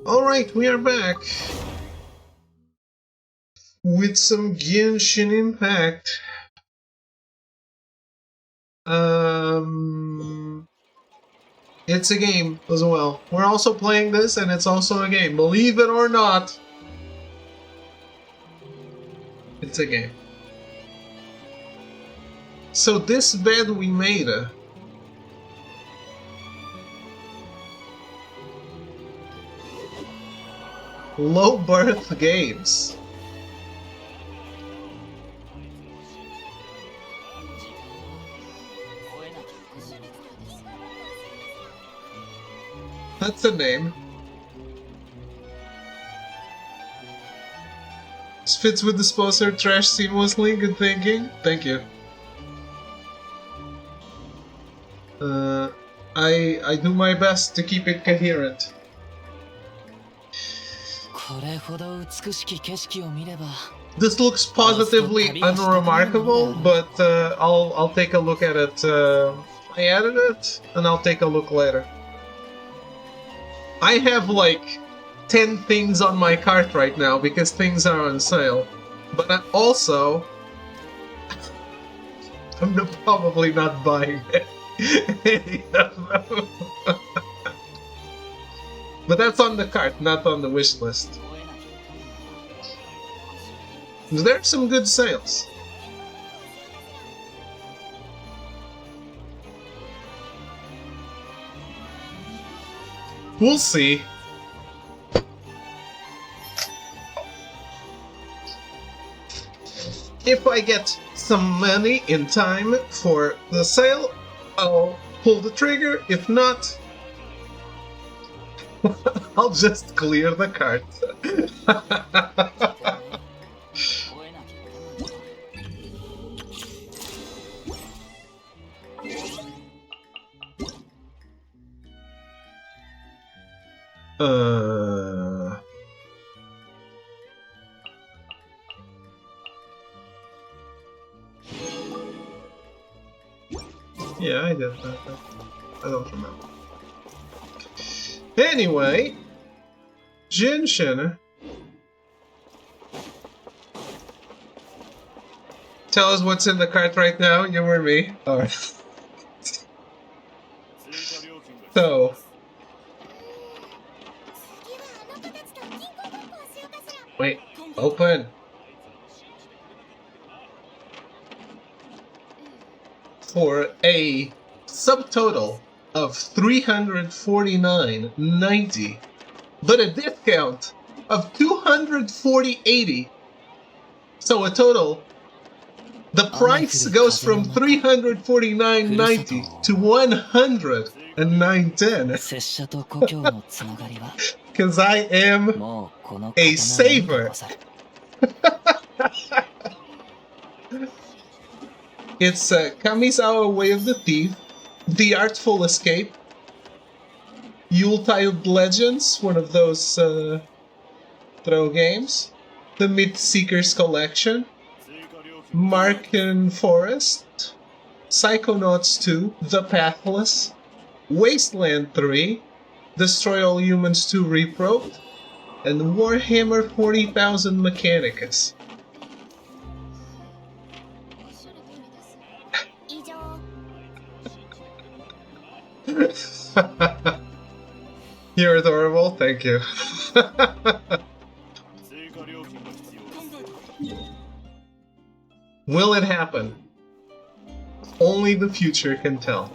Alright, we are back with some Genshin Impact. It's a game as well. We're also playing this and it's also a game. Believe it or not, it's a game. So this bed we made, low birth games. That's the name. This fits with the sponsor trash seamlessly. Good thinking. Thank you. I do my best to keep it coherent. This looks positively unremarkable, but I'll take a look at it. I added it, and I'll take a look later. I have like 10 things on my cart right now because things are on sale. But also, I'm probably not buying any of them. But that's on the cart, not on the wish list. There's some good sales. We'll see. If I get some money in time for the sale, I'll pull the trigger. If not, I'll just clear the cart. Yeah, I did that. I don't remember. Anyway, Genshin. Tell us what's in the cart right now, you or me. Alright. So. Wait, open. For a subtotal of $349.90, but a discount of $240.80. So a total, the price goes from $349.90 to $109.10. Because I am a saver. It's Kamisawa Way of the Thief, The Artful Escape, Yuletide Legends, one of those throw games, The Myth Seekers Collection, Marken Forest, Psychonauts 2, The Pathless, Wasteland 3, Destroy All Humans 2 Reprobed, and Warhammer 40,000 Mechanicus. You're adorable, thank you. Will it happen? Only the future can tell.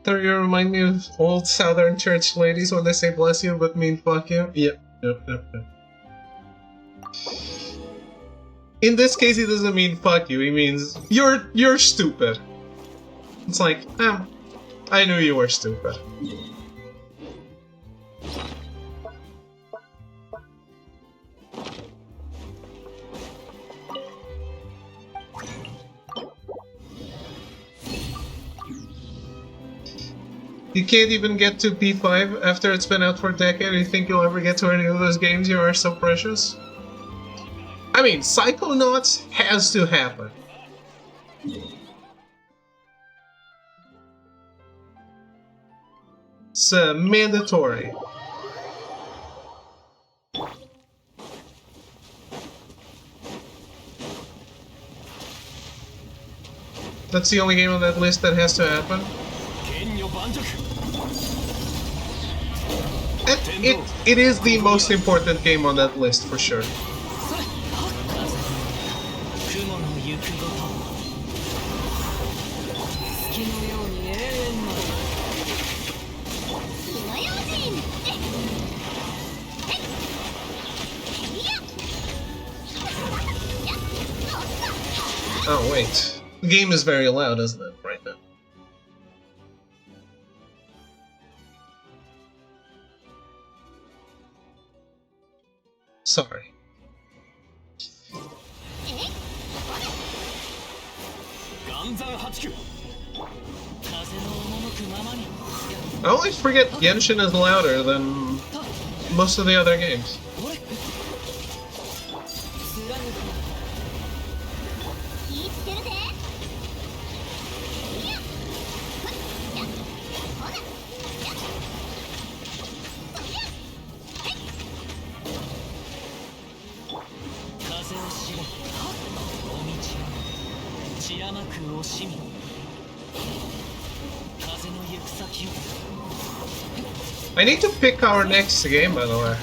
Don't you remind me of old Southern church ladies when they say bless you but mean fuck you? Yep. In this case, he doesn't mean fuck you, he means you're stupid. It's like, I knew you were stupid. You can't even get to P5 after it's been out for a decade. You think you'll ever get to any of those games? You are so precious. I mean, Psychonauts has to happen. It's mandatory. That's the only game on that list that has to happen. It is the most important game on that list for sure. Oh wait, the game is very loud, isn't it, right now? Sorry. I always forget Genshin is louder than most of the other games. I need to pick our next game, by the way.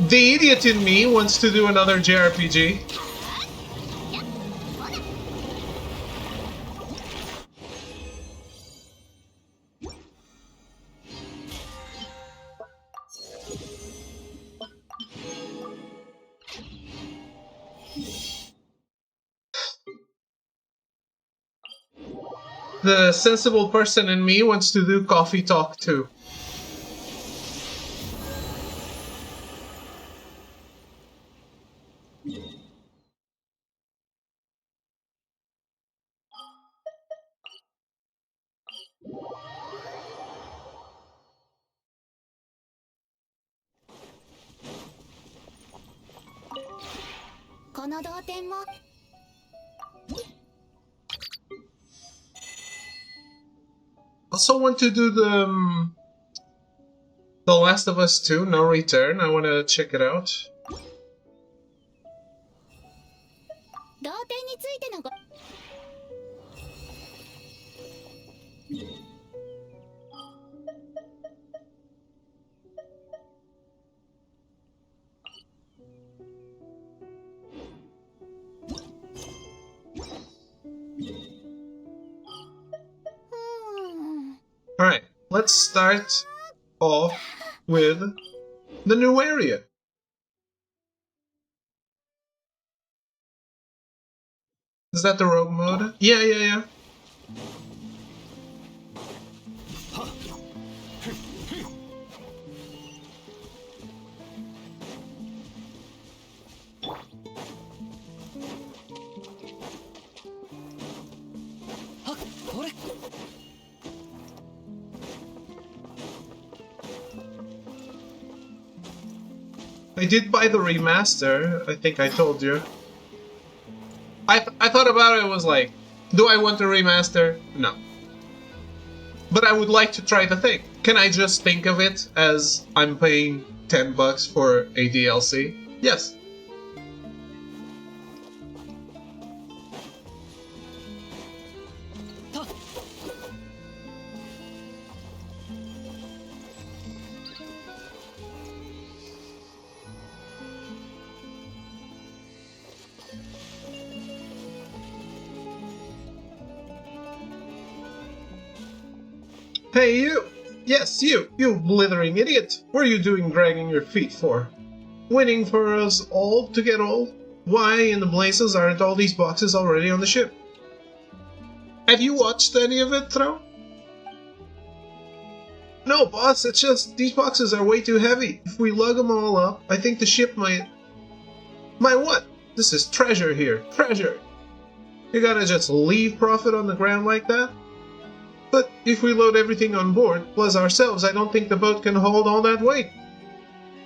The idiot in me wants to do another JRPG. The sensible person in me wants to do Coffee Talk too. Also want to do the Last of Us 2 No Return. I want to check it out. Alright, let's start off with the new area. Is that the rogue mode? Yeah. I did buy the remaster, I think I told you. I thought about it, was like, do I want a remaster? No. But I would like to try the thing. Can I just think of it as I'm paying $10 for a DLC? Yes. Hey you! Yes, you blithering idiot! What are you doing dragging your feet for? Waiting for us all to get old? Why in the blazes aren't all these boxes already on the ship? Have you watched any of it, Thro? No, boss, it's just these boxes are way too heavy. If we lug them all up, I think the ship might... My what? This is treasure here. Treasure! You gotta just leave profit on the ground like that? But if we load everything on board, plus ourselves, I don't think the boat can hold all that weight.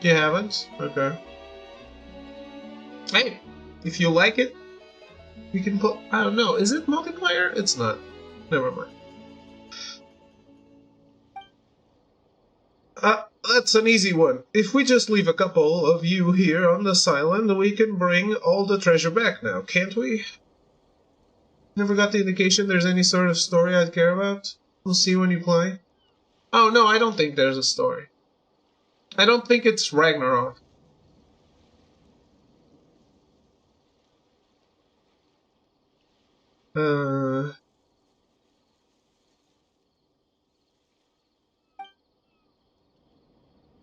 You haven't? Okay. Hey, if you like it, we can put. I don't know. Is it multiplayer? It's not. Never mind. That's an easy one. If we just leave a couple of you here on this island, we can bring all the treasure back now, can't we? Never got the indication there's any sort of story I'd care about. We'll see when you play. Oh no, I don't think there's a story. I don't think it's Ragnarok.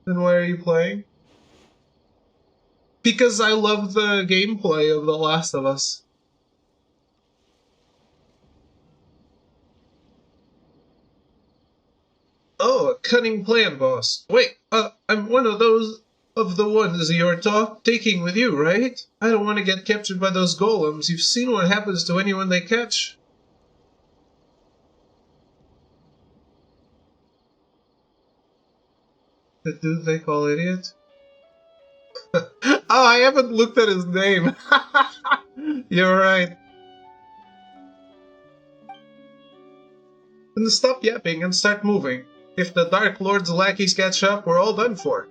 Then why are you playing? Because I love the gameplay of The Last of Us. Oh, a cunning plan, boss. Wait, I'm one of the ones you're taking with you, right? I don't want to get captured by those golems. You've seen what happens to anyone they catch. The dude they call idiot? Oh, I haven't looked at his name. You're right. Then stop yapping and start moving. If the Dark Lord's lackeys catch up, we're all done for.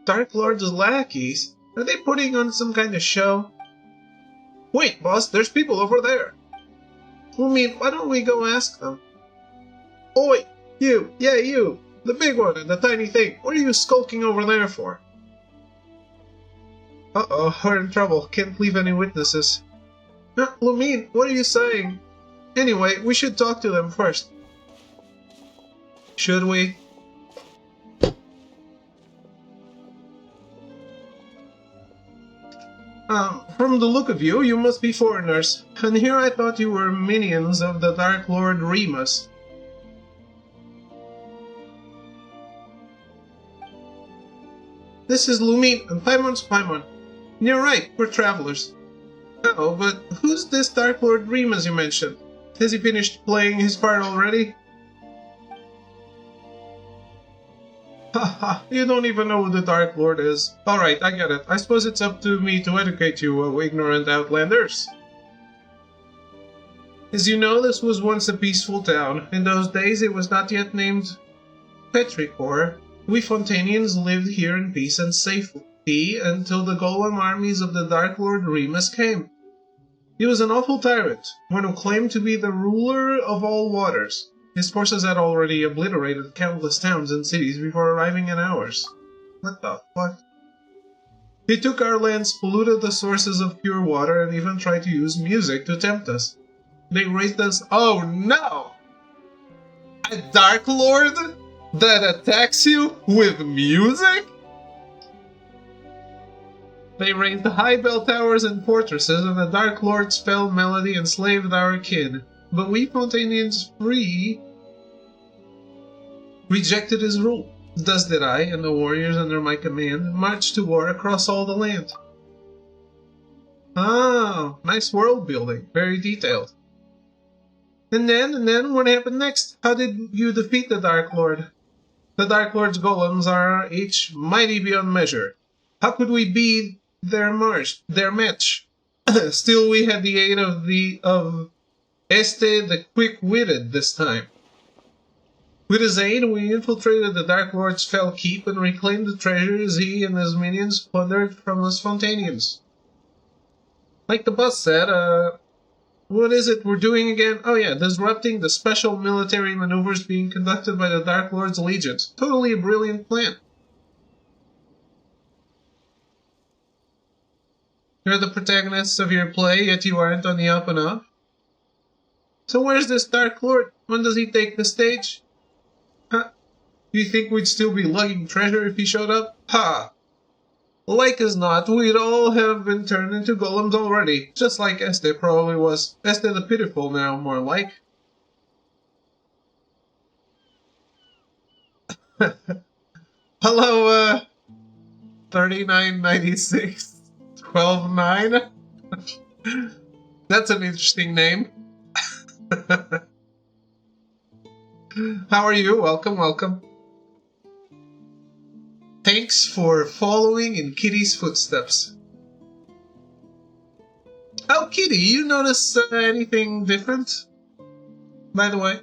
Dark Lord's lackeys? Are they putting on some kind of show? Wait, boss, there's people over there. I mean, why don't we go ask them? Oi, you, yeah, you, the big one and the tiny thing. What are you skulking over there for? Uh-oh, we're in trouble. Can't leave any witnesses. Lumine, what are you saying? Anyway, we should talk to them first. Should we? From the look of you, you must be foreigners. And here I thought you were minions of the Dark Lord Remus. This is Lumine, and Paimon's Paimon. You're right, we're travelers. Uh-oh, but who's this Dark Lord Remus you mentioned? Has he finished playing his part already? Haha, you don't even know who the Dark Lord is. Alright, I get it. I suppose it's up to me to educate you, ignorant outlanders. As you know, this was once a peaceful town. In those days, it was not yet named Petrichor. We Fontanians lived here in peace and safety until the golem armies of the Dark Lord Remus came. He was an awful tyrant, one who claimed to be the ruler of all waters. His forces had already obliterated countless towns and cities before arriving at ours. What the fuck? He took our lands, polluted the sources of pure water, and even tried to use music to tempt us. They raised us— Oh no! A Dark Lord that attacks you with music? They raised high bell towers and fortresses, and the Dark Lord's fell melody enslaved our kin. But we Fontanians rejected his rule. Thus did I, and the warriors under my command, march to war across all the land. Ah, nice world building, very detailed. And then, what happened next? How did you defeat the Dark Lord? The Dark Lord's golems are each mighty beyond measure. How could we be their match? Still, we had the aid of Este the Quick-Witted this time. With his aid, we infiltrated the Dark Lord's fell keep and reclaimed the treasures he and his minions plundered from us Fontanians. Like the boss said, what is it we're doing again? Oh yeah, disrupting the special military maneuvers being conducted by the Dark Lord's legions. Totally a brilliant plan. You're the protagonists of your play, yet you aren't on the up and up. So where's this Dark Lord? When does he take the stage? Huh? Do you think we'd still be lugging treasure if he showed up? Ha! Like as not, we'd all have been turned into golems already, just like Este probably was. Este the Pitiful now, more like. Hello, 3996 129. That's an interesting name. How are you? Welcome, welcome. Thanks for following in Kitty's footsteps. Oh, Kitty, you notice anything different? By the way?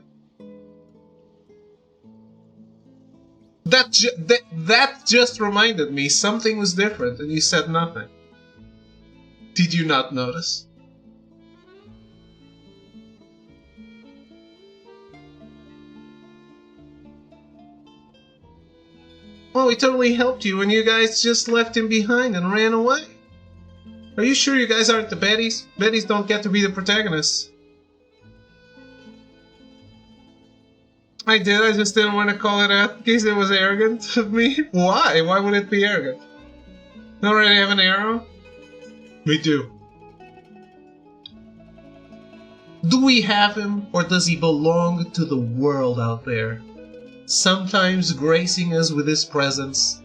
That just reminded me something was different and you said nothing. Did you not notice? Oh, he totally helped you and you guys just left him behind and ran away. Are you sure you guys aren't the baddies? Baddies don't get to be the protagonists. I did, I just didn't want to call it out in case it was arrogant of me. Why? Why would it be arrogant? Don't already have an arrow? We do. Do we have him, or does he belong to the world out there? Sometimes gracing us with his presence.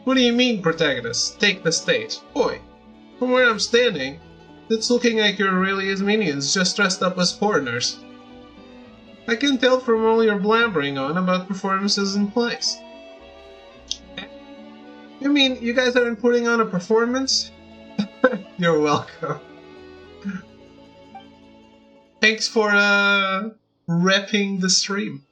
What do you mean, protagonist? Take the stage. Boy, from where I'm standing, it's looking like you're really his minions, just dressed up as foreigners. I can tell from all your blabbering on about performances in plays. You mean you guys aren't putting on a performance? You're welcome. Thanks for repping the stream.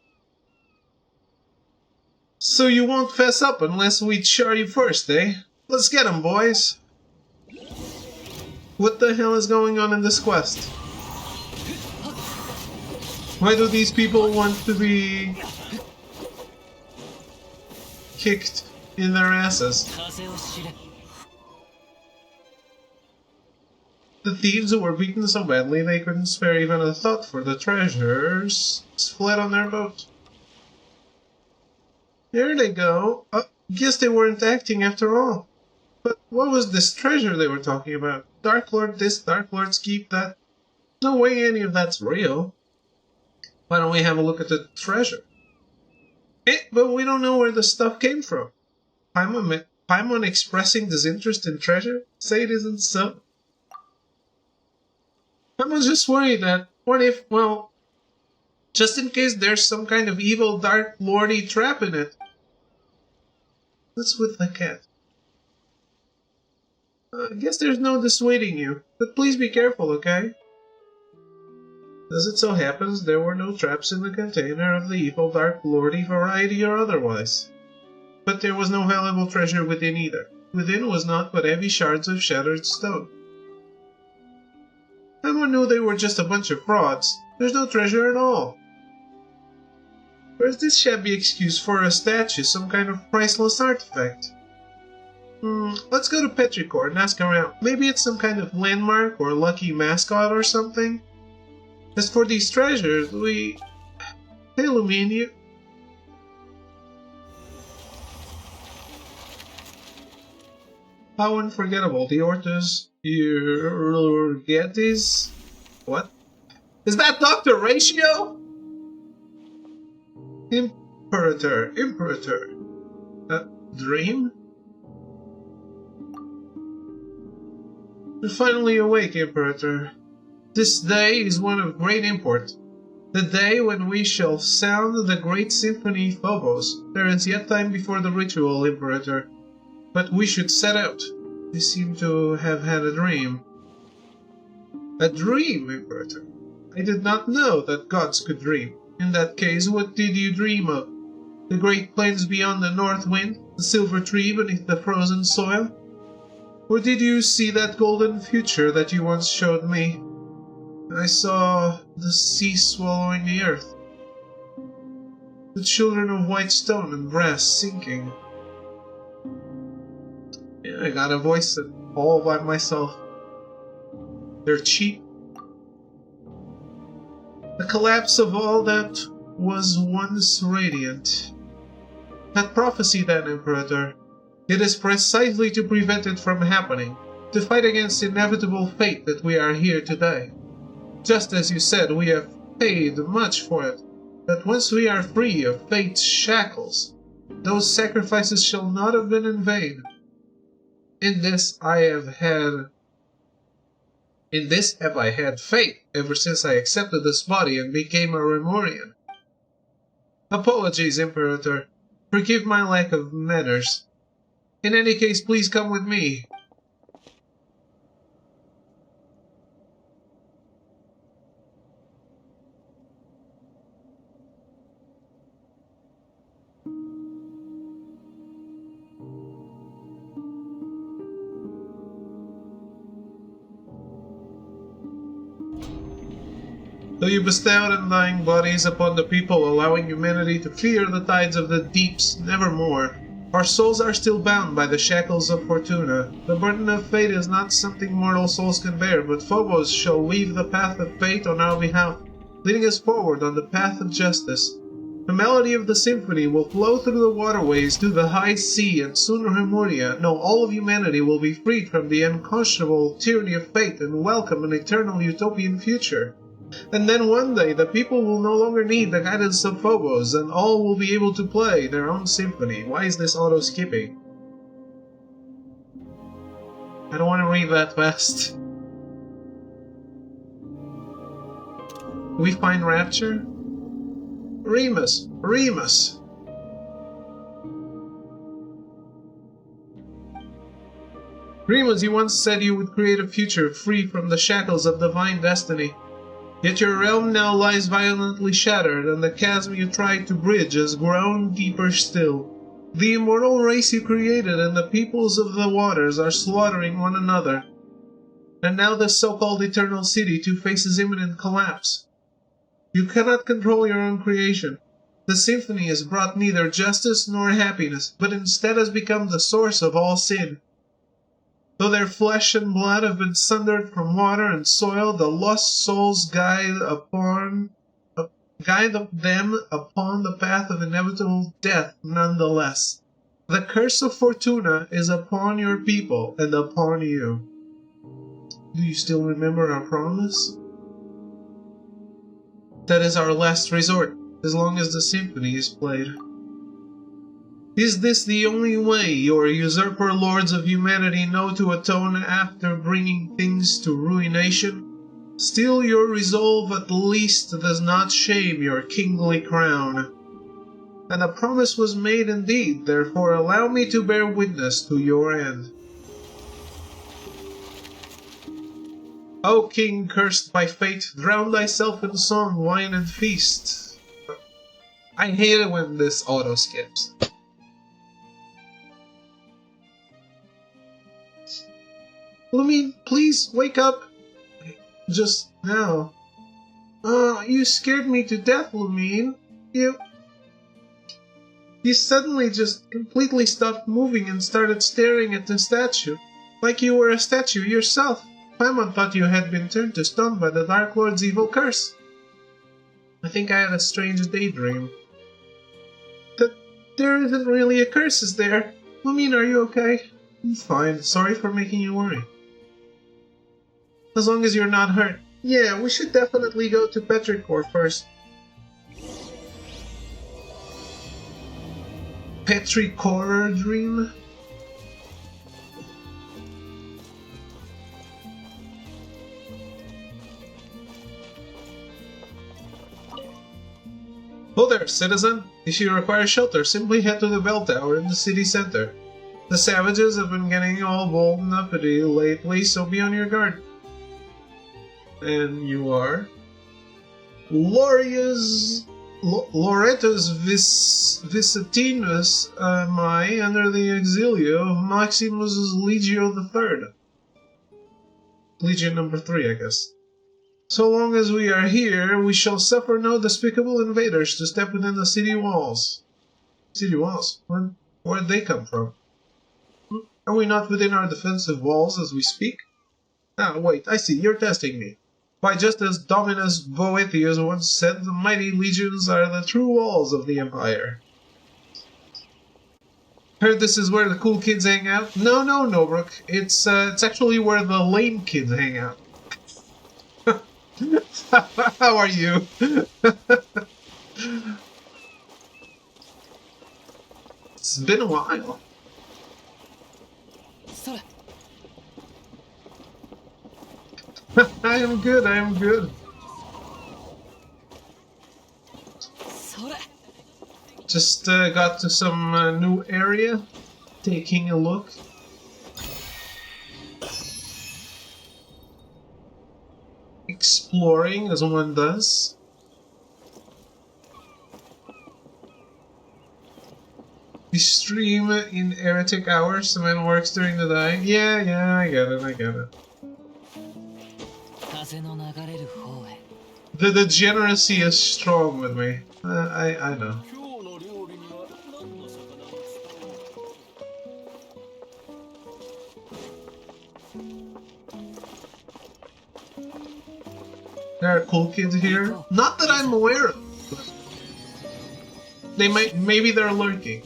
So you won't fess up unless we char you first, eh? Let's get 'em, boys. What the hell is going on in this quest? Why do these people want to be kicked in their asses? The thieves who were beaten so badly they couldn't spare even a thought for the treasures fled on their boat. There they go. Guess they weren't acting after all. But what was this treasure they were talking about? Dark Lord this, Dark Lord's keep that. No way any of that's real. Why don't we have a look at the treasure? But we don't know where the stuff came from. Paimon expressing disinterest in treasure? Say it isn't so. Paimon's just worried that, what if, well, just in case there's some kind of evil Dark Lordy trap in it. What's with the cat? I guess there's no dissuading you, but please be careful, okay? As it so happens, there were no traps in the container of the evil Dark Lordy variety or otherwise. But there was no valuable treasure within either. Within was naught but heavy shards of shattered stone. Everyone knew they were just a bunch of frauds. There's no treasure at all. Where's this shabby excuse for a statue, some kind of priceless artifact? Let's go to Petrichor and ask around. Maybe it's some kind of landmark or lucky mascot or something? As for these treasures, Hey, Lumine, you... How unforgettable. The Ortus... Urgetis? What? Is that Dr. Ratio? Imperator. Dream? You're finally awake, Imperator. This day is one of great import. The day when we shall sound the great symphony Phobos. There is yet time before the ritual, Imperator. But we should set out. We seem to have had a dream. A dream, Imperator? I did not know that gods could dream. In that case, what did you dream of? The great plains beyond the north wind? The silver tree beneath the frozen soil? Or did you see that golden future that you once showed me? I saw the sea swallowing the earth. The children of white stone and brass sinking. Yeah, I got a voice all by myself. They're cheap. The collapse of all that was once radiant. That prophecy then, Imperator. It is precisely to prevent it from happening, to fight against inevitable fate that we are here today. Just as you said, we have paid much for it, but once we are free of fate's shackles, those sacrifices shall not have been in vain. In this I have had In this have I had faith ever since I accepted this body and became a Remorian. Apologies, Imperator. Forgive my lack of manners. In any case, please come with me. Though you bestowed undying bodies upon the people, allowing humanity to fear the tides of the deeps nevermore, our souls are still bound by the shackles of Fortuna. The burden of fate is not something mortal souls can bear, but Phobos shall weave the path of fate on our behalf, leading us forward on the path of justice. The melody of the symphony will flow through the waterways to the high sea, and soon Remoria, no, all of humanity will be freed from the unconscionable tyranny of fate and welcome an eternal utopian future. And then one day the people will no longer need the guidance of Phobos, and all will be able to play their own symphony. Why is this auto skipping? I don't want to read that fast. We find Rapture? Remus! Remus! Remus, you once said you would create a future free from the shackles of divine destiny. Yet your realm now lies violently shattered, and the chasm you tried to bridge has grown deeper still. The immortal race you created and the peoples of the waters are slaughtering one another. And now the so-called Eternal City too faces imminent collapse. You cannot control your own creation. The symphony has brought neither justice nor happiness, but instead has become the source of all sin. Though their flesh and blood have been sundered from water and soil, the lost souls guide them upon the path of inevitable death nonetheless. The curse of Fortuna is upon your people and upon you. Do you still remember our promise? That is our last resort, as long as the symphony is played. Is this the only way your usurper lords of humanity know to atone after bringing things to ruination? Still your resolve at least does not shame your kingly crown. And a promise was made indeed, therefore allow me to bear witness to your end. O king cursed by fate, drown thyself in song, wine, and feast. I hate it when this auto skips. Lumine, please wake up. Just now. You scared me to death, Lumine. You suddenly just completely stopped moving and started staring at the statue. Like you were a statue yourself. Paimon thought you had been turned to stone by the Dark Lord's evil curse. I think I had a strange daydream. There isn't really a curse, is there? Lumine, are you okay? I'm fine. Sorry for making you worry. As long as you're not hurt. Yeah, we should definitely go to Petrichor first. Petrichor dream? Oh there, citizen. If you require shelter, simply head to the bell tower in the city center. The savages have been getting all bold and uppity lately, so be on your guard. And you are? Loretta's Visitinus am I, under the exilio of Maximus Legio III. Legion number 3, I guess. So long as we are here, we shall suffer no despicable invaders to step within the city walls. City walls? Where'd they come from? Are we not within our defensive walls as we speak? Ah, wait, I see, you're testing me. Why, just as Dominus Boethius once said, the mighty legions are the true walls of the Empire. Heard this is where the cool kids hang out? No, Norbrook. It's actually where the lame kids hang out. How are you? It's been a while. I am good, I am good. Just got to some new area, taking a look. Exploring as one does. We stream in heretic hours, the man works during the day. Yeah, I get it, I get it. The degeneracy is strong with me. I know. There are cool kids here. Not that I'm aware of. But they maybe they're lurking.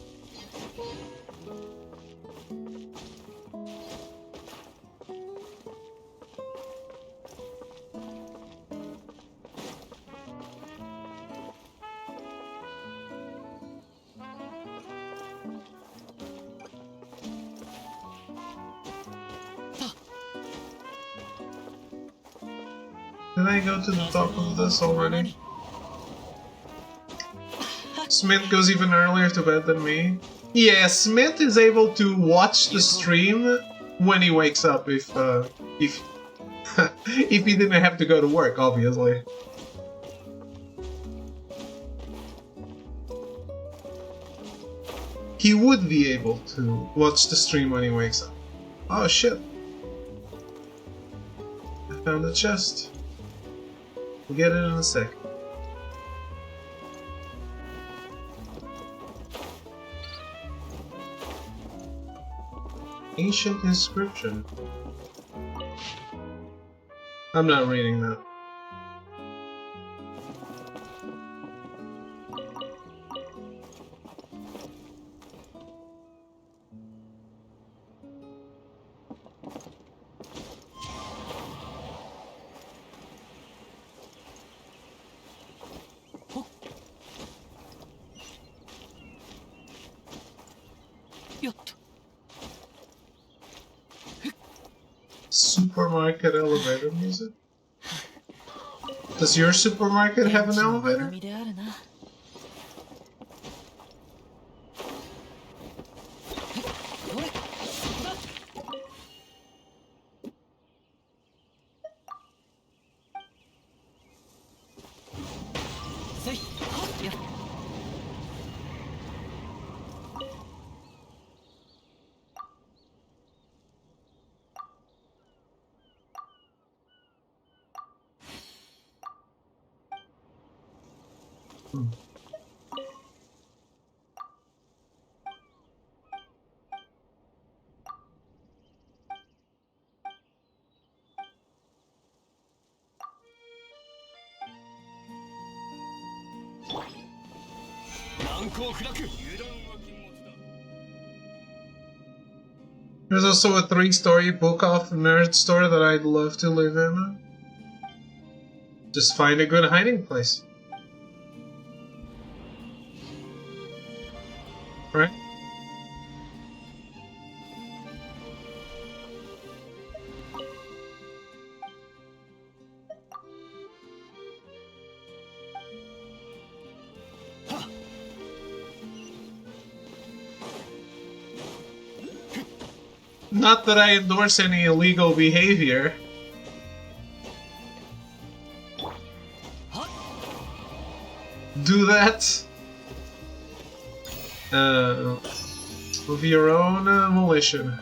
Did I go to the top of this already? Smith goes even earlier to bed than me. Yeah, Smith is able to watch the stream when he wakes up if if he didn't have to go to work, obviously. He would be able to watch the stream when he wakes up. Oh shit. I found a chest. We'll get it in a sec. Ancient inscription. I'm not reading that. Supermarket elevator music? Does your supermarket have an elevator? There's also a 3-story book off nerd store that I'd love to live in. Just find a good hiding place. Right? Not that I endorse any illegal behavior. Do that with your own volition.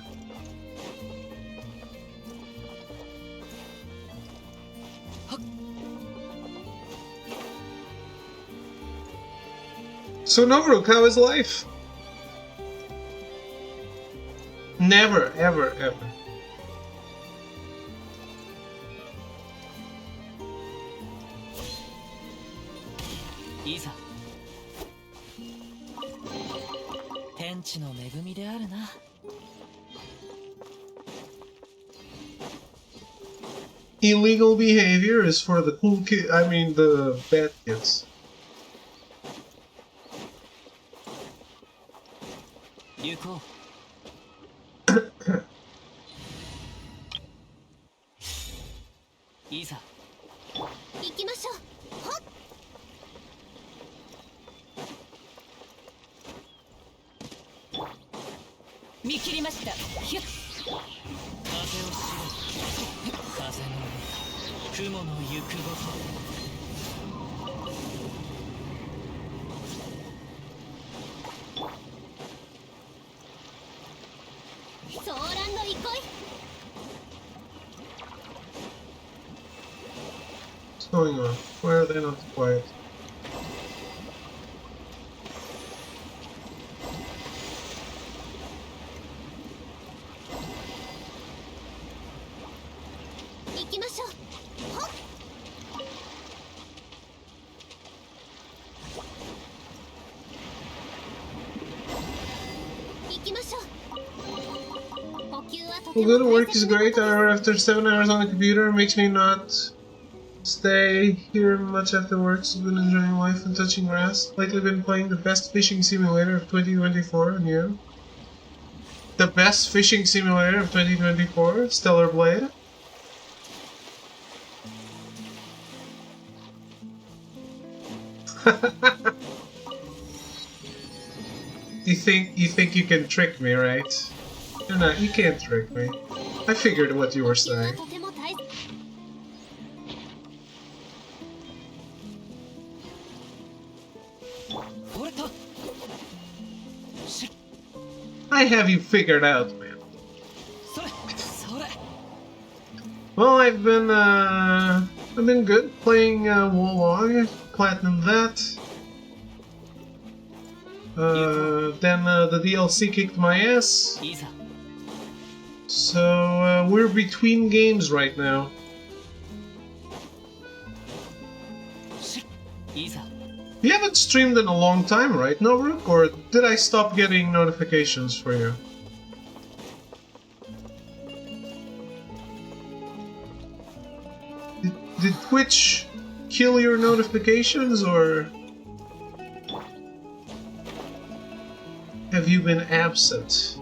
So Novruk, how is life? Never, ever, ever. Illegal behavior is for the cool kid. I mean, the bad kids. What's going on? Why are they not quiet? Well, good work is great. However, after 7 hours on the computer, it makes me not stay here much afterwards. Been enjoying life and touching grass. Lately been playing the best fishing simulator of 2024, and you? The best fishing simulator of 2024? Stellar Blade? You think you can trick me, right? You're not, you can't trick me. I figured what you were saying. I have you figured out, man. Well, I've been good playing Wolog, platinum that. Then the DLC kicked my ass. So we're between games right now. You haven't streamed in a long time, right, Nobruk? Or did I stop getting notifications for you? Did Twitch kill your notifications, or have you been absent?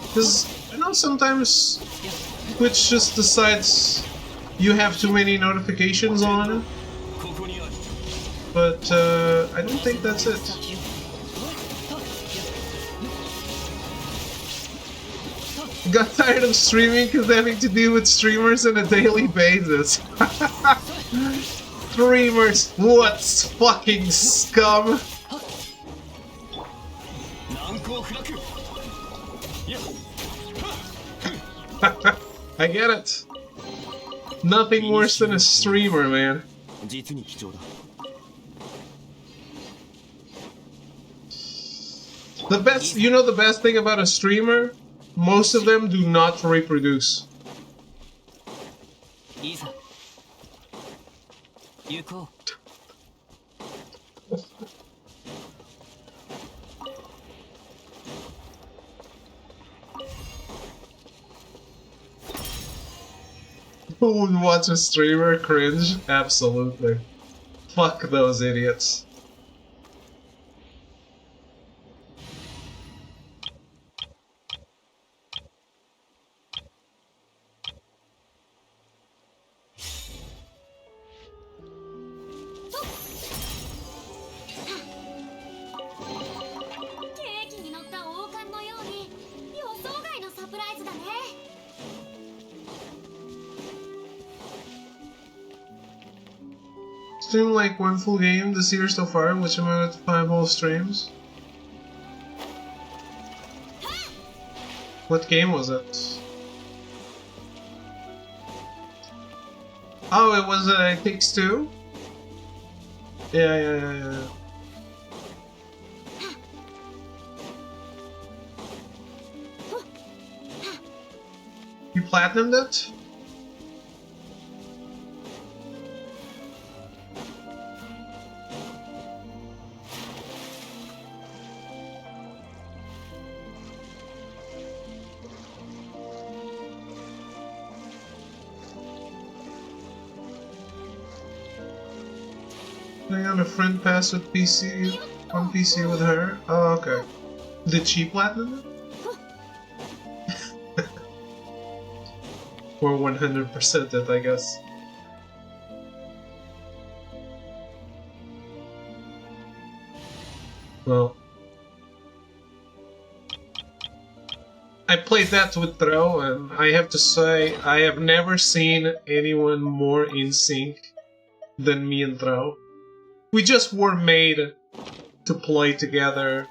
Because I know sometimes Twitch just decides you have too many notifications on, but I don't think that's it. Got tired of streaming because having to deal with streamers on a daily basis. Streamers, what fucking scum! I get it. Nothing worse than a streamer, man. The best, you know the best thing about a streamer? Most of them do not reproduce. Who would watch a streamer cringe? Absolutely. Fuck those idiots. Stream like one full game this year so far, which amounted to 5 whole streams. What game was it? Oh, it was It Takes Two? Yeah. You platinumed it? Playing on a friend pass with PC on PC with her. Oh, okay. Did she platinum it? Or 100% it, I guess. Well, I played that with Throw, and I have to say, I have never seen anyone more in sync than me and Throw. We just were made to play together.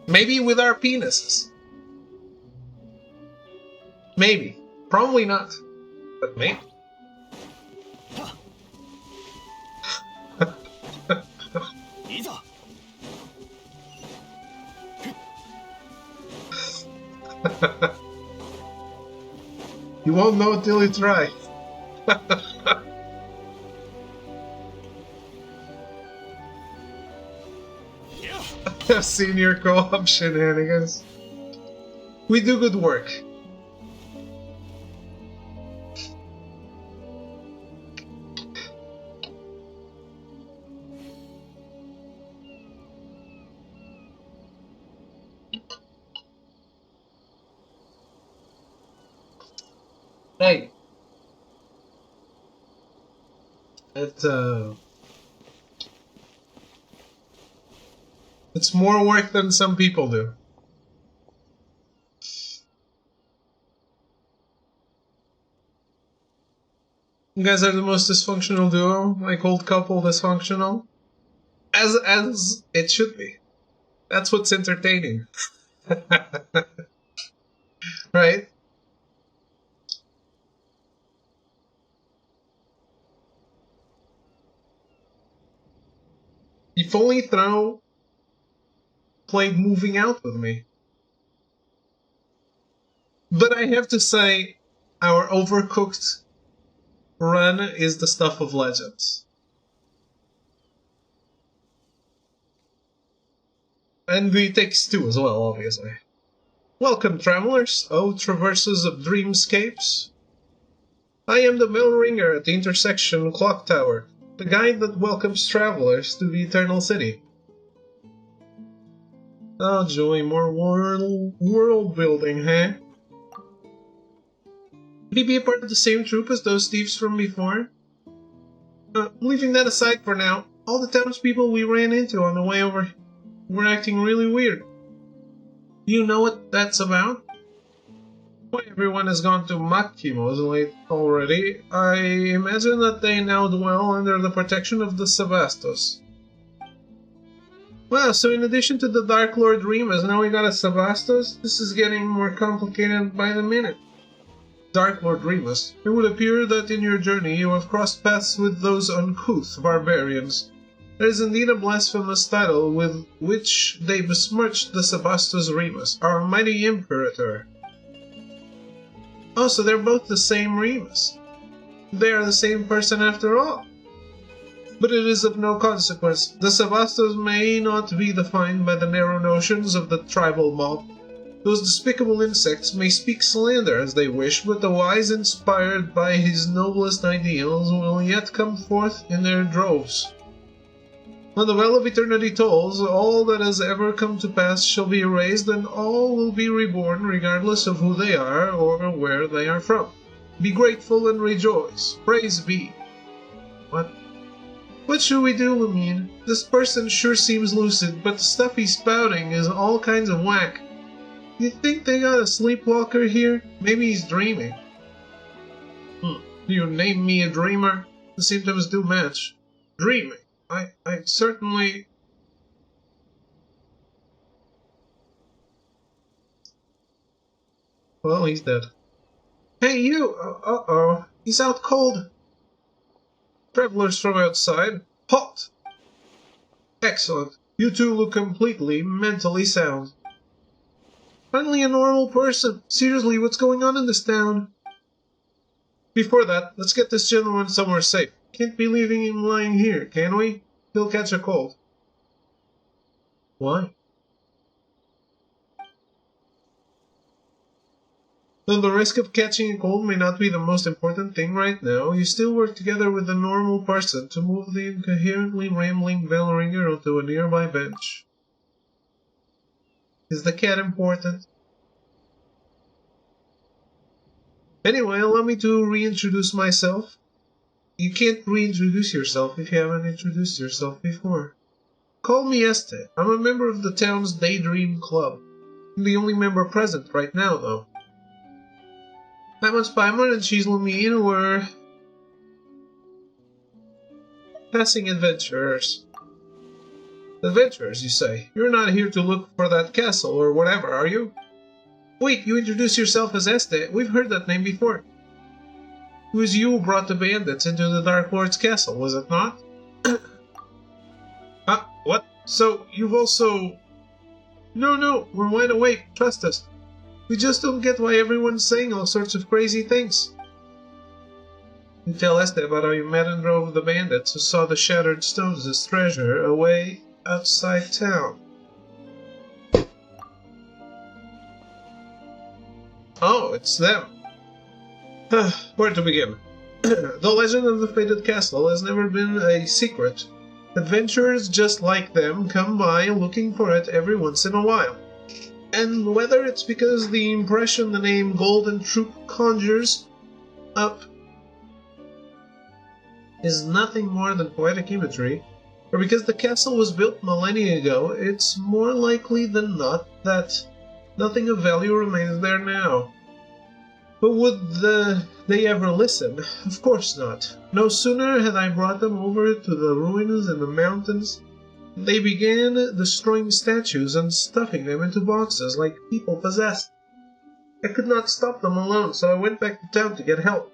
Maybe with our penises. Maybe. Probably not. But maybe. You won't know till you try. I've seen your co-op shenanigans. We do good work. Hey. It's more work than some people do. You guys are the most dysfunctional duo, like old couple dysfunctional. As it should be. That's what's entertaining. Right? If only Throw played Moving Out with me. But I have to say, our Overcooked run is the stuff of legends. And the Takes Two as well, obviously. Welcome, travelers, O traversers of dreamscapes. I am the bell ringer at the intersection clock tower, the guide that welcomes travelers to the Eternal City. Oh joy, more world building, huh? Would he be a part of the same troop as those thieves from before? Leaving that aside for now, all the townspeople we ran into on the way over were acting really weird. Do you know what that's about? Why everyone has gone to Makimo's late already. I imagine that they now dwell under the protection of the Sebastos. Well, so in addition to the Dark Lord Remus, now we got a Sebastos? This is getting more complicated by the minute. Dark Lord Remus, it would appear that in your journey you have crossed paths with those uncouth barbarians. There is indeed a blasphemous title with which they besmirched the Sebastos Remus, our mighty Imperator. Oh, so they're both the same Remus. They are the same person after all. But it is of no consequence. The Sebastos may not be defined by the narrow notions of the tribal mob. Those despicable insects may speak slander as they wish, but the wise inspired by his noblest ideals will yet come forth in their droves. When the well of eternity tolls, all that has ever come to pass shall be erased, and all will be reborn regardless of who they are or where they are from. Be grateful and rejoice. Praise be. What? What should we do, Lamine? This person sure seems lucid, but the stuff he's spouting is all kinds of whack. You think they got a sleepwalker here? Maybe he's dreaming. You name me a dreamer? The symptoms do match. Dreaming? I certainly... Well, he's dead. Hey, you! Uh-oh. He's out cold. Travelers from outside. Halt! Excellent. You two look completely mentally sound. Finally a normal person. Seriously, what's going on in this town? Before that, let's get this gentleman somewhere safe. Can't be leaving him lying here, can we? He'll catch a cold. Why? Though the risk of catching a cold may not be the most important thing right now, you still work together with a normal person to move the incoherently rambling bell ringer onto a nearby bench. Is the cat important? Anyway, allow me to reintroduce myself. You can't reintroduce yourself if you haven't introduced yourself before. Call me Este. I'm a member of the town's Daydream Club. I'm the only member present right now, though. Paimon Paimon and Shizlumin were passing adventurers. Adventurers, you say? You're not here to look for that castle or whatever, are you? Wait, you introduce yourself as Este. We've heard that name before. It was you who brought the bandits into the Dark Lord's castle, was it not? What? So, you've also... No, we're wide awake, trust us. We just don't get why everyone's saying all sorts of crazy things. You tell Este about how you met and drove the bandits who saw the shattered stones as treasure away outside town. Oh, it's them. Where to begin? The legend of the fated castle has never been a secret. Adventurers just like them come by looking for it every once in a while. And whether it's because the impression the name Golden Troop conjures up is nothing more than poetic imagery, or because the castle was built millennia ago, it's more likely than not that nothing of value remains there now. But would they ever listen? Of course not. No sooner had I brought them over to the ruins in the mountains, they began destroying statues and stuffing them into boxes like people possessed. I could not stop them alone, so I went back to town to get help.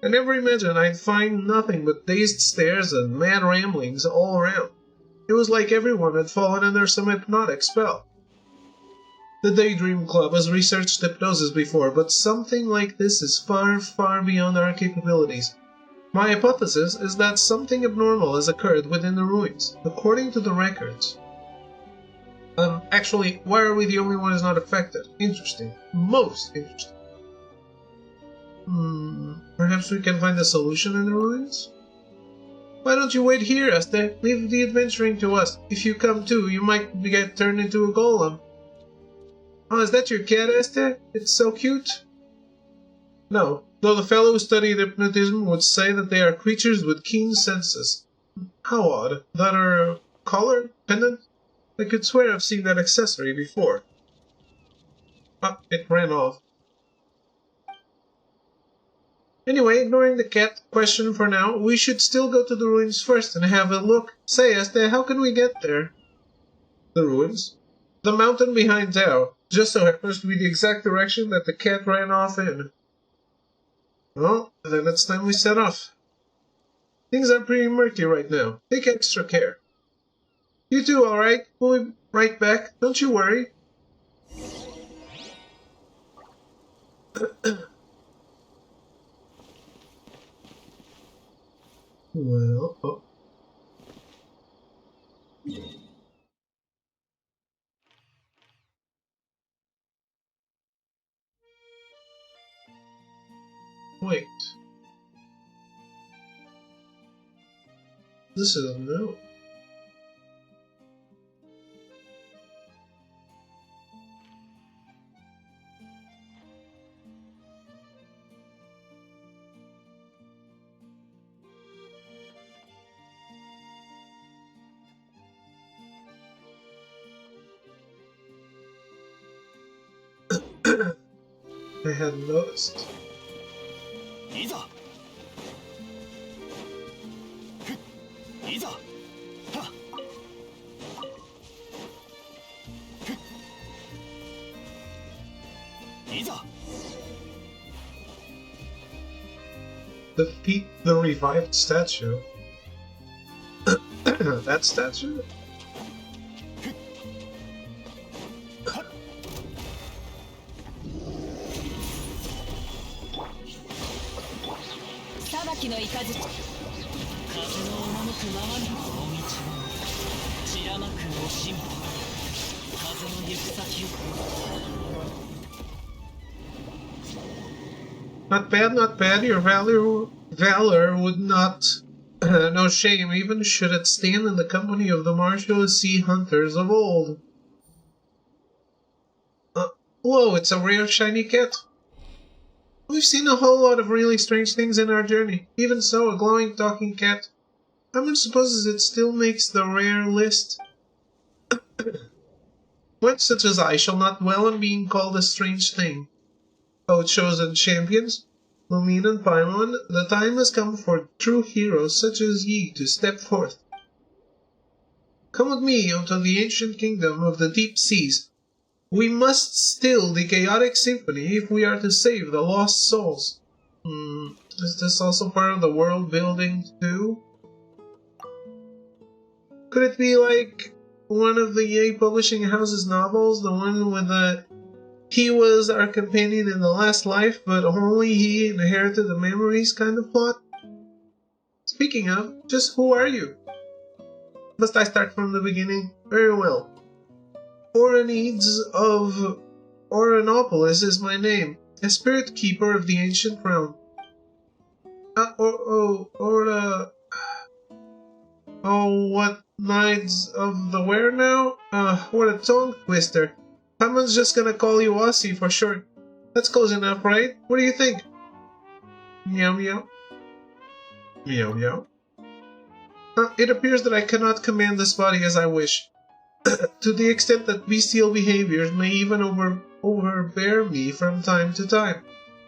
I never imagined I'd find nothing but dazed stares and mad ramblings all around. It was like everyone had fallen under some hypnotic spell. The Daydream Club has researched hypnosis before, but something like this is far, far beyond our capabilities. My hypothesis is that something abnormal has occurred within the ruins, according to the records. Actually, why are we the only one who's not affected? Interesting. Most interesting. Perhaps we can find a solution in the ruins? Why don't you wait here, Este? Leave the adventuring to us. If you come too, you might get turned into a golem. Oh, is that your cat, Este? It's so cute. No, though the fellow who studied hypnotism would say that they are creatures with keen senses. How odd. That or collar? Pendant? I could swear I've seen that accessory before. It ran off. Anyway, ignoring the cat question for now, we should still go to the ruins first and have a look. Say, Este, how can we get there? The ruins? The mountain behind Tao. Just so happens to be the exact direction that the cat ran off in. Well, then it's time we set off. Things are pretty murky right now. Take extra care. You two alright? We'll be right back. Don't you worry. Well, oh. Wait. This is no. I hadn't noticed. Defeat the revived statue. That statue? Not bad, not bad. Your valor would not no shame, even should it stand in the company of the martial sea hunters of old. Uh, Whoa, it's a rare shiny cat. We've seen a whole lot of really strange things in our journey. Even so, a glowing talking cat. How much supposes it still makes the rare list? One such as I shall not dwell on being called a strange thing. O chosen champions, Lumine and Paimon, the time has come for true heroes such as ye to step forth. Come with me unto the ancient kingdom of the deep seas. We must still the chaotic symphony if we are to save the lost souls. Is this also part of the world building too? Could it be like one of the Yay Publishing House's novels, the one with the he was our companion in the last life, but only he inherited the memories kind of plot? Speaking of, just who are you? Must I start from the beginning? Very well. Oranides of Oranopolis is my name, a spirit keeper of the ancient realm. What Nides of the where now? What a tongue twister. Someone's just gonna call you Aussie for short. That's close enough, right? What do you think? Meow meow. Meow meow. It appears that I cannot command this body as I wish. To the extent that bestial behaviors may even overbear me from time to time.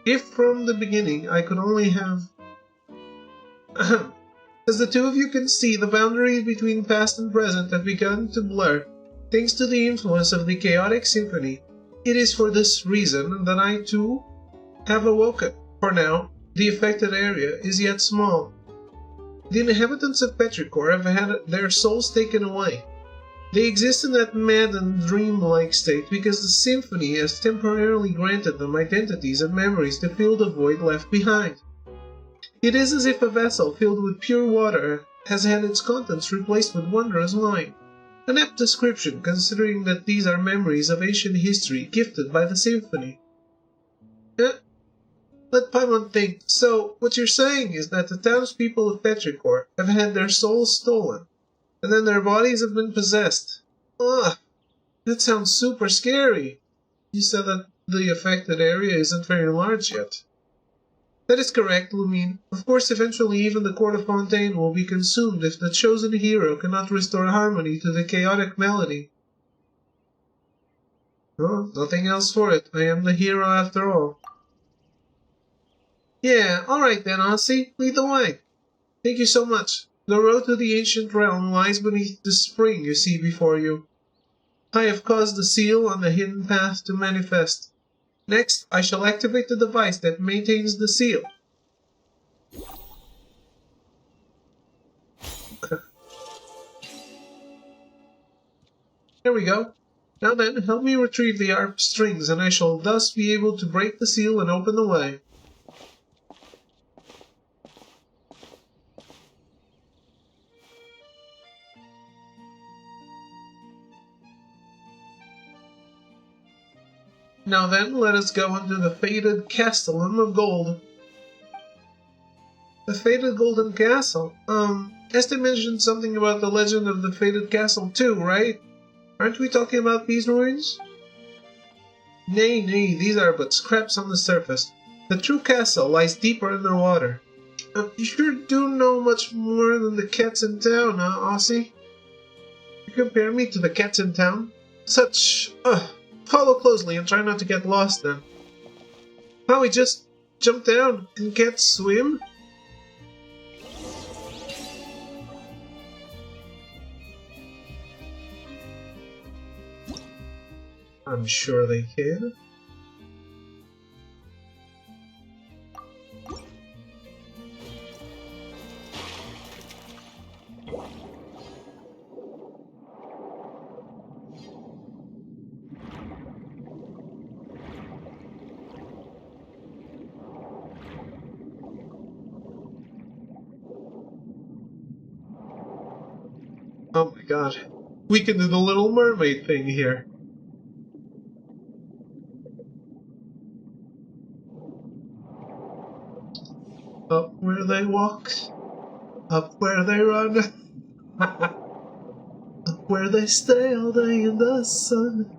If from the beginning I could only have... As the two of you can see, the boundaries between past and present have begun to blur, thanks to the influence of the chaotic symphony. It is for this reason that I too have awoken. For now, the affected area is yet small. The inhabitants of Petrichor have had their souls taken away. They exist in that mad and dreamlike state because the symphony has temporarily granted them identities and memories to fill the void left behind. It is as if a vessel filled with pure water has had its contents replaced with wondrous wine. An apt description, considering that these are memories of ancient history gifted by the symphony. Let Paimon think. So, what you're saying is that the townspeople of Petrichor have had their souls stolen, and then their bodies have been possessed. Ugh, that sounds super scary. You said that the affected area isn't very large yet. That is correct, Lumine. Of course, eventually even the Court of Fontaine will be consumed if the chosen hero cannot restore harmony to the chaotic melody. Oh, nothing else for it. I am the hero after all. Yeah, alright then, Aussie. Lead the way. Thank you so much. The road to the ancient realm lies beneath the spring you see before you. I have caused the seal on the hidden path to manifest. Next, I shall activate the device that maintains the seal. There we go. Now then, help me retrieve the harp strings, and I shall thus be able to break the seal and open the way. Now then, let us go into the fated Castellum of Gold. The fated Golden Castle? Esther mentioned something about the legend of the fated castle too, right? Aren't we talking about these ruins? Nay, these are but scraps on the surface. The true castle lies deeper underwater. You sure do know much more than the cats in town, huh, Aussie? You compare me to the cats in town? Such... Follow closely and try not to get lost then. How, we just jump down and can't swim? I'm sure they can. Oh my god. We can do the Little Mermaid thing here. where they walk, up where they run, up where they stay all day in the sun.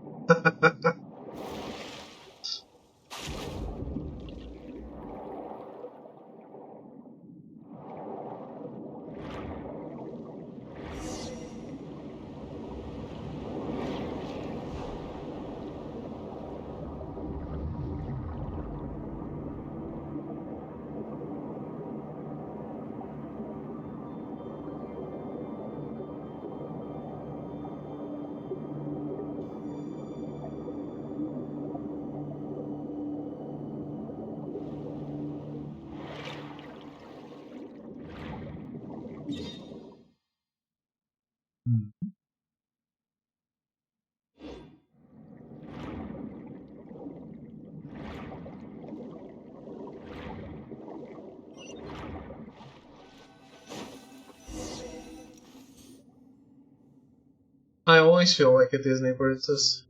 I always feel like a Disney princess.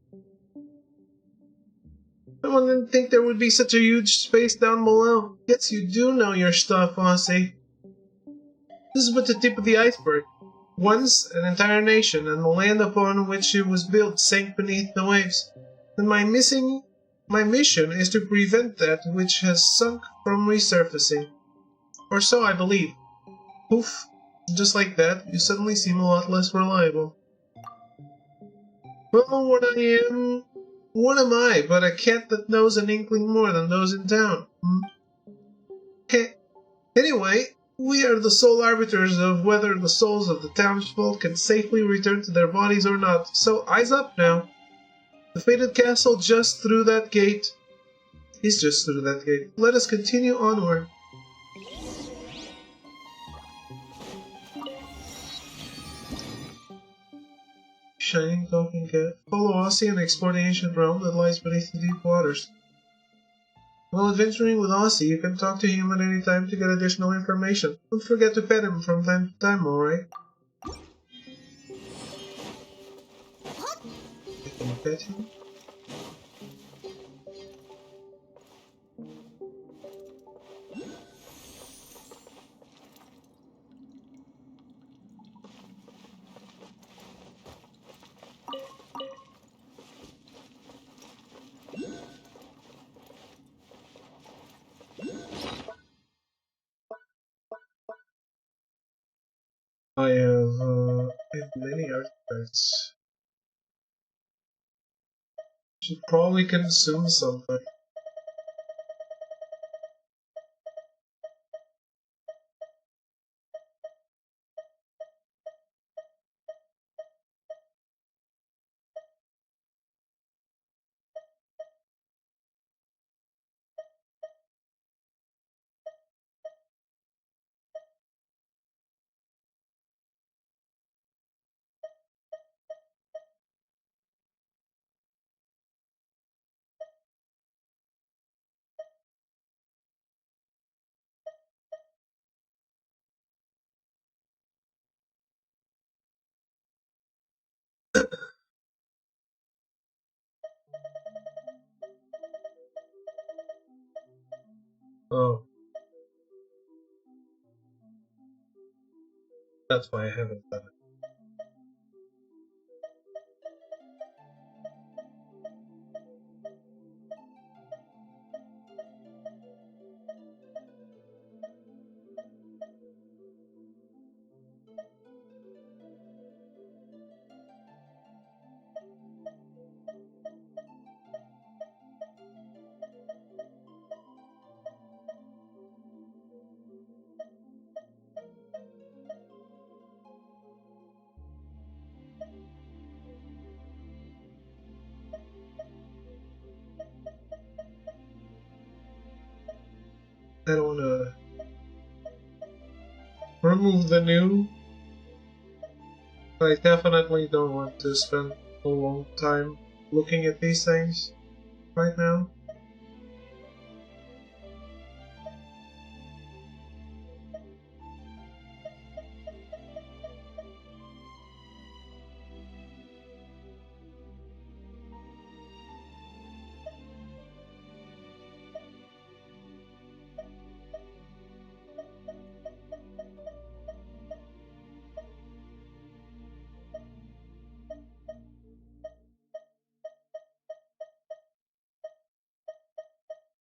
I didn't think there would be such a huge space down below. Yes, you do know your stuff, Aussie. This is but the tip of the iceberg. Once, an entire nation and the land upon which it was built sank beneath the waves. And my mission is to prevent that which has sunk from resurfacing. Or so I believe. Poof. Just like that, you suddenly seem a lot less reliable. Well, what am I but a cat that knows an inkling more than those in town? Heh. Anyway, we are the sole arbiters of whether the souls of the townsfolk can safely return to their bodies or not, so eyes up now. The fated castle just through that gate. He's just through that gate. Let us continue onward. Shining talking cat. Follow Aussie and explore the ancient realm that lies beneath the deep waters. While adventuring with Aussie, you can talk to him at any time to get additional information. Don't forget to pet him from time to time, alright? Can you pet him? I have many artifacts. Should probably consume something. Oh, that's why I haven't done it. I don't want to remove the new. I definitely don't want to spend a long time looking at these things right now.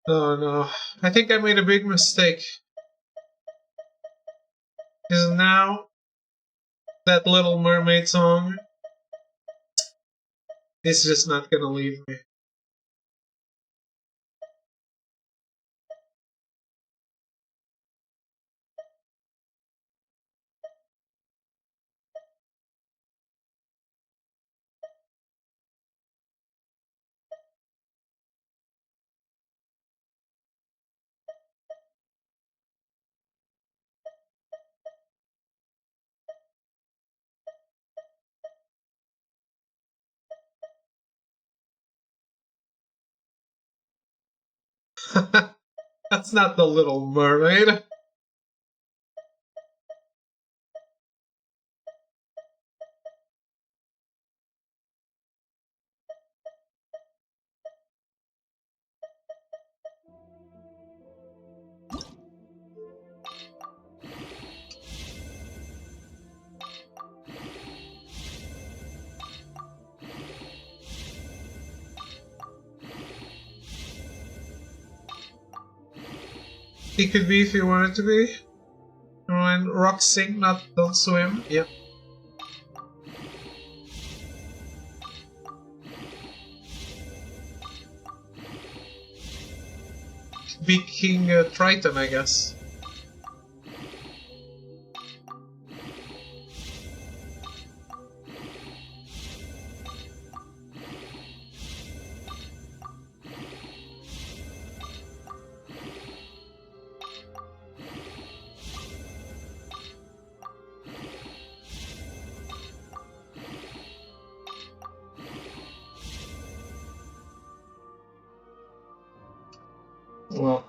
Oh no, I think I made a big mistake. Because now, that Little Mermaid song is just not gonna leave me. That's not the Little Mermaid. It could be if you want it to be. When rocks sink, not don't swim. Yep. Be King Triton, I guess. Well.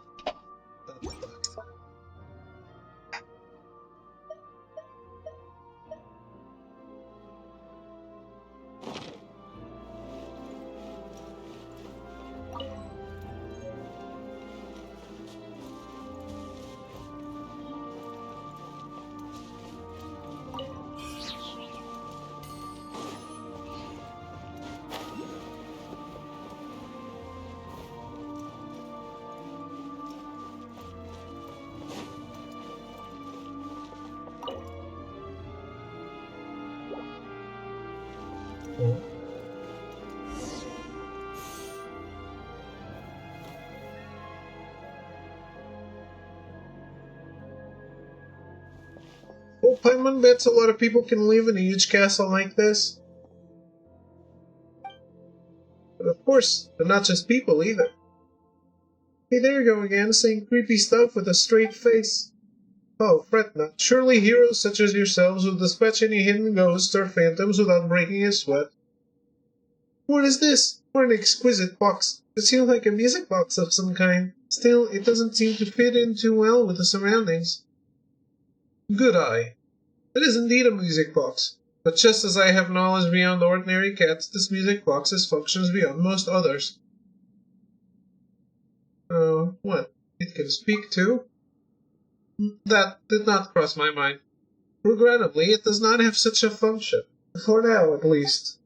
Oh, Paimon bets a lot of people can live in a huge castle like this. But of course, they're not just people either. Hey, there you go again, saying creepy stuff with a straight face. Oh, fret not. Surely heroes such as yourselves will dispatch any hidden ghosts or phantoms without breaking a sweat. What is this? What an exquisite box. It seems like a music box of some kind. Still, it doesn't seem to fit in too well with the surroundings. Good eye. It is indeed a music box. But just as I have knowledge beyond ordinary cats, this music box has functions beyond most others. What? It can speak too? That did not cross my mind. Regrettably, it does not have such a function. For now, at least.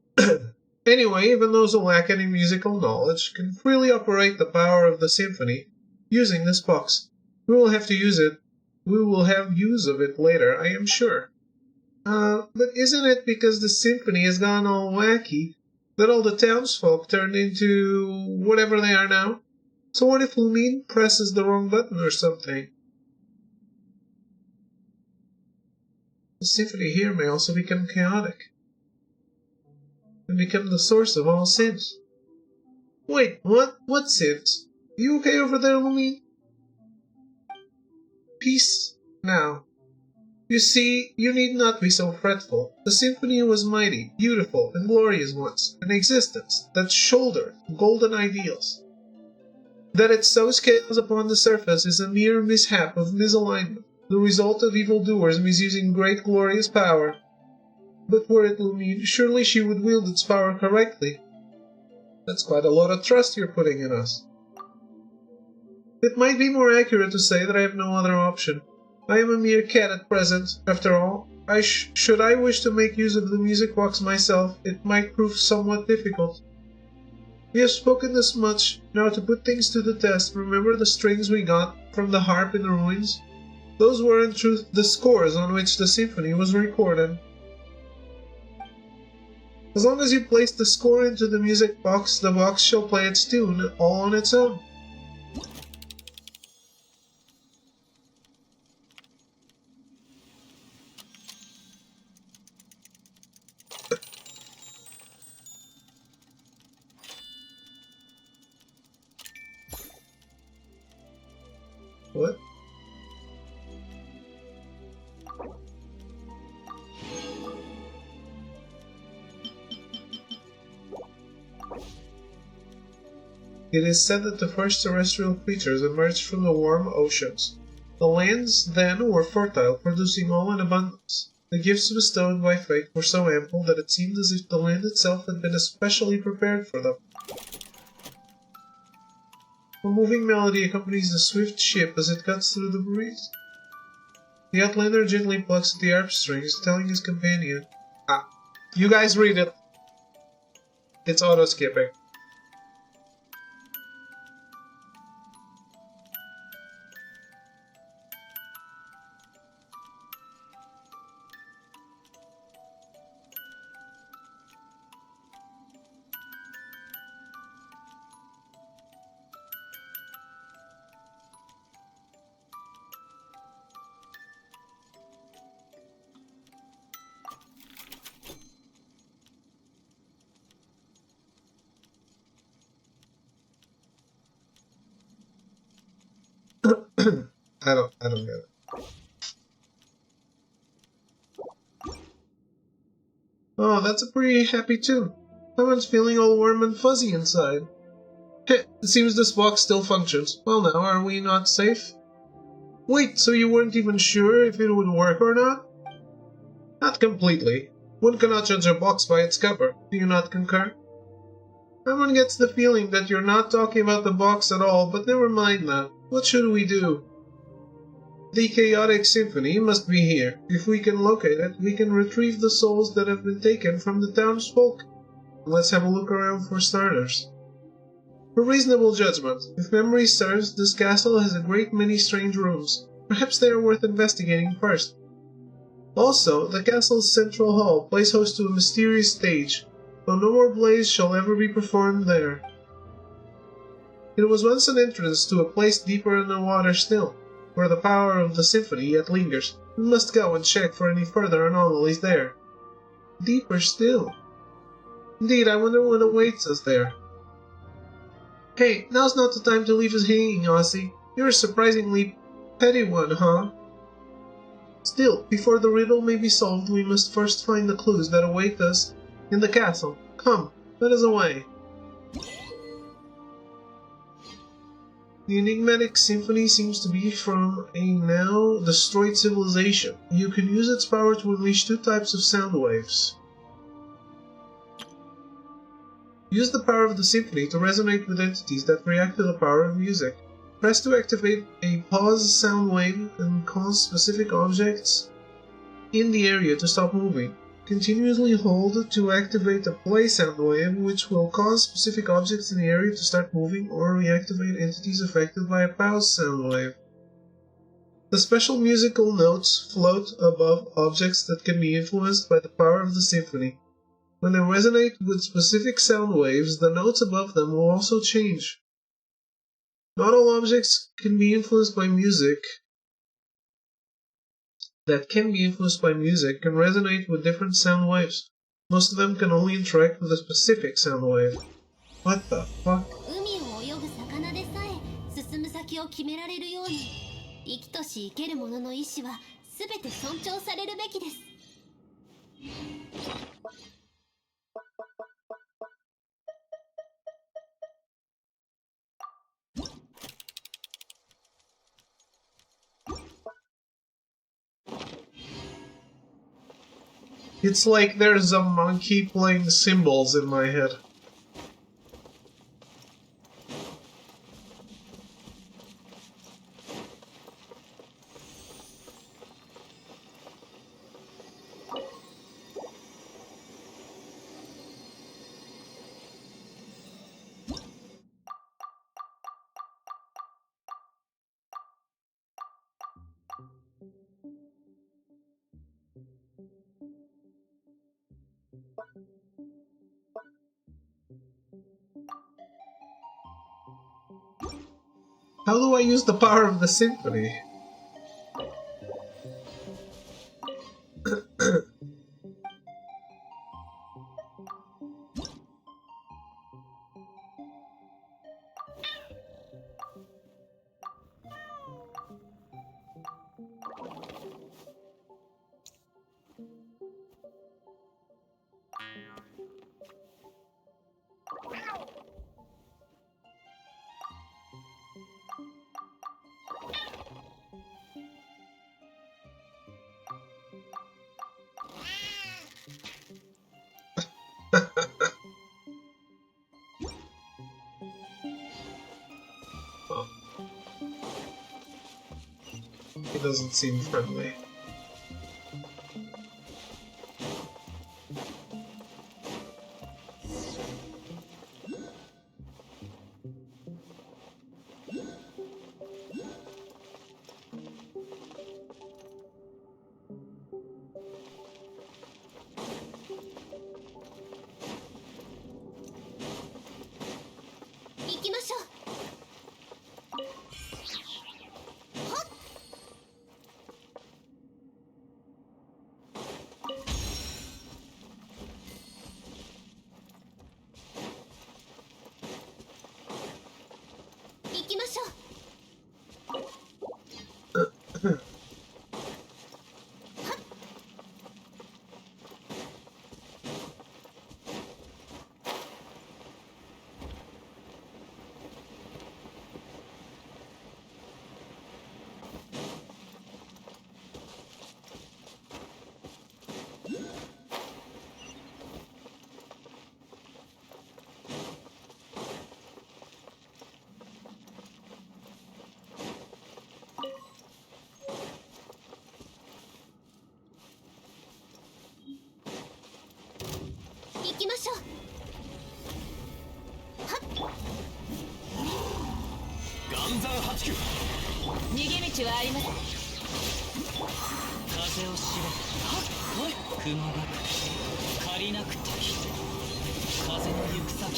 Anyway, even those who lack any musical knowledge can freely operate the power of the symphony using this box. We will have to use it. We will have use of it later, I am sure. But isn't it because the symphony has gone all wacky that all the townsfolk turned into whatever they are now? So what if Lumine presses the wrong button or something? The symphony here may also become chaotic and become the source of all sins. Wait, what? What sins? You okay over there, Lumine? Peace now. You see, you need not be so fretful. The symphony was mighty, beautiful, and glorious once, an existence that shouldered golden ideals. That it so scales upon the surface is a mere mishap of misalignment, the result of evildoers misusing great glorious power. But were it Lumine, surely she would wield its power correctly. That's quite a lot of trust you're putting in us. It might be more accurate to say that I have no other option. I am a mere cat at present. After all, should I wish to make use of the music box myself, it might prove somewhat difficult. We have spoken this much. Now to put things to the test, remember the strings we got from the harp in the ruins? Those were in truth the scores on which the symphony was recorded. As long as you place the score into the music box, the box shall play its tune all on its own. What? It is said that the first terrestrial creatures emerged from the warm oceans. The lands then were fertile, producing all in abundance. The gifts bestowed by fate were so ample that it seemed as if the land itself had been especially prepared for them. A moving melody accompanies the swift ship as it cuts through the breeze. The Outlander gently plucks at the harp strings, telling his companion, "Ah, you guys read it. It's auto-skipping." I don't get it. Oh, that's a pretty happy tune. Someone's feeling all warm and fuzzy inside. Heh, it seems this box still functions. Well now, are we not safe? Wait, so you weren't even sure if it would work or not? Not completely. One cannot judge a box by its cover. Do you not concur? Someone gets the feeling that you're not talking about the box at all, but never mind that. What should we do? The chaotic symphony must be here. If we can locate it, we can retrieve the souls that have been taken from the townsfolk. Let's have a look around for starters. For reasonable judgment, if memory serves, this castle has a great many strange rooms. Perhaps they are worth investigating first. Also, the castle's central hall plays host to a mysterious stage, though no more plays shall ever be performed there. It was once an entrance to a place deeper in the water still, where the power of the symphony yet lingers. We must go and check for any further anomalies there. Deeper still. Indeed, I wonder what awaits us there. Hey, now's not the time to leave us hanging, Aussie. You're a surprisingly petty one, huh? Still, before the riddle may be solved, we must first find the clues that await us in the castle. Come, let us away. The enigmatic symphony seems to be from a now destroyed civilization. You can use its power to unleash two types of sound waves. Use the power of the symphony to resonate with entities that react to the power of music. Press to activate a pause sound wave and cause specific objects in the area to stop moving. Continuously hold to activate a play sound wave, which will cause specific objects in the area to start moving or reactivate entities affected by a pause sound wave. The special musical notes float above objects that can be influenced by the power of the symphony. When they resonate with specific sound waves, the notes above them will also change. Not all objects can be influenced by music can resonate with different sound waves. Most of them can only interact with a specific sound wave. What the fuck? 海を泳ぐ魚でさえ進む先を決められるように、生きとし生ける者の意志は全て尊重されるべきです。It's like there's a monkey playing cymbals in my head. How do I use the power of the symphony? Oh. He doesn't seem friendly.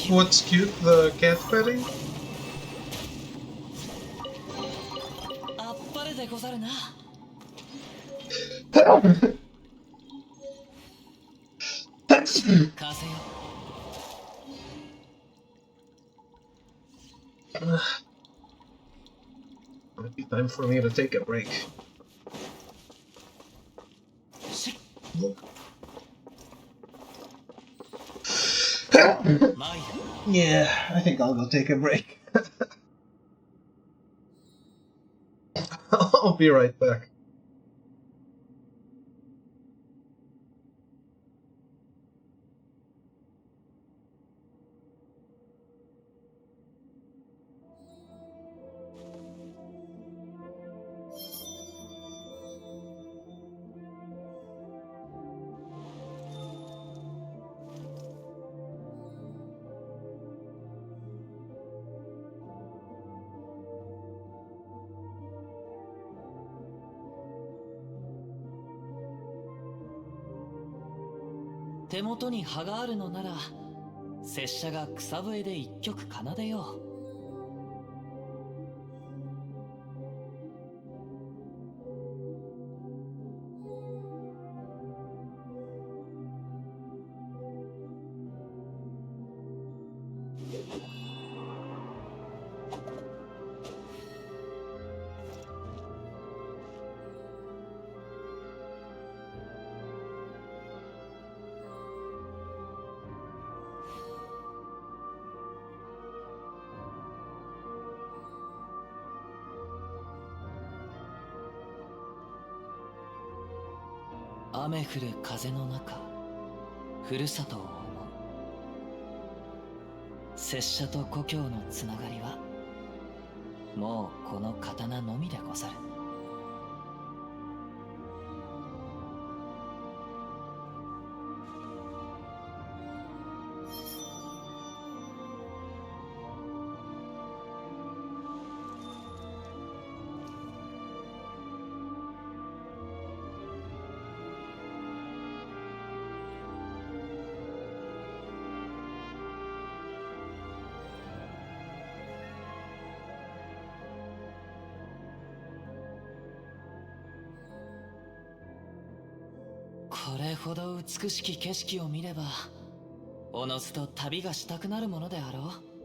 What's cute? The cat petting? Might be time for me to take a break. Yeah, I think I'll go take a break. I'll be right back.手元に葉があるのなら、拙者が草笛で一曲奏でよう。雨降る風の中、ふるさとを思う。拙者と故郷のつながりは、もうこの刀のみでござる。これほど美しき景色を見ればおのずと旅がしたくなるものであろう。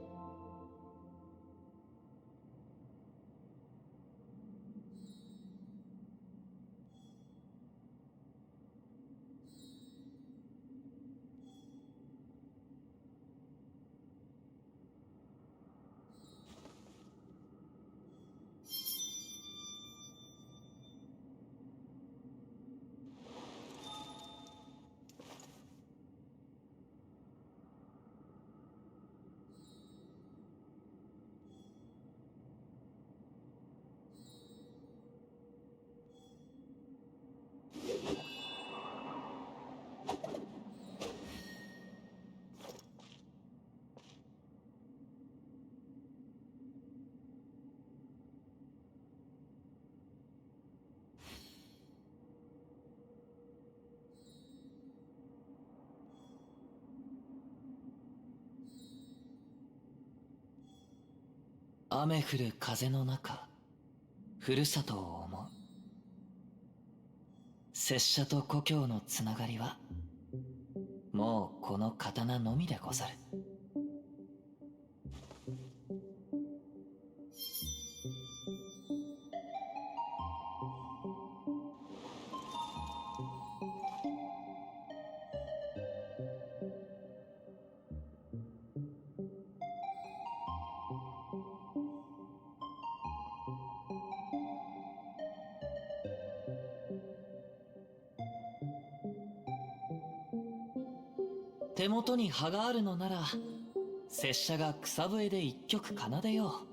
雨降る風の中、ふるさとを思う。拙者と故郷のつながりはもうこの刀のみでござる。手元に葉があるのなら拙者が草笛で一曲奏でよう。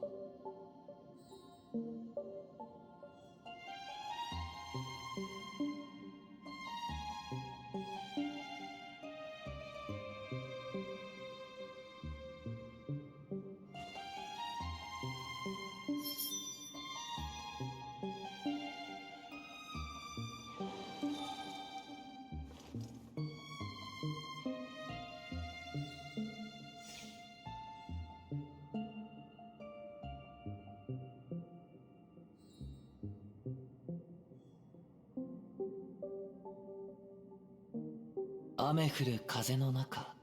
雨降る風の中、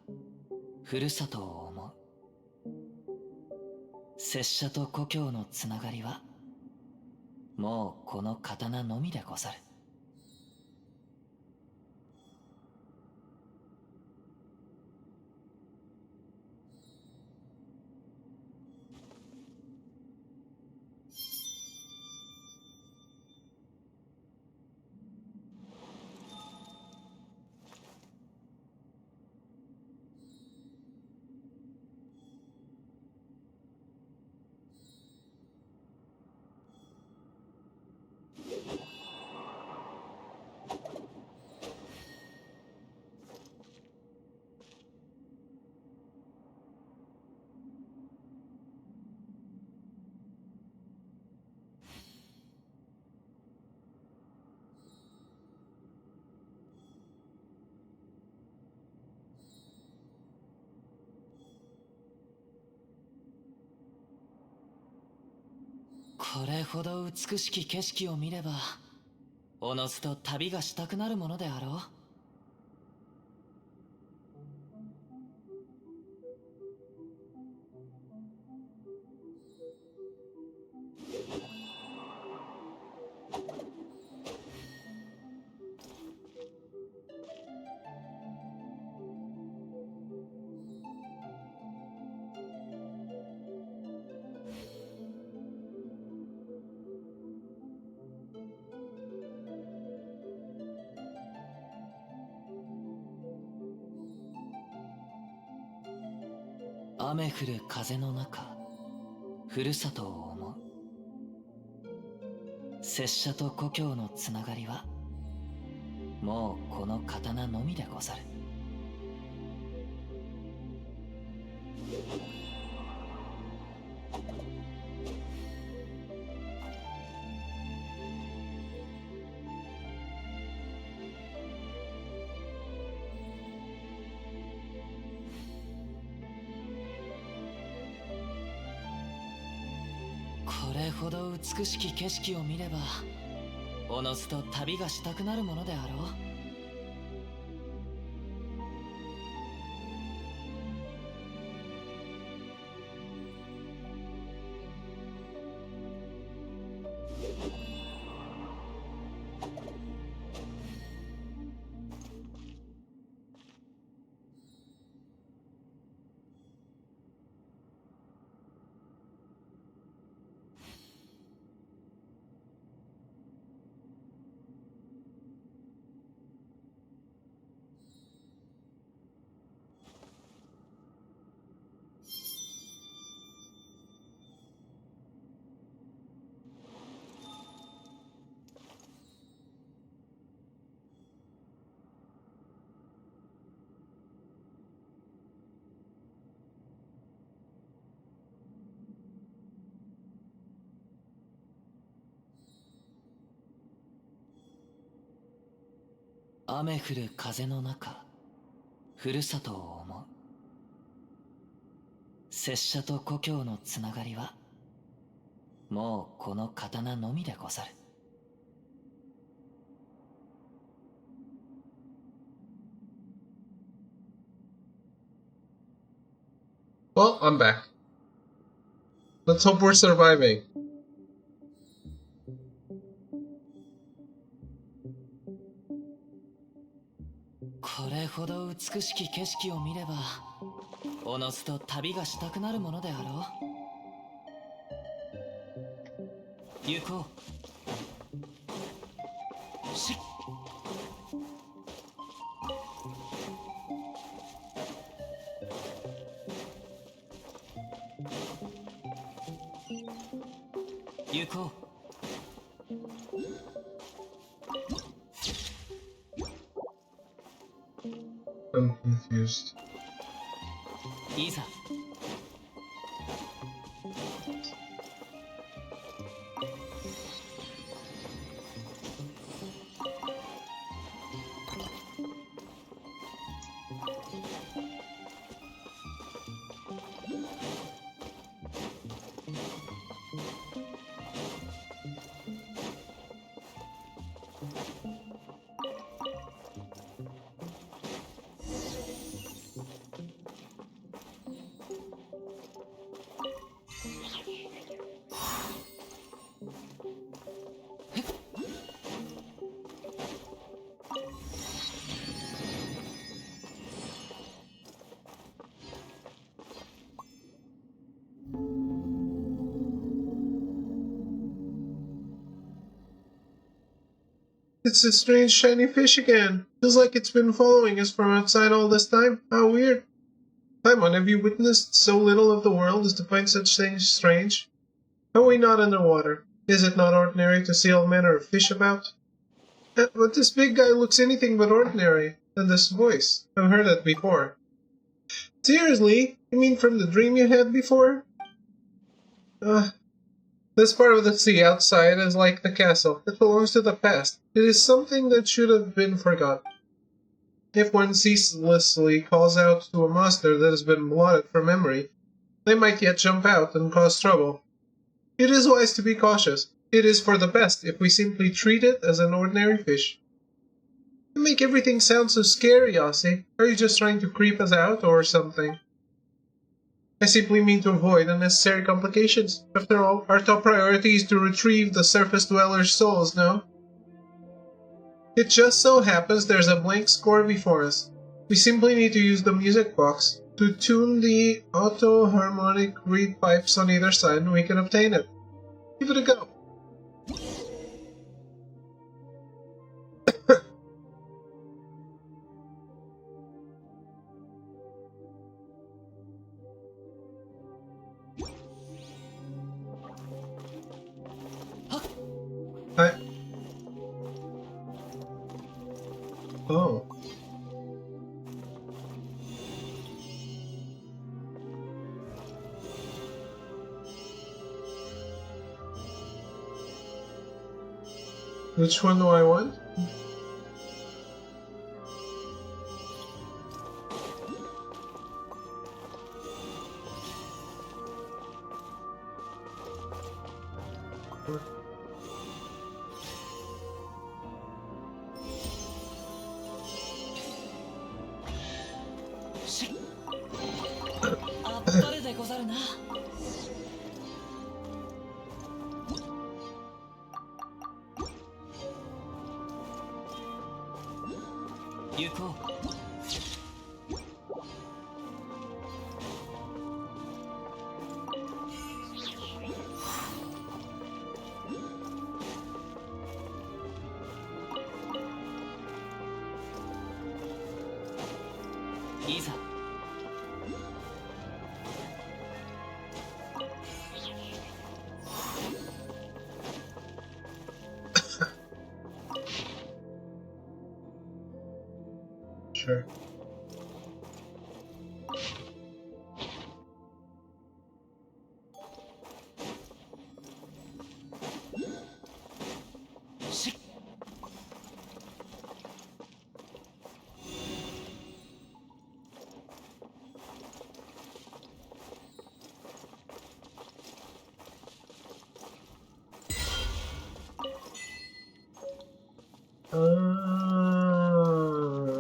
ふるさとを思う。拙者と故郷のつながりはもうこの刀のみでござる。これほど美しき景色を見ればおのずと旅がしたくなるものであろう。雨降る風の中、ふるさとを思う。拙者と故郷のつながりはもうこの刀のみでござる。これほど美しき景色を見ればおのずと旅がしたくなるものであろう。雨降る風の中、ふるさとを思う。拙者と故郷のつながりは、もうこの刀のみでござる。Well, I'm back. Let's hope we're surviving. これほど美しき景色を見れば、おのずと旅がしたくなるものであろう。行こう。しっ。行こう。I'm confused. いざ。It's a strange shiny fish again. Feels like it's been following us from outside all this time. How weird. Paimon, have you witnessed so little of the world as to find such things strange? Are we not underwater? Is it not ordinary to see all manner of fish about? But this big guy looks anything but ordinary. And this voice, I've heard it before. Seriously? You mean from the dream you had before? This part of the sea outside is like the castle. It belongs to the past. It is something that should have been forgotten. If one ceaselessly calls out to a monster that has been blotted from memory, they might yet jump out and cause trouble. It is wise to be cautious. It is for the best if we simply treat it as an ordinary fish. You make everything sound so scary, Aussie. Are you just trying to creep us out or something? I simply mean to avoid unnecessary complications. After all, our top priority is to retrieve the surface dwellers' souls, no? It just so happens there's a blank score before us. We simply need to use the music box to tune the auto-harmonic reed pipes on either side and we can obtain it. Give it a go. Hi. Oh. Which one do I want? Sure.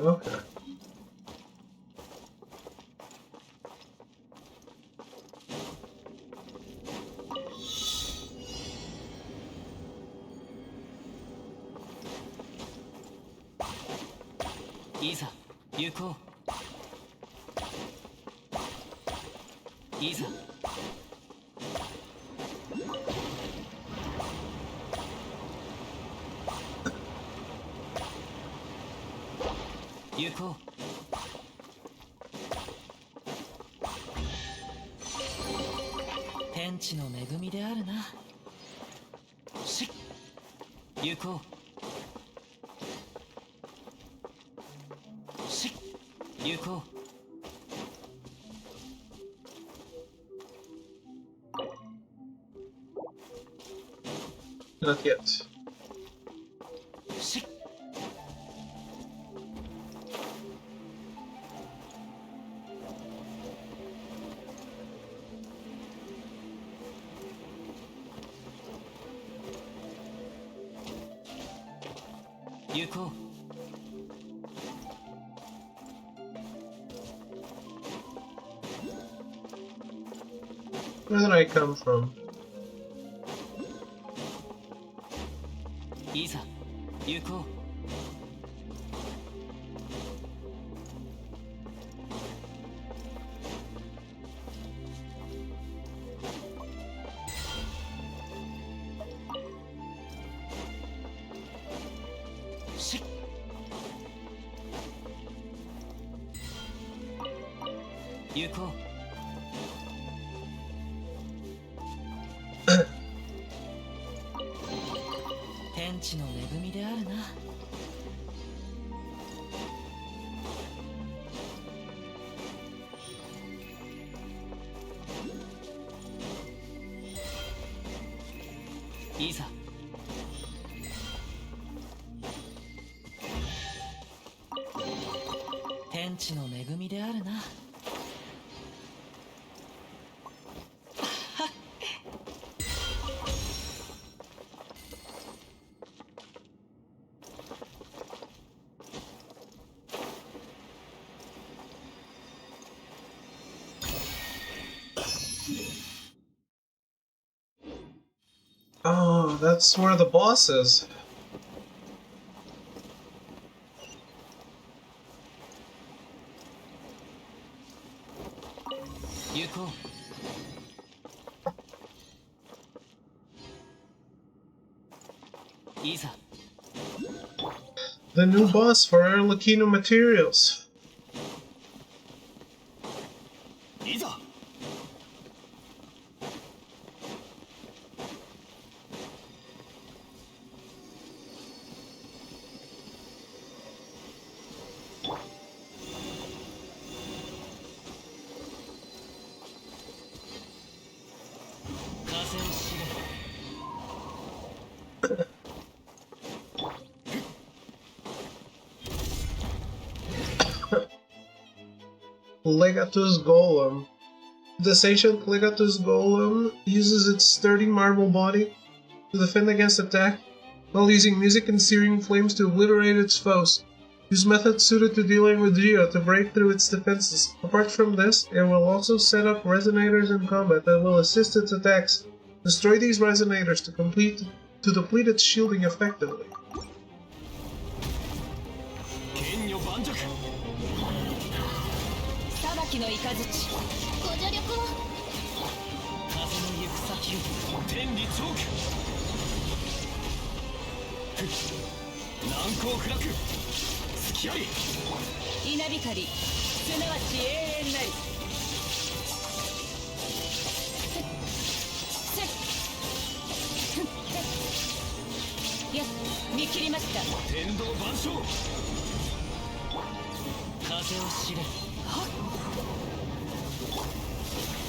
Okay. Isa, 行こう。いざ。行こう。天地の恵みであるな。しっ。行こう。しっ。行こう。Not yet. しっ。行こう。Where did I come from? いざ行こう。しっ。行こう。天地の恵みであるな。いざ。天地の恵みであるな。Oh, that's where the boss is. 行こう。いざ。The new boss for Arlecchino Materials. いざ。風を知れ。Legatus Golem. This ancient Legatus Golem uses its sturdy marble body to defend against attack, while using music and searing flames to obliterate its foes. Use methods suited to dealing with Geo to break through its defenses. Apart from this, it will also set up resonators in combat that will assist its attacks. Destroy these resonators to deplete its shielding effectively. 剣女盤石。裁きの雷ご助力を。風の行く先を天理チョーク。難攻不落。隙あり。稲光すなわち永遠なり。やっ見切りました。天道万象。風を知れ。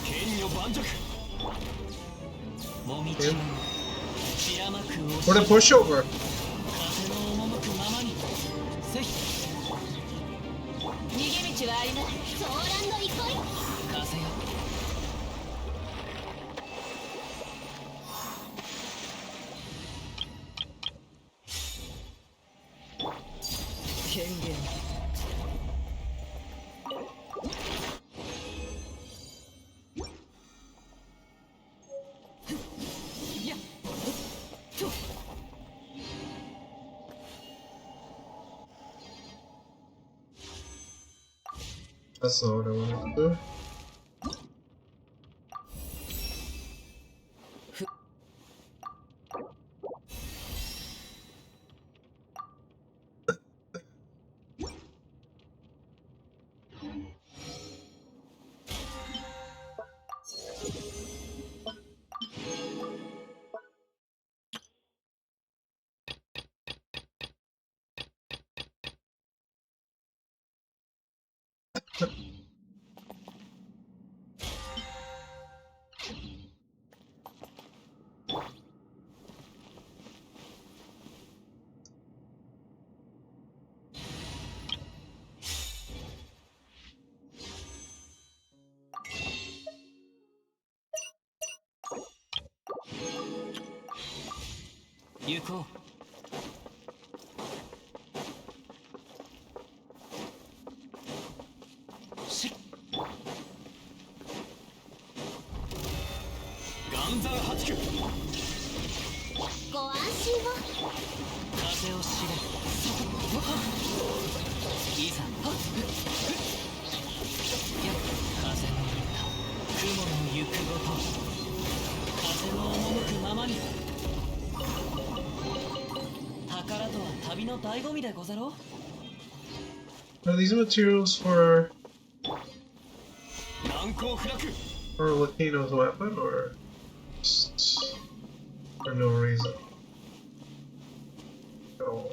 剣女盤石。もみちの血甘く押し。 What a pushover! 風の赴くままに。せい。逃げ道はあります。ソーランの憩い。風よ。権限 That's not what I wanted to do.行こう。しっ。岩山八九。ご安心を。風を知れ。いざ。風の歌、雲の行くごと。風の赴くままに。宝とは旅の醍醐味でござろう。 Are these materials for 難攻不落。 Latino's weapon, or just for no reason? Oh.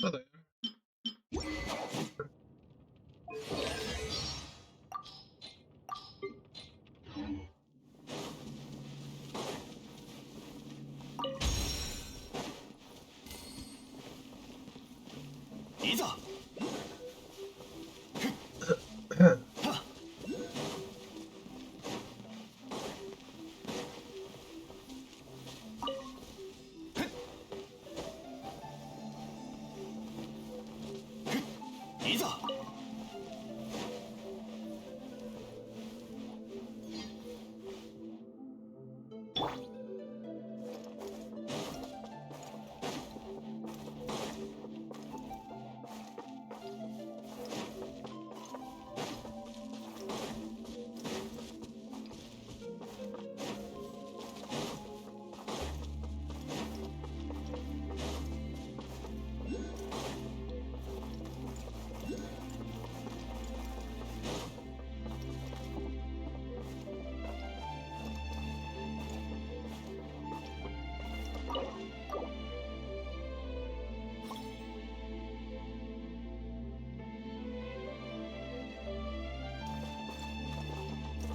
Oh, there. いざ。いざ。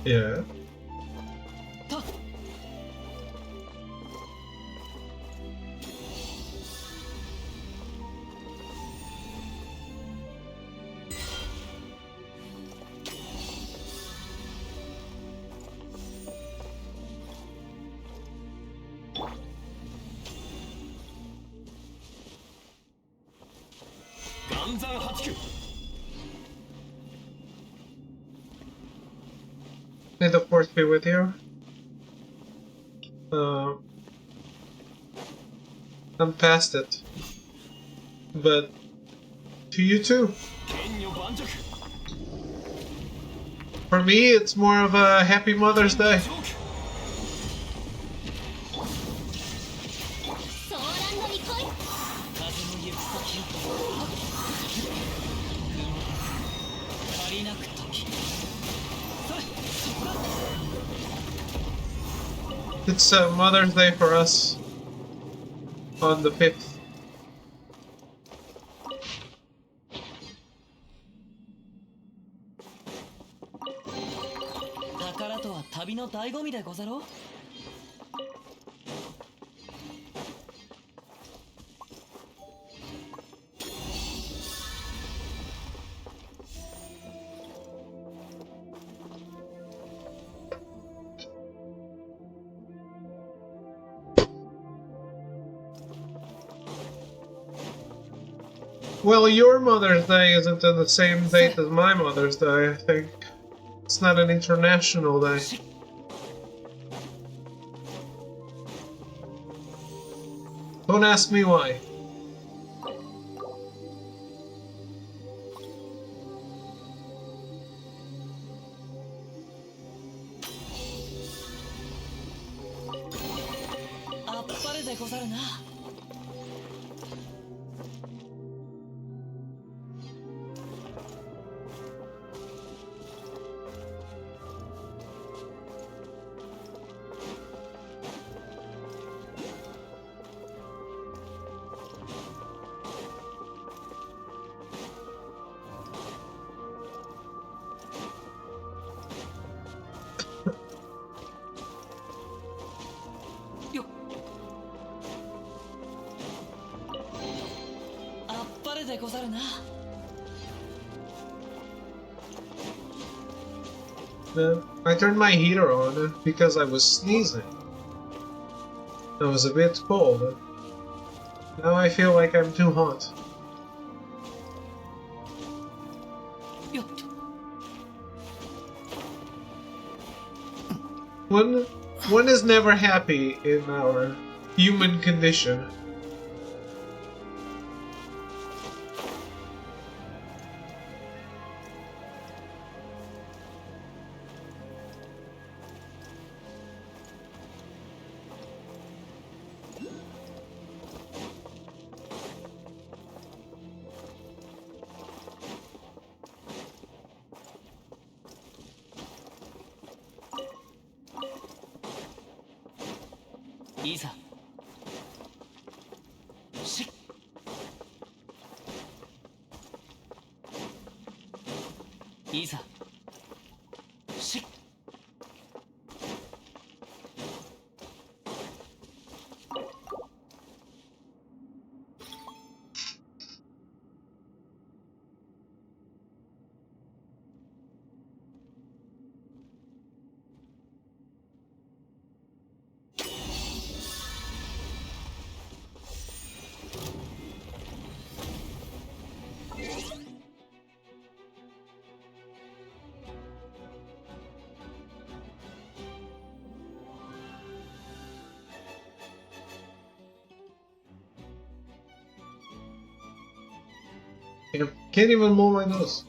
Yeah. May the force be with you. I'm past it. But to you too. For me, it's more of a happy Mother's Day. It's Mother's Day for us on the 5th. Well, your Mother's Day isn't on the same date as my Mother's Day, I think. It's not an international day. Don't ask me why. I turned my heater on because I was sneezing. I was a bit cold. Now I feel like I'm too hot. One is never happy in our human condition. Can't even move my nose.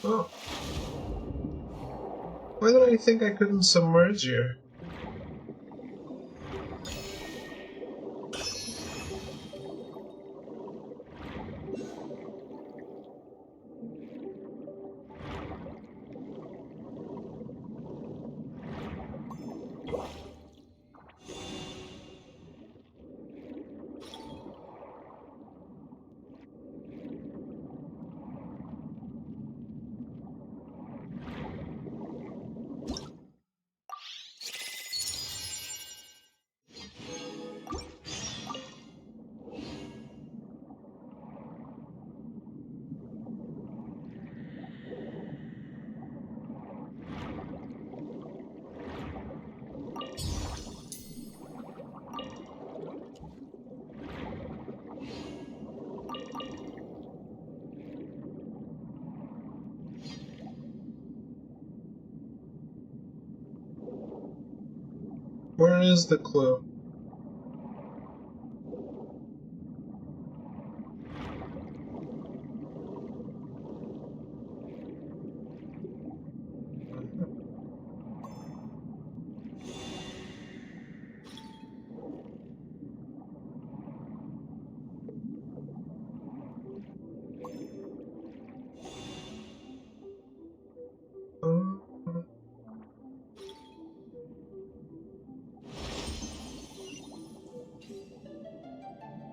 Oh. Why did I think I couldn't submerge here? Where is the clue?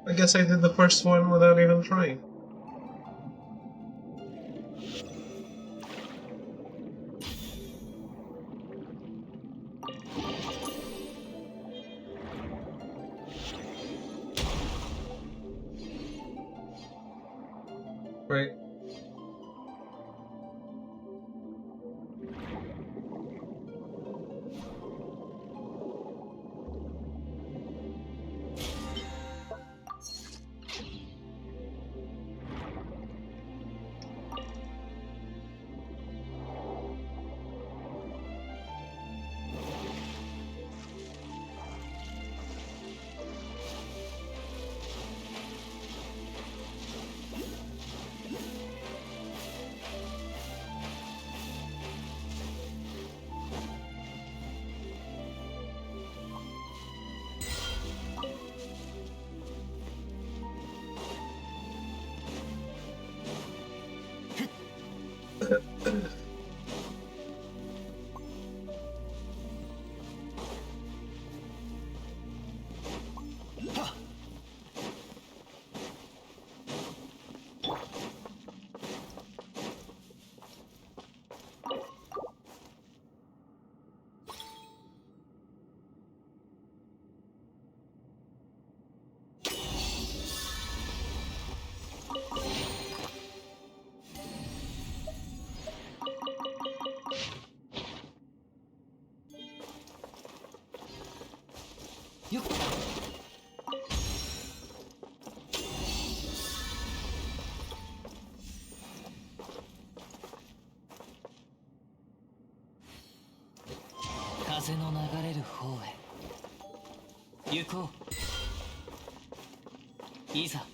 I guess I did the first one without even trying. Right.よっ。風の流れる方へ行こう。いざ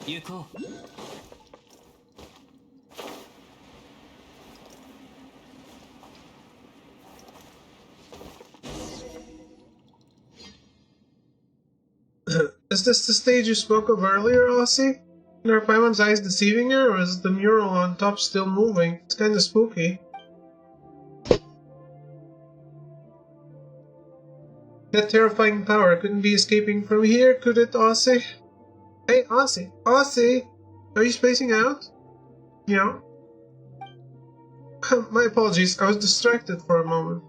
行こう。Is this the stage you spoke of earlier, Aussie? Are Paimon's eyes deceiving her, or is the mural on top still moving? It's kinda spooky. That terrifying power couldn't be escaping from here, could it, Aussie? Hey, Aussie! Aussie! Are you spacing out? Yeah? My apologies, I was distracted for a moment.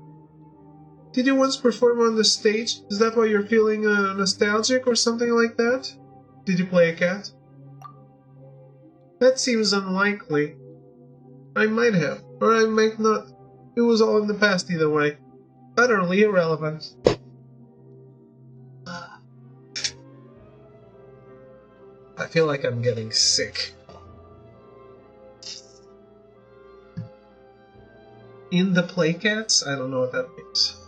Did you once perform on the stage? Is that why you're feeling nostalgic or something like that? Did you play a cat? That seems unlikely. I might have, or I might not. It was all in the past either way. Utterly irrelevant. I feel like I'm getting sick. In the play cats? I don't know what that means.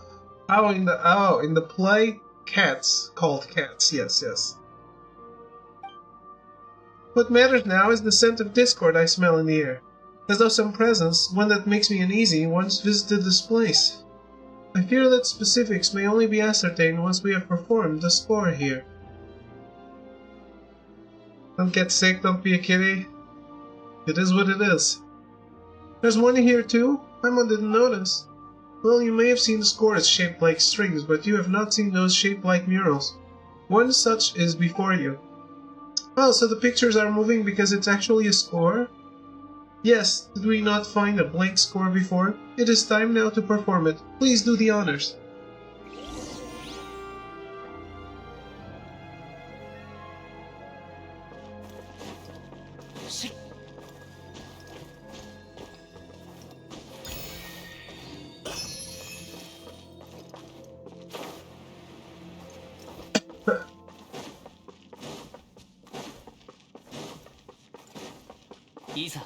In the play cats called cats. Yes, yes. What matters now is the scent of discord I smell in the air, as though some presence, one that makes me uneasy, once visited this place. I fear that specifics may only be ascertained once we have performed the spore here. Don't get sick, don't be a kitty. It is what it is. There's one here too? Paimon didn't notice. Well, you may have seen scores shaped like strings, but you have not seen those shaped like murals. One such is before you. Oh, so the pictures are moving because it's actually a score? Yes, did we not find a blank score before? It is time now to perform it. Please do the honors. Isa.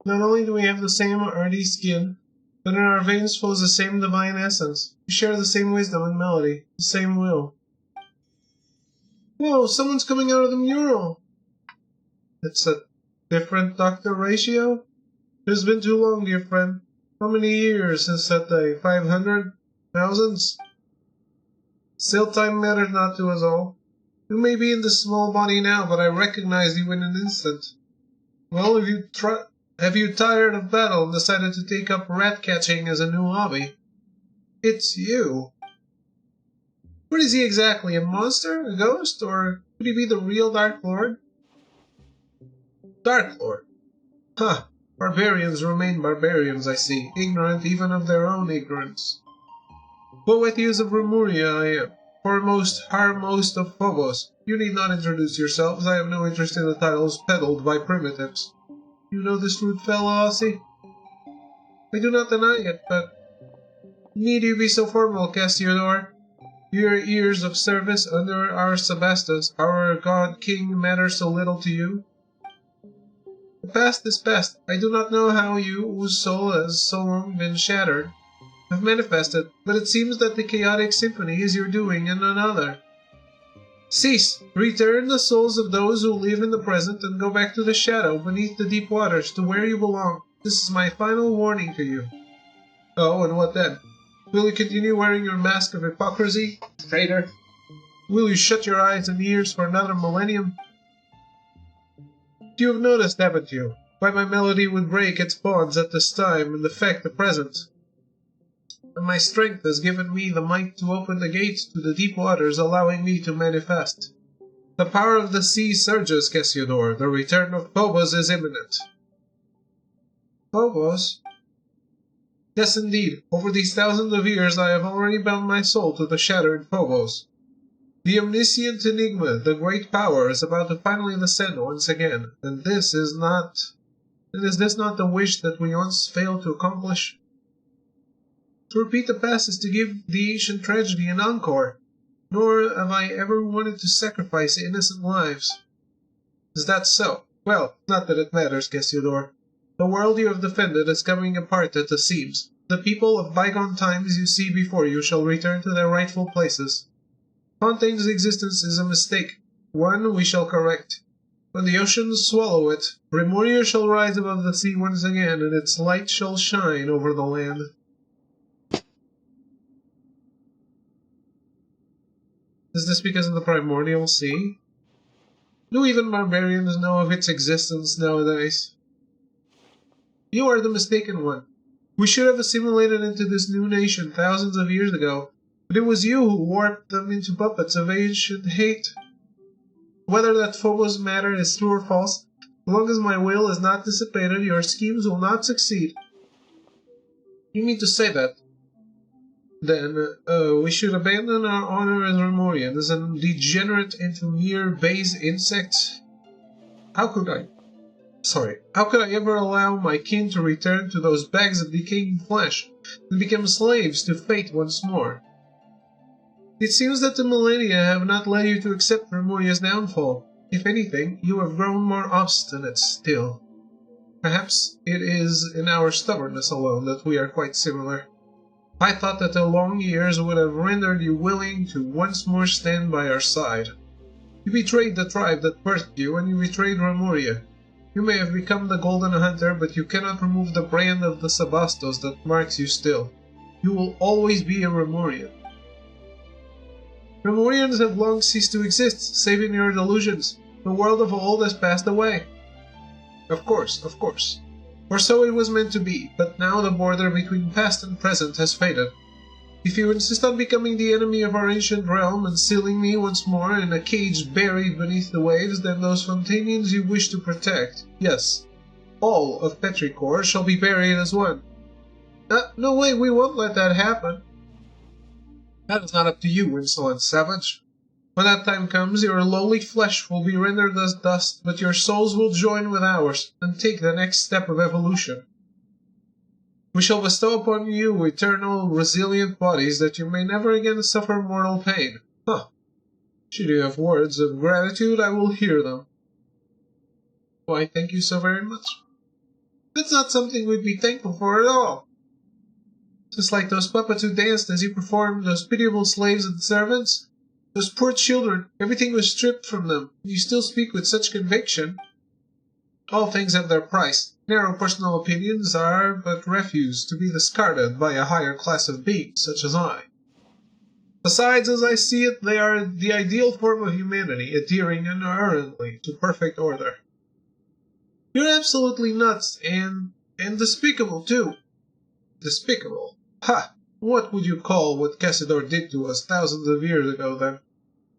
Not only do we have the same earthy skin, but in our veins flows the same divine essence. We share the same wisdom and melody, the same will. Whoa, someone's coming out of the mural! It's a different Dr. Ratio? It has been too long, dear friend. How many years since that day? 500? Thousands? Still, time matters not to us all. You may be in this small body now, but I recognized you in an instant. Well, have you tired of battle and decided to take up rat catching as a new hobby? It's you. What is he exactly? A monster? A ghost? Or could he be the real Dark Lord? Dark Lord? Huh. Barbarians remain barbarians, I see, ignorant even of their own ignorance. What with use of Remuria I am, foremost, harmost of Phobos. You need not introduce yourselves, I have no interest in the titles peddled by primitives. You know this rude fellow, Aussie? I do not deny it, but need you be so formal, Castiodor? Your years of service under our Sebastus, our god-king, matter so little to you? The past is past. I do not know how you, whose soul has so long been shattered, have manifested, but it seems that the chaotic symphony is your doing and none other. Cease! Return the souls of those who live in the present and go back to the shadow beneath the deep waters to where you belong. This is my final warning to you. Oh, and what then? Will you continue wearing your mask of hypocrisy, traitor? Will you shut your eyes and ears for another millennium? You have noticed, haven't you, why my melody would break its bonds at this time and affect the present? And my strength has given me the might to open the gates to the deep waters, allowing me to manifest. The power of the sea surges, Cassiodor. The return of Phobos is imminent. Phobos? Yes, indeed. Over these thousands of years I have already bound my soul to the shattered Phobos. The omniscient enigma, the great power, is about to finally descend once again, and is this not the wish that we once failed to accomplish? To repeat the past is to give the ancient tragedy an encore, nor have I ever wanted to sacrifice innocent lives. Is that so? Well, not that it matters, Cassiodor. The world you have defended is coming apart at the seams. The people of bygone times you see before you shall return to their rightful places. Fontaine's existence is a mistake, one we shall correct. When the oceans swallow it, Remuria shall rise above the sea once again, and its light shall shine over the land. Is this because of the primordial sea? Do even barbarians know of its existence nowadays? You are the mistaken one. We should have assimilated into this new nation thousands of years ago, but it was you who warped them into puppets of ancient hate. Whether that Phobos matter is true or false, as long as my will is not dissipated, your schemes will not succeed. You mean to say that? Then, we should abandon our honor as Remorians and degenerate into mere base insects? How could I? Sorry, how could I ever allow my kin to return to those bags of decaying flesh and become slaves to fate once more? It seems that the millennia have not led you to accept Remoria's downfall. If anything, you have grown more obstinate still. Perhaps it is in our stubbornness alone that we are quite similar. I thought that the long years would have rendered you willing to once more stand by our side. You betrayed the tribe that birthed you, and you betrayed Remoria. You may have become the Golden Hunter, but you cannot remove the brand of the Sebastos that marks you still. You will always be a Remorian. Remorians have long ceased to exist, save in your delusions. The world of old has passed away. Of course. Or so it was meant to be, but now the border between past and present has faded. If you insist on becoming the enemy of our ancient realm and sealing me once more in a cage buried beneath the waves, then those Fontanians you wish to protect, yes, all of Petrichor shall be buried as one. No way, we won't let that happen. That is not up to you, insolent savage. When that time comes, your lowly flesh will be rendered as dust, but your souls will join with ours and take the next step of evolution. We shall bestow upon you eternal, resilient bodies that you may never again suffer mortal pain. Should you have words of gratitude, I will hear them. Why, thank you so very much. That's not something we'd be thankful for at all. Just like those puppets who danced as you performed, those pitiable slaves and servants. Those poor children, everything was stripped from them, and you still speak with such conviction. All things have their price. Narrow personal opinions are but refuse to be discarded by a higher class of beings such as I. Besides, as I see it, they are the ideal form of humanity, adhering unerringly to perfect order. You're absolutely nuts, and despicable, too. Despicable? Ha! What would you call what Cassidor did to us thousands of years ago, then?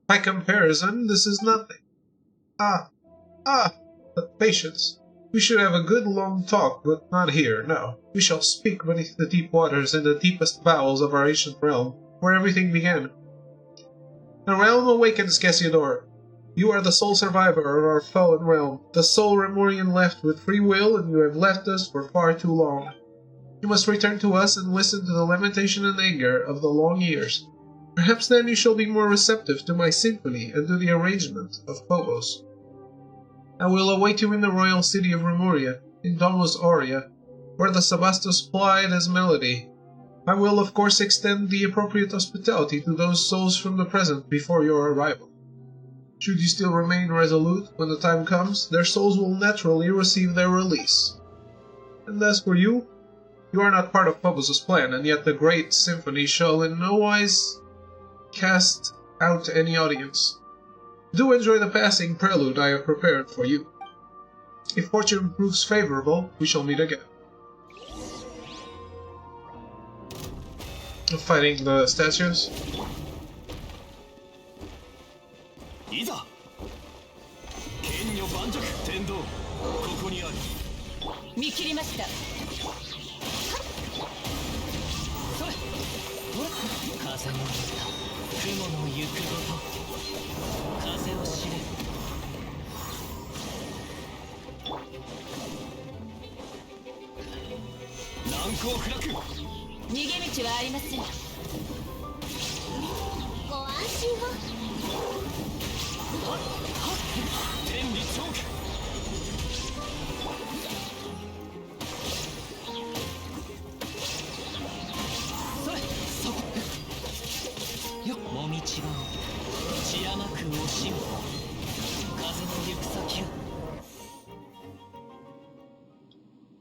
By comparison, this is nothing. But patience. We should have a good long talk, but not here, no. We shall speak beneath the deep waters in the deepest bowels of our ancient realm, where everything began. The realm awakens, Cassidor. You are the sole survivor of our fallen realm, the sole Remorian left with free will, and you have left us for far too long. You must return to us and listen to the lamentation and anger of the long years. Perhaps then you shall be more receptive to my symphony and to the arrangement of Phobos. I will await you in the royal city of Remoria, in Domus Aurea, where the Sebastos plied as melody. I will of course extend the appropriate hospitality to those souls from the present before your arrival. Should you still remain resolute when the time comes, their souls will naturally receive their release. And as for you, you are not part of Phobos' plan, and yet the great symphony shall in no wise cast out any audience. Do enjoy the passing prelude I have prepared for you. If fortune proves favorable, we shall meet again. Fighting the statues. いざ剣女盤石天道ここにある見切りましたそれ風の雲の行くごと風を知れ難攻不落逃げ道はありませんご安心を天理チョークそれそこよもみちばを血山く惜しむ風の行く先を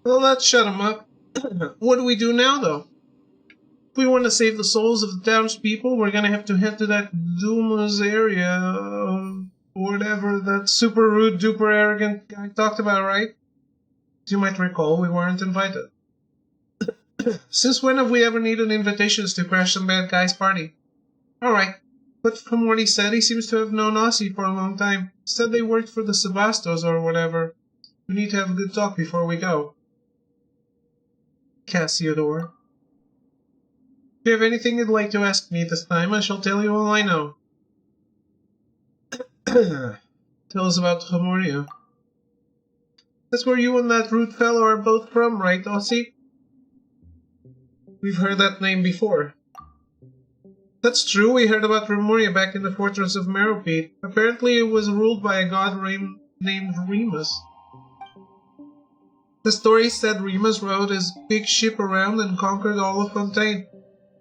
Well, that shut him up. What do we do now, though? If we want to save the souls of the townspeople, we're gonna have to head to that Duma's area, whatever that super rude, duper arrogant guy talked about, right? As you might recall, we weren't invited. Since when have we ever needed invitations to crash some bad guy's party? Alright, but from what he said, he seems to have known Aussie for a long time. Said they worked for the Sebastos or whatever. We need to have a good talk before we go. Cassiodor. If you have anything you'd like to ask me this time, I shall tell you all I know. Tell us about Remoria. That's where you and that rude fellow are both from, right, Aussie? We've heard that name before. That's true, we heard about Remuria back in the fortress of Meropide. Apparently it was ruled by a god named Remus. The story said Remus rode his big ship around and conquered all of Fontaine,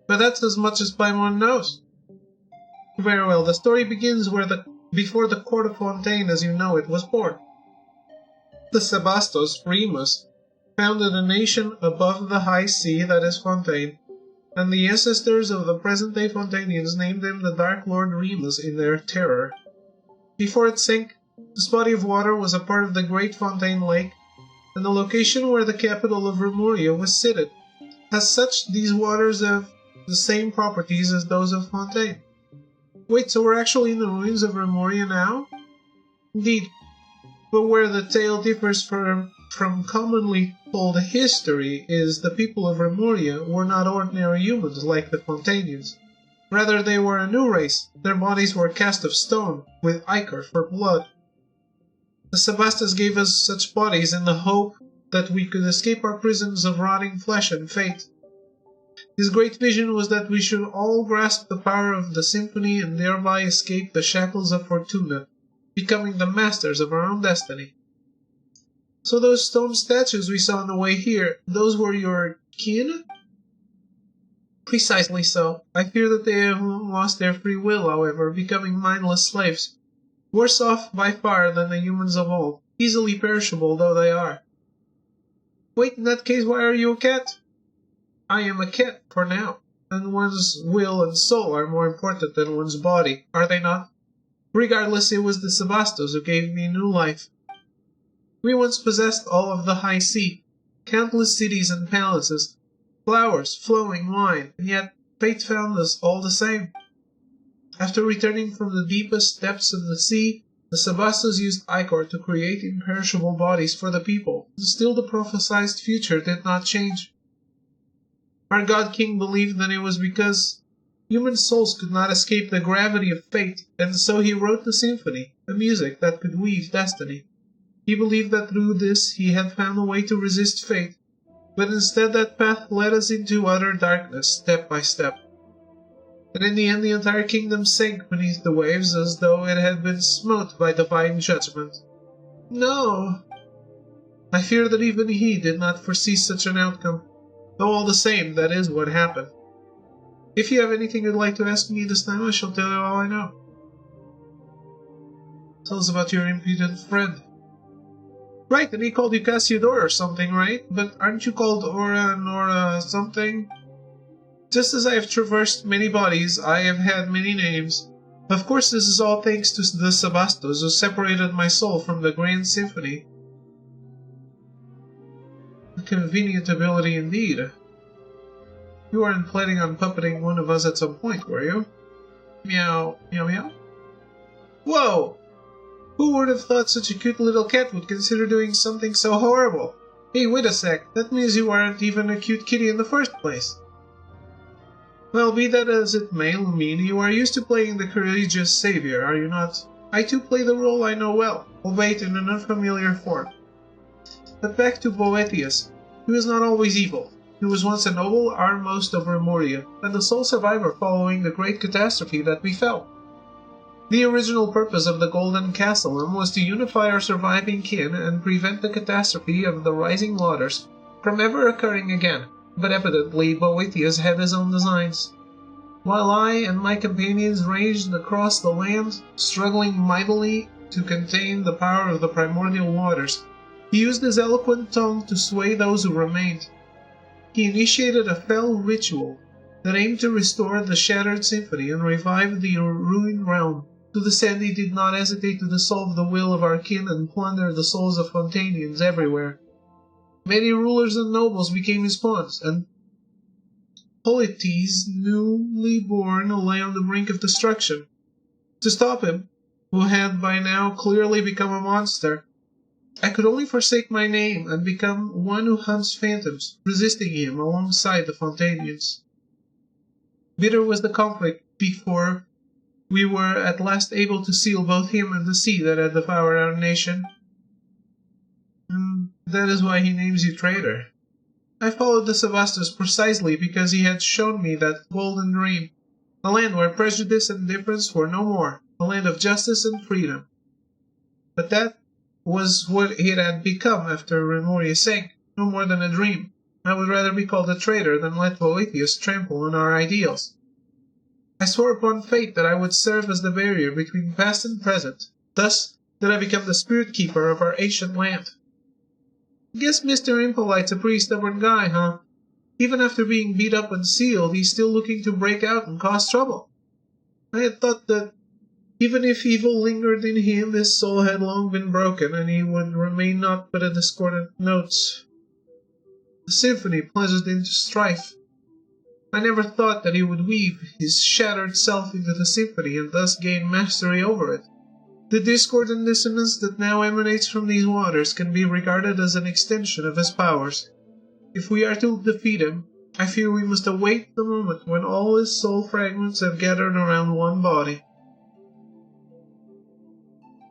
but that's as much as Paimon knows. Very well, the story begins before the court of Fontaine as you know it was born. The Sebastos, Remus, founded a nation above the high sea that is Fontaine, and the ancestors of the present-day Fontainians named him the Dark Lord Remus in their terror. Before it sank, this body of water was a part of the Great Fontaine Lake, and the location where the capital of Remuria was sited. As such, these waters have the same properties as those of Fontaine. Wait, so we're actually in the ruins of Remuria now? Indeed, but where the tale differs from commonly told history is the people of Remuria were not ordinary humans like the Fontainians. Rather, they were a new race. Their bodies were cast of stone, with ichor for blood. The Sebastos gave us such bodies in the hope that we could escape our prisons of rotting flesh and fate. His great vision was that we should all grasp the power of the symphony and thereby escape the shackles of Fortuna, becoming the masters of our own destiny. So those stone statues we saw on the way here, those were your kin? Precisely so. I fear that they have lost their free will, however, becoming mindless slaves. Worse off by far than the humans of old, easily perishable though they are. Wait, in that case, why are you a cat? I am a cat, for now, and one's will and soul are more important than one's body, are they not? Regardless, it was the Sebastos who gave me new life. We once possessed all of the high sea, countless cities and palaces, flowers, flowing wine, and yet fate found us all the same. After returning from the deepest depths of the sea, the Sebastos used ichor to create imperishable bodies for the people, and still the prophesied future did not change. Our god king believed that it was because human souls could not escape the gravity of fate, and so he wrote the symphony, a music that could weave destiny. He believed that through this he had found a way to resist fate, but instead that path led us into utter darkness, step by step. And in the end the entire kingdom sank beneath the waves as though it had been smote by divine judgment. No! I fear that even he did not foresee such an outcome, though all the same, that is what happened. If you have anything you'd like to ask me this time, I shall tell you all I know. Tell us about your impudent friend. Right, and he called you Cassiodor or something, right? But aren't you called Aura Nora something? Just as I have traversed many bodies, I have had many names. Of course, this is all thanks to the Sebastos, who separated my soul from the grand symphony. A convenient ability indeed. You weren't planning on puppeting one of us at some point, were you? Meow, meow, meow. Whoa! Who would have thought such a cute little cat would consider doing something so horrible? Hey, wait a sec, that means you aren't even a cute kitty in the first place. Well, be that as it may, Lumine, you are used to playing the courageous savior, are you not? I too play the role I know well, albeit in an unfamiliar form. But back to Boethius. He was not always evil. He was once a noble Armost of Remuria, and the sole survivor following the great catastrophe that befell. The original purpose of the Golden Castellum was to unify our surviving kin and prevent the catastrophe of the rising waters from ever occurring again, but evidently Boethius had his own designs. While I and my companions ranged across the land, struggling mightily to contain the power of the primordial waters, he used his eloquent tongue to sway those who remained. He initiated a fell ritual that aimed to restore the shattered symphony and revive the ruined realm. To this end he did not hesitate to dissolve the will of our kin and plunder the souls of Fontainians everywhere. Many rulers and nobles became his pawns, and Polites, newly born, lay on the brink of destruction. To stop him, who had by now clearly become a monster, I could only forsake my name and become one who hunts phantoms, resisting him alongside the Fontainians. Bitter was the conflict before we were at last able to seal both him and the sea that had devoured our nation. That is why he names you traitor. I followed the Sebastos precisely because he had shown me that golden dream. A land where prejudice and difference were no more. A land of justice and freedom. But that was what it had become after Remoria sank, no more than a dream. I would rather be called a traitor than let Boethius trample on our ideals. I swore upon fate that I would serve as the barrier between past and present. Thus did I become the spirit keeper of our ancient land. Guess Mr. Impolite's a pretty stubborn guy, huh? Even after being beat up and sealed, he's still looking to break out and cause trouble. I had thought that even if evil lingered in him, his soul had long been broken, and he would remain naught but a discordant notes. The symphony plunged into strife. I never thought that he would weave his shattered self into the symphony and thus gain mastery over it. The discord and dissonance that now emanates from these waters can be regarded as an extension of his powers. If we are to defeat him, I fear we must await the moment when all his soul fragments have gathered around one body.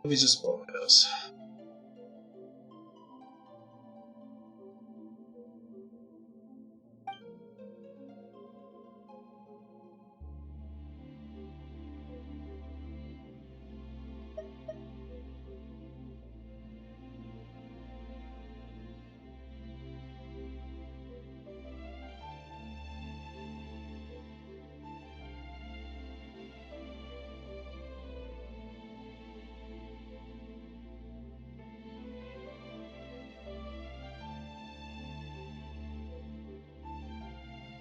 Let me just pull my nose.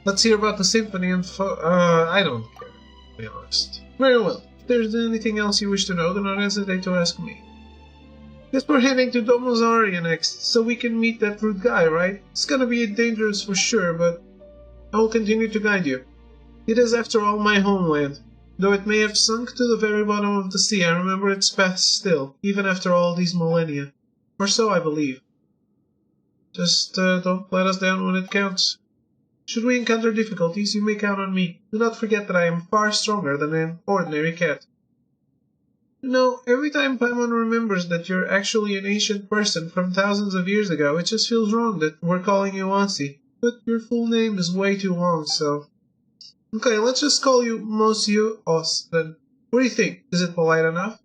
Let's hear about the symphony and I don't care, to be honest. Very well. If there's anything else you wish to know, do not hesitate to ask me. Guess we're heading to Domozaria next, so we can meet that rude guy, right? It's gonna be dangerous for sure, but I will continue to guide you. It is, after all, my homeland. Though it may have sunk to the very bottom of the sea, I remember its path still, even after all these millennia. Or so I believe. Just don't let us down when it counts. Should we encounter difficulties, you may count on me. Do not forget that I am far stronger than an ordinary cat. You know, every time Paimon remembers that you're actually an ancient person from thousands of years ago, it just feels wrong that we're calling you Ansi. But your full name is way too long, so... Okay, let's just call you Monsieur Os, then. What do you think? Is it polite enough?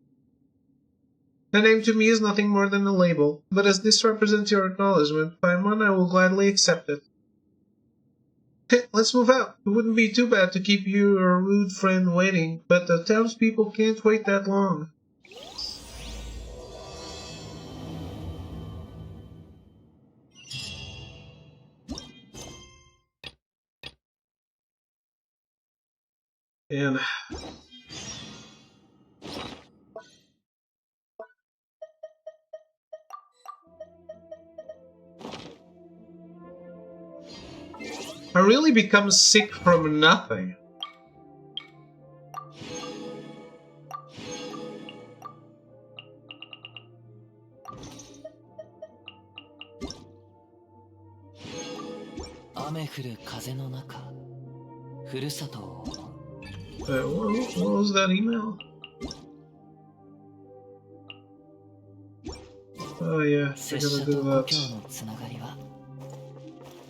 A name to me is nothing more than a label, but as this represents your acknowledgement, Paimon, I will gladly accept it. Let's move out. It wouldn't be too bad to keep your rude friend waiting, but the townspeople can't wait that long. And I really become sick from nothing. What was that email? Oh yeah, I gotta do that.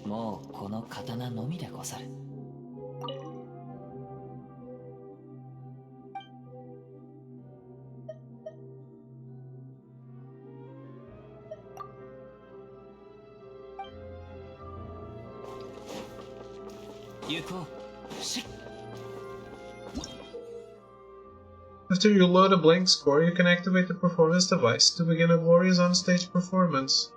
もうこの刀のみでござる。行こう。しっ。After you load a blank score, you can activate the performance device to begin a glorious on-stage performance.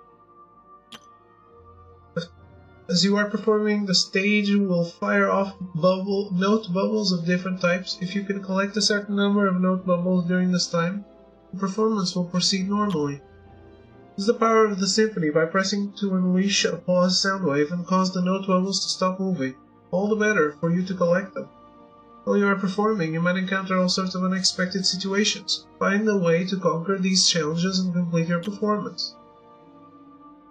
As you are performing, the stage will fire off note bubbles of different types. If you can collect a certain number of note bubbles during this time, the performance will proceed normally. Use the power of the symphony by pressing to unleash a pause sound wave and cause the note bubbles to stop moving. All the better for you to collect them. While you are performing, you might encounter all sorts of unexpected situations. Find a way to conquer these challenges and complete your performance.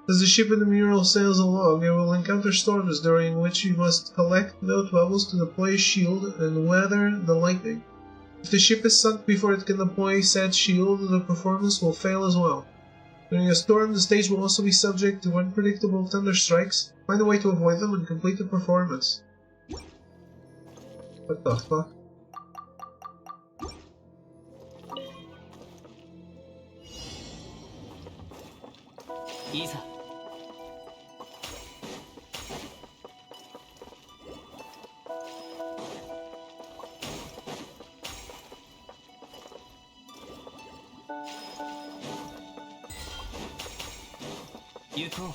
As the ship in the mural sails along, it will encounter storms during which you must collect note bubbles to deploy a shield and weather the lightning. If the ship is sunk before it can deploy said shield, the performance will fail as well. During a storm, the stage will also be subject to unpredictable thunder strikes. Find a way to avoid them and complete the performance. What the fuck? Isa. Yuko.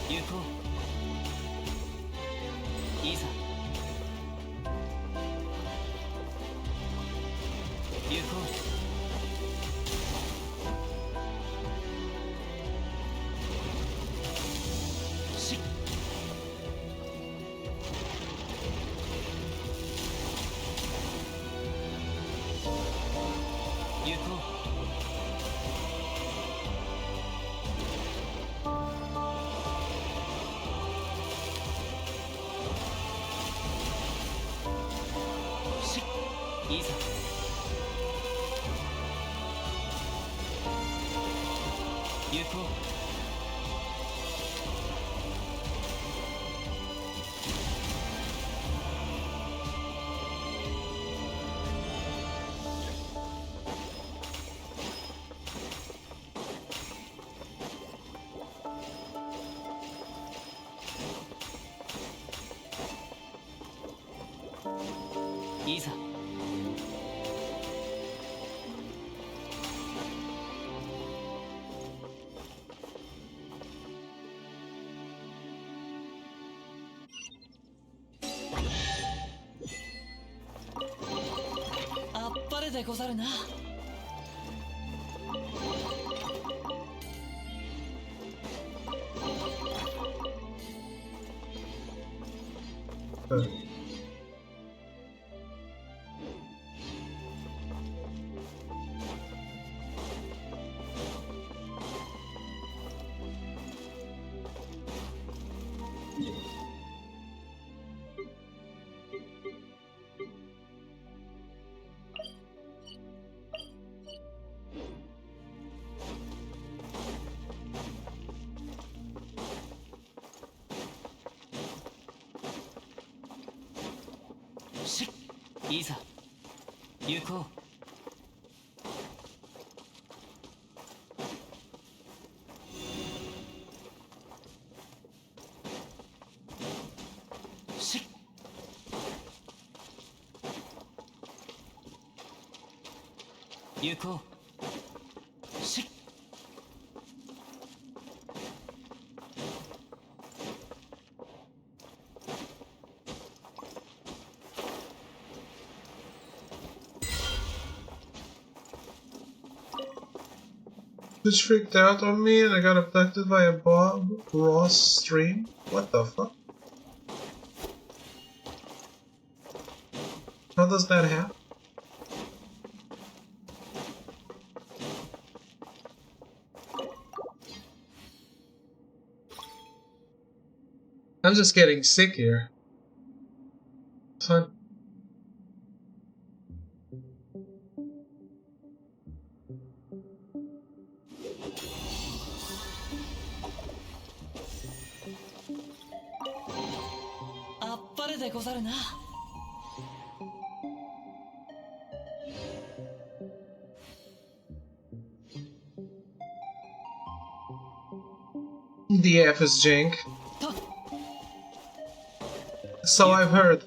Yuko. Isa. Yuko. Yuko. Isa. Yuko. Isa.あっぱれでござるな。いざ行こう。行こう。Just freaked out on me and I got abducted by a Bob Ross stream? What the fuck? How does that happen? I'm just getting sick here. Fun. The F is jank. So I've heard.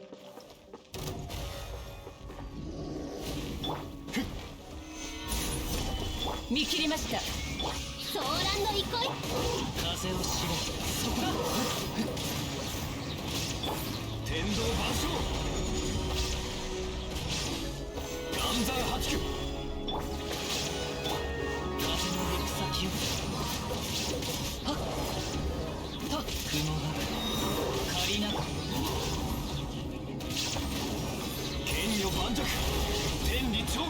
チョー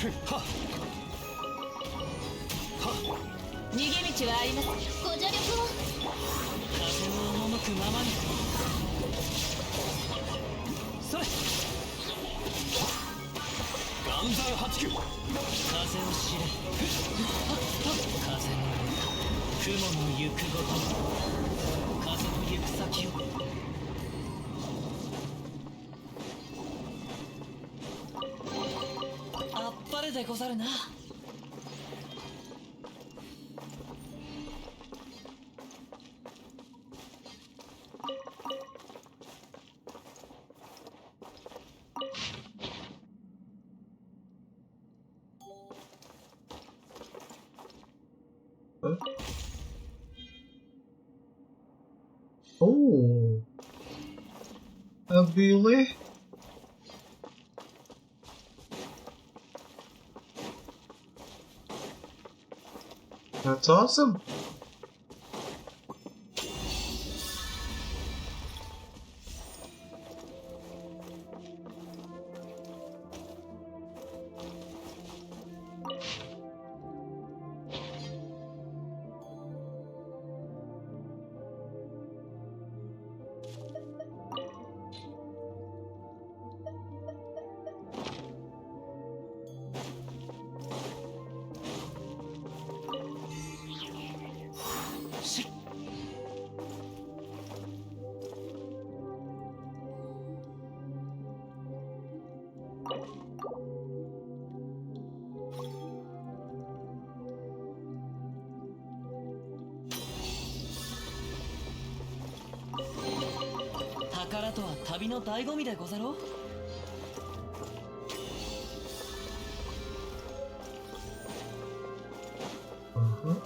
クはっ逃げ道はあります。ご助力を。風の赴くままにそれ岩山八九風を知れ風の雲の行くごと風の行く先をあっぱれでござるな。Huh? Oh, really? That's awesome.し宝とは旅の醍醐味でござろう。Uh-huh.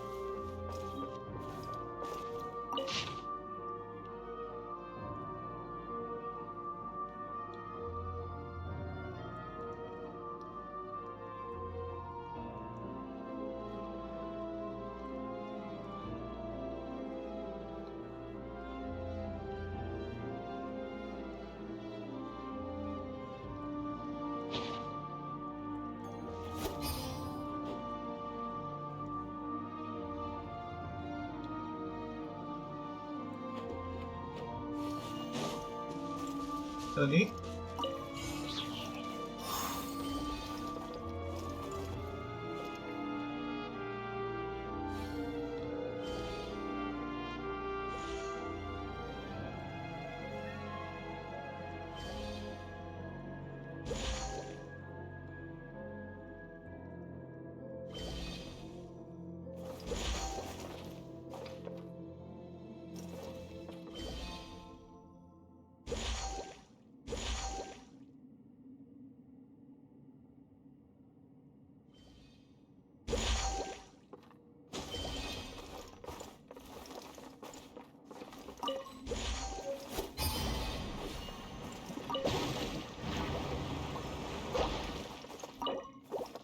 何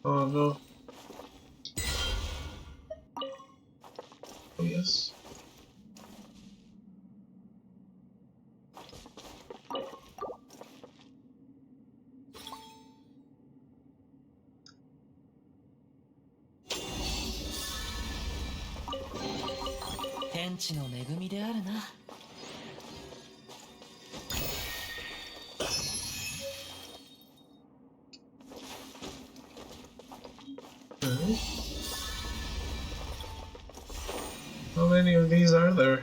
？Oh no. Oh yes.「天地の恵みであるな」。Okay. How many of these are there?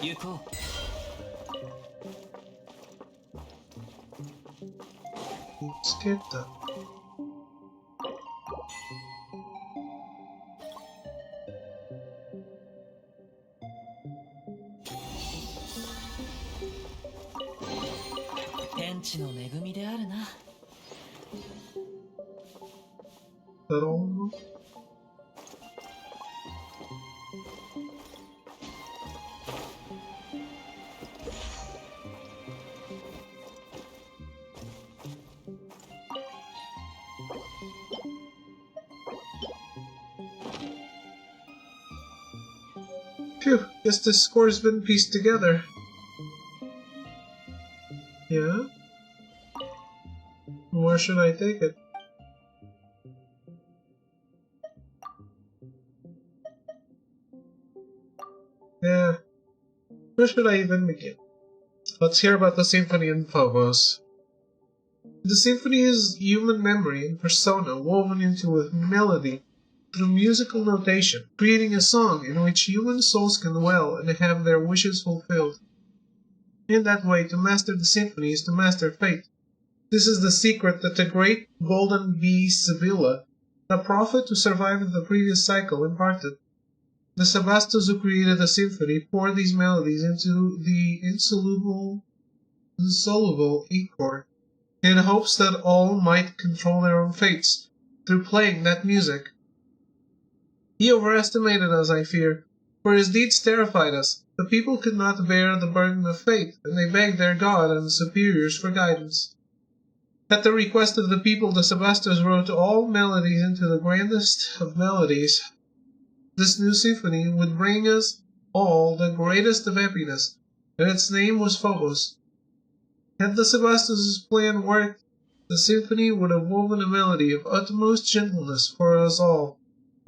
行こう。Let's get that. 天地の恵みであるな。That all? Phew, guess this score's been pieced together. Yeah? Where should I take it? Yeah. Where should I even begin? Let's hear about the symphony in Phobos. The symphony is human memory and persona woven into a melody through musical notation, creating a song in which human souls can dwell and have their wishes fulfilled. In that way, to master the symphony is to master fate. This is the secret that the great golden bee Sibylla, the prophet who survived the previous cycle, imparted. The Sebastos who created the symphony poured these melodies into the insoluble ichor, in hopes that all might control their own fates through playing that music. He overestimated us, I fear, for his deeds terrified us. The people could not bear the burden of fate, and they begged their god and superiors for guidance. At the request of the people, the Sebastos wrote all melodies into the grandest of melodies. This new symphony would bring us all the greatest of happiness, and its name was Phobos. Had the Sebastos' plan worked, the symphony would have woven a melody of utmost gentleness for us all,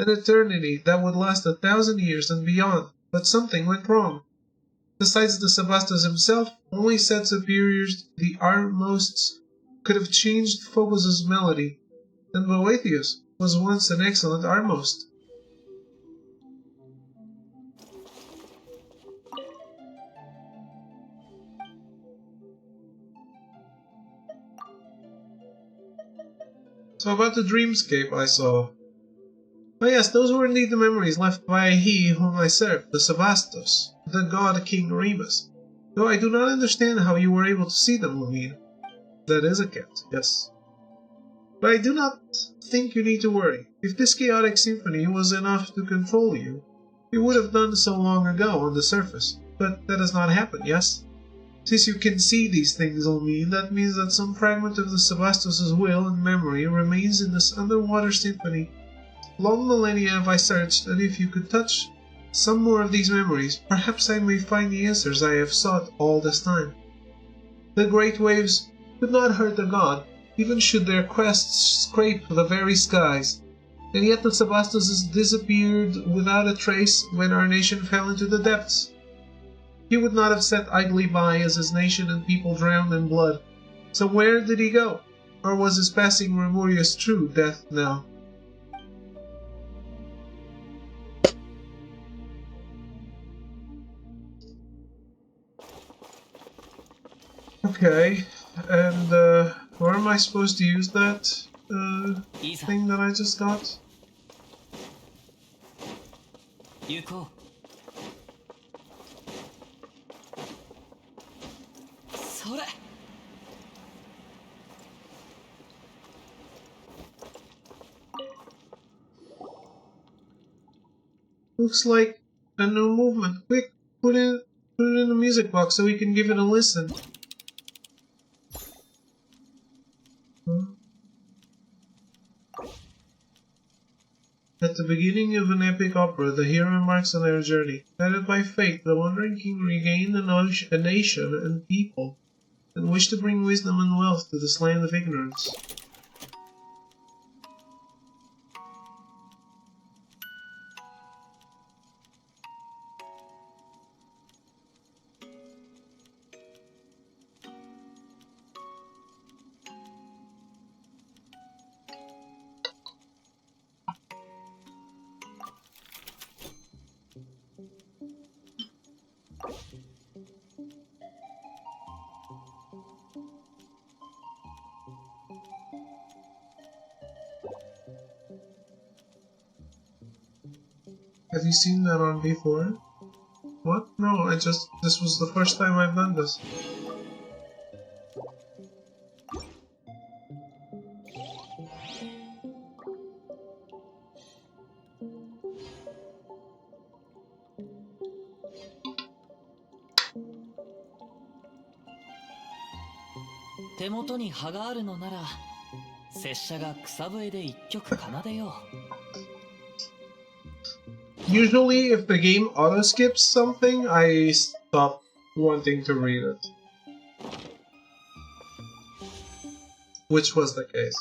an eternity that would last 1,000 years and beyond, but something went wrong. Besides the Sebastos himself, only said superiors, the Armosts, could have changed Phobos' melody, and Boethius was once an excellent Armost. So about the dreamscape I saw. Oh yes, those were indeed the memories left by he whom I served, the Sebastos, the god King Remus. Though I do not understand how you were able to see them, Lumine. That is a cat, yes. But I do not think you need to worry. If this chaotic symphony was enough to control you, it would have done so long ago on the surface. But that has not happened, yes? Since you can see these things, Lumine, that means that some fragment of the Sebastos' will and memory remains in this underwater symphony. Long millennia have I searched, and if you could touch some more of these memories, perhaps I may find the answers I have sought all this time. The great waves could not hurt a god, even should their crests scrape the very skies. And yet the Sebastos disappeared without a trace when our nation fell into the depths. He would not have sat idly by as his nation and people drowned in blood. So where did he go? Or was his passing Remurius true death now? Okay, and where am I supposed to use that thing that I just got? 行こう。それ。Looks like a new movement. Quick, put it in the music box so we can give it a listen. At the beginning of an epic opera, the hero embarks on their journey. Guided by fate, the wandering king regained a nation and people, and wished to bring wisdom and wealth to this land of ignorance. Have you seen that on before? What? No, this was the first time I've done this.「手元に葉があるのなら拙者が草笛で一曲奏でよう」Usually, if the game auto skips something, I stop wanting to read it. Which was the case.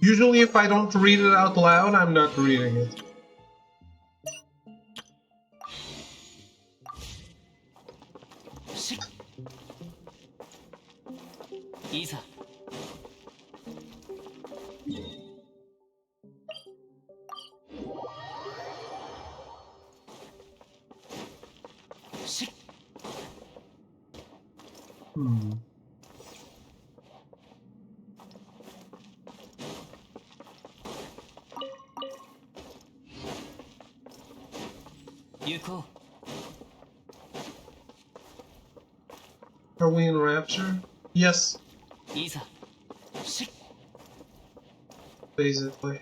Usually, if I don't read it out loud, I'm not reading it. Isa. Yuko. Are we in Rapture? Yes, Isa. basically.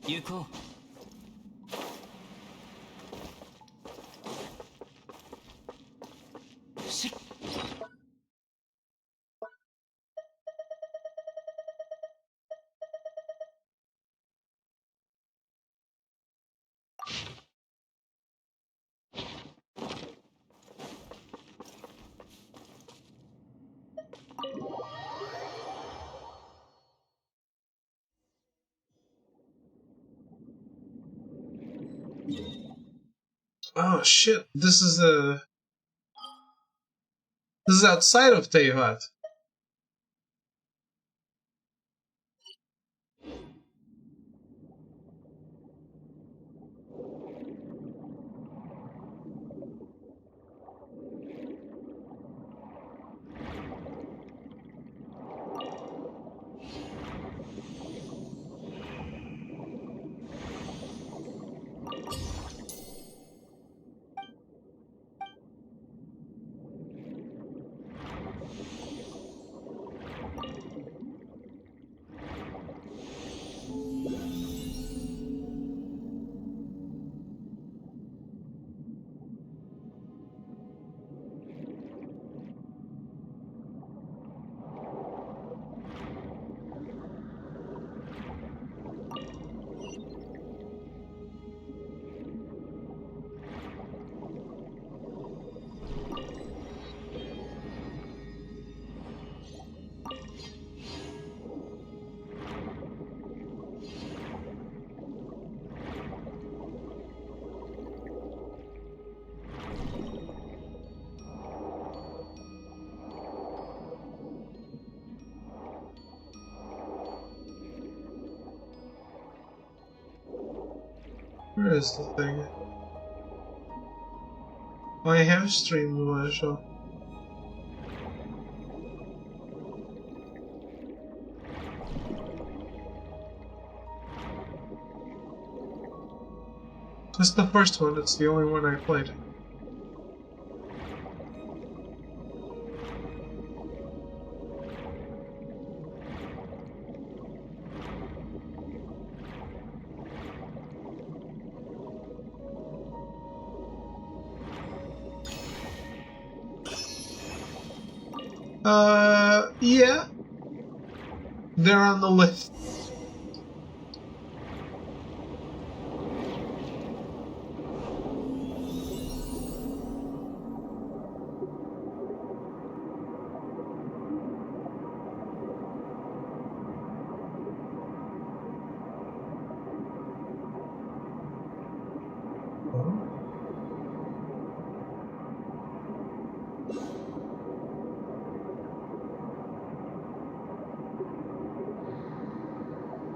Yuko. Oh shit, this is outside of Teyvat. Where is the thing? I have streamed my show. It's the first one, it's the only one I played. Yeah. They're on the list.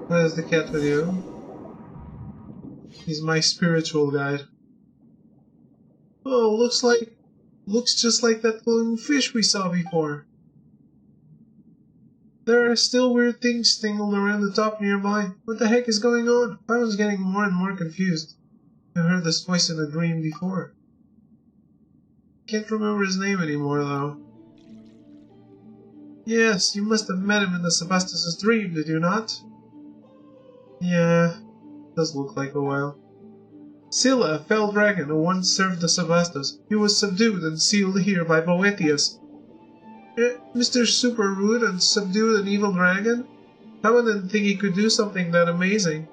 Where's the cat with you? He's my spiritual guide. Oh, looks just like that glowing fish we saw before. There are still weird things tangled around the top nearby. What the heck is going on? I was getting more and more confused. I heard this voice in a dream before. Can't remember his name anymore, though. Yes, you must have met him in the Sebastus' dream, did you not? Yeah, does look like a while. Scylla, a fell dragon who once served the Sebastus. He was subdued and sealed here by Boethius. Mr. Super Rude and subdued an evil dragon? Haman didn't think he could do something that amazing.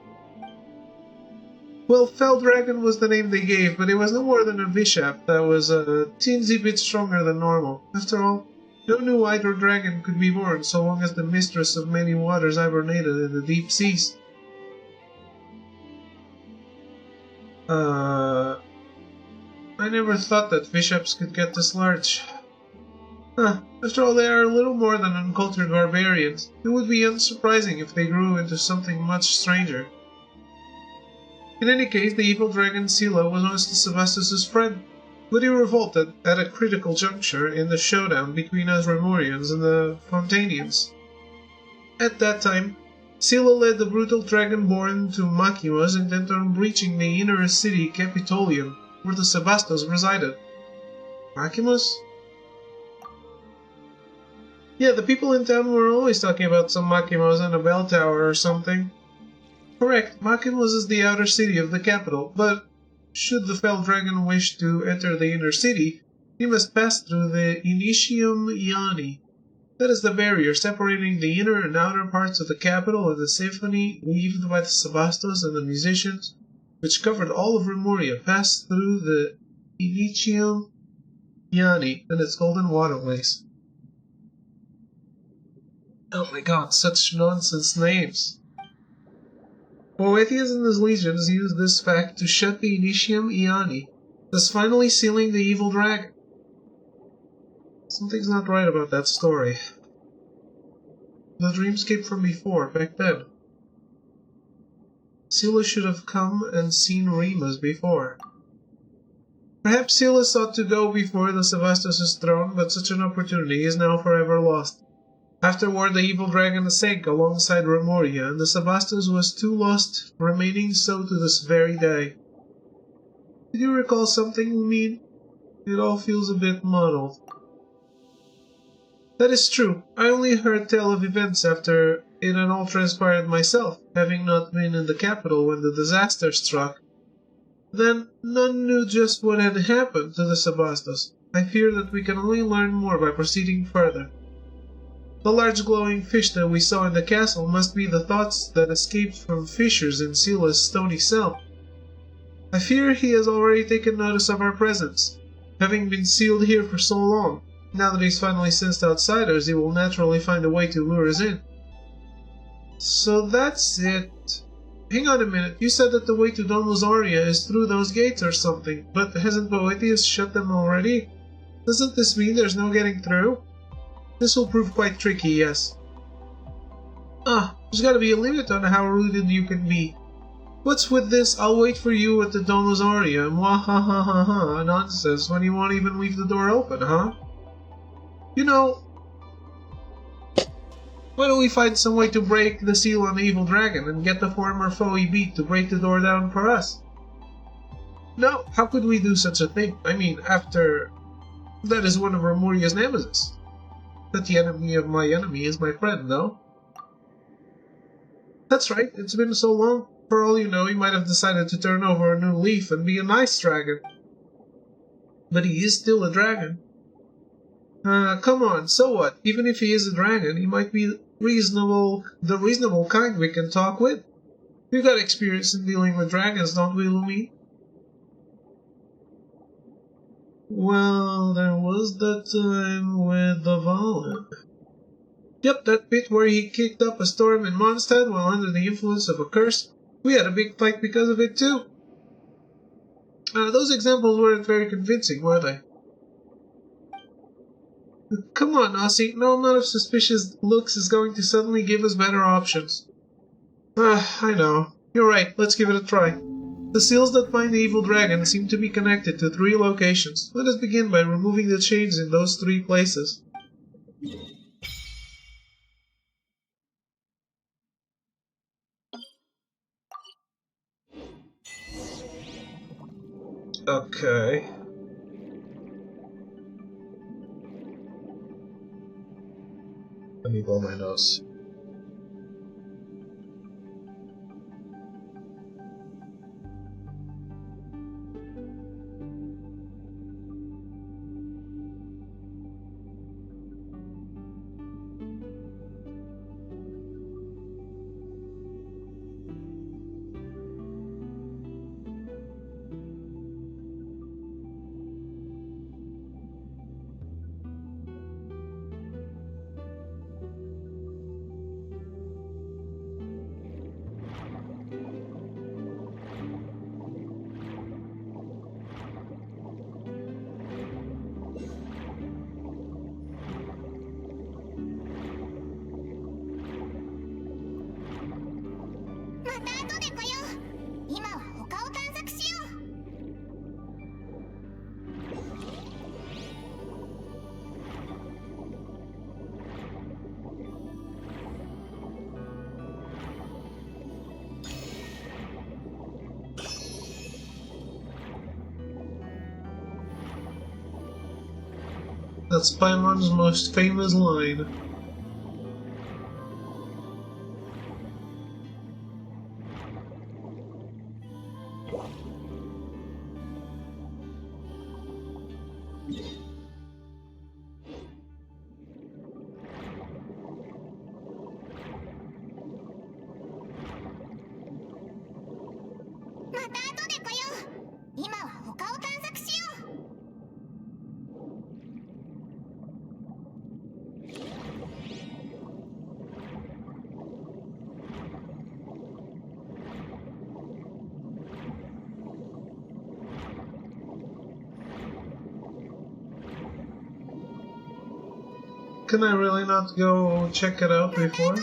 Well, Fell Dragon was the name they gave, but it was no more than a Bishop that was a teensy bit stronger than normal. After all, no new Hydro Dragon could be born so long as the Mistress of Many Waters hibernated in the deep seas. I never thought that Bishops could get this large. After all, they are little more than uncultured barbarians. It would be unsurprising if they grew into something much stranger. In any case, the evil dragon Scylla was honestly Sebastus's friend, but he revolted at a critical juncture in the showdown between us Remorians and the Fontanians. At that time, Scylla led the brutal dragonborn to Machimus intent on breaching the inner city Capitolium, where the Sebastos resided. Machimus? Yeah, the people in town were always talking about some Machimus and a bell tower or something. Correct, Machimus is the outer city of the capital, but should the Fell Dragon wish to enter the inner city, he must pass through the Initium Iani. That is the barrier separating the inner and outer parts of the capital and the symphony weaved by the Sebastos and the musicians, which covered all of Remoria, passed through the Initium Iani and its golden waterways. Oh my god, such nonsense names. Boethius and his legions used this fact to shut the Initium Iani, thus finally sealing the evil dragon. Something's not right about that story. The dreamscape from before, back then. Scylla should have come and seen Remus before. Perhaps Scylla sought to go before the Sebastos' throne, but such an opportunity is now forever lost. Afterward, the evil dragon sank alongside Remoria, and the Sebastos was too lost, remaining so to this very day. Did you recall something, Umid? It all feels a bit muddled. That is true. I only heard tell of events after it had all transpired myself, having not been in the capital when the disaster struck. Then, none knew just what had happened to the Sebastos. I fear that we can only learn more by proceeding further. The large glowing fish that we saw in the castle must be the thoughts that escaped from fissures in Scylla's stony cell. I fear he has already taken notice of our presence, having been sealed here for so long. Now that he's finally sensed outsiders, he will naturally find a way to lure us in. So that's it. Hang on a minute, you said that the way to Domus Aurea is through those gates or something, but hasn't Boethius shut them already? Doesn't this mean there's no getting through? This will prove quite tricky, yes. There's gotta be a limit on how rooted you can be. What's with this "I'll wait for you at the Domus Aurea" mwahahaha nonsense when you won't even leave the door open, huh? You know, why don't we find some way to break the seal on the evil dragon and get the former foe he beat to break the door down for us? No, how could we do such a thing? I mean, after... that is one of Remoria's nemesis. But the enemy of my enemy is my friend, no? That's right, it's been so long. For all you know, he might have decided to turn over a new leaf and be a nice dragon. But he is still a dragon. Come on, so what? Even if he is a dragon, he might be the reasonable kind we can talk with. We've got experience in dealing with dragons, don't we, Lumi? Well, there was that time with the Valen. Yep, that bit where he kicked up a storm in Mondstadt while under the influence of a curse. We had a big fight because of it, too. Those examples weren't very convincing, were they? Come on, Aussie, no amount of suspicious looks is going to suddenly give us better options. I know. You're right, let's give it a try. The seals that bind the evil dragon seem to be connected to 3 locations. Let us begin by removing the chains in those 3 places. Okay. Let me blow my nose. た後で来よう。今は他を探索しよう。That's Paimon's most famous line. Can I really not go check it out before?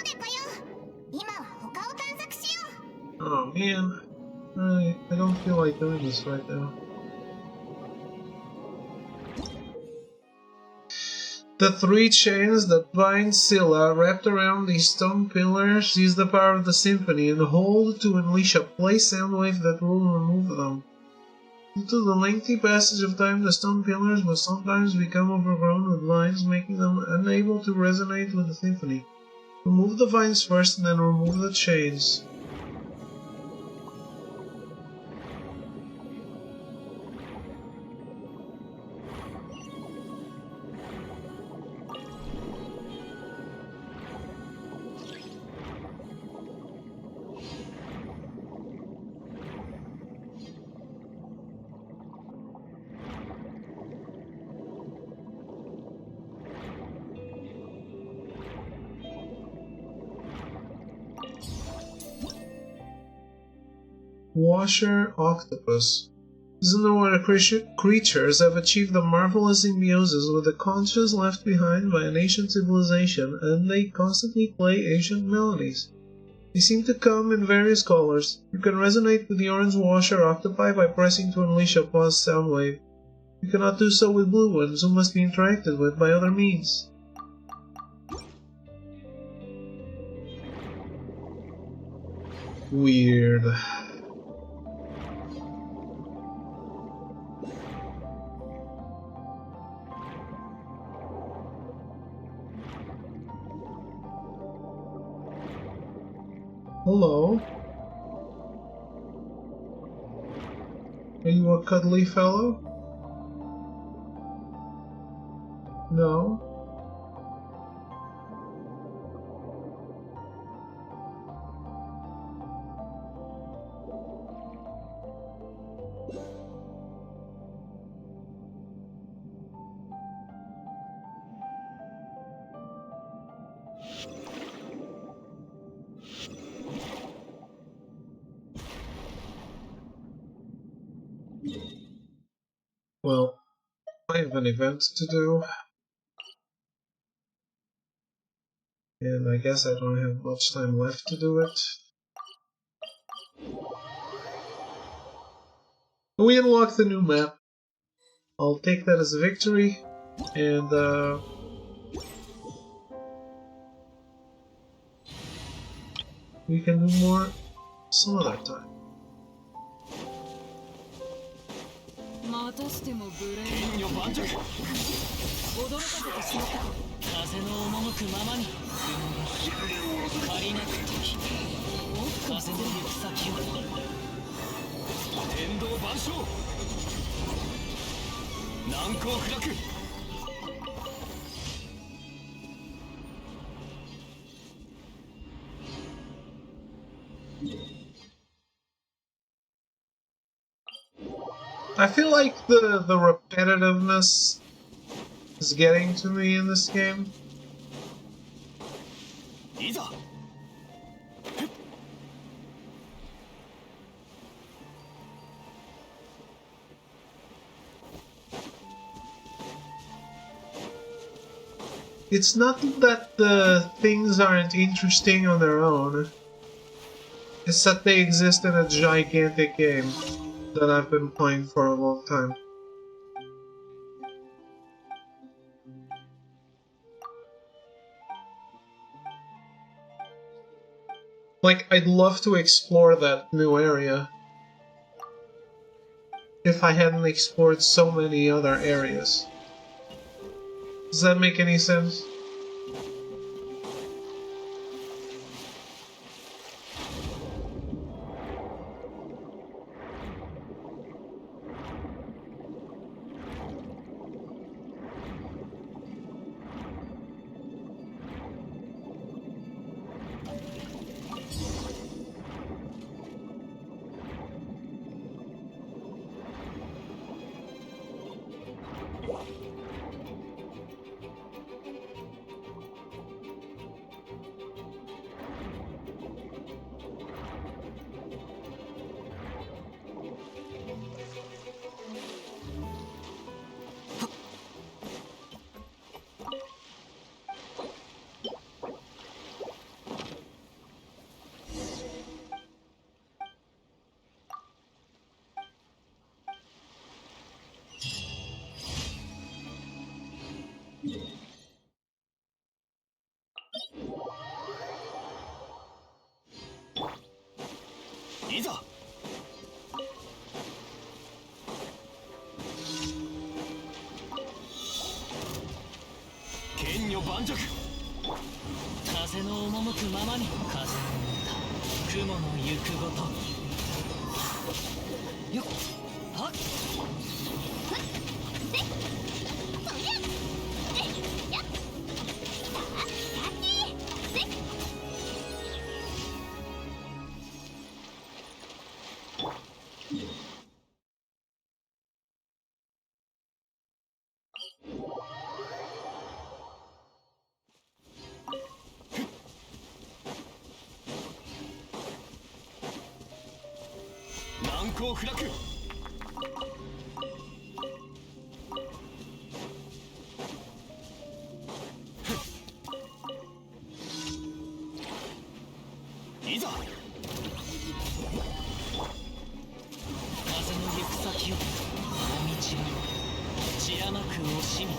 Oh man, I don't feel like doing this right now. The three chains that bind Scylla wrapped around these stone pillars use the power of the symphony and hold to unleash a play sound wave that will remove them. Due to the lengthy passage of time, the stone pillars will sometimes become overgrown with vines, making them unable to resonate with the symphony. Remove the vines first and then remove the chains. Washer Octopus. These underwater creatures have achieved a marvelous symbiosis with the conscience left behind by an ancient civilization, and they constantly play ancient melodies. They seem to come in various colors. You can resonate with the orange washer octopi by pressing to unleash a pause sound wave. You cannot do so with blue ones, who must be interacted with by other means. Weird. Hello. Are you a cuddly fellow? No. Well, I have an event to do, and I guess I don't have much time left to do it. We unlocked the new map. I'll take that as a victory, and we can do more some other time. またしても無礼の盤石驚かせてしまったか。風の赴くままに借りなく時風の行く先を天道万象難攻不落 I feel like the repetitiveness is getting to me in this game. いざ It's not that the things aren't interesting on their own. is that they exist in a gigantic game that I've been playing for a long time. Like, I'd love to explore that new area if I hadn't explored so many other areas. Does that make any sense?風の赴くままに風の歌雲の行くごとよっはっ難攻不落いざ風の行く先をお道を血甘く惜しみ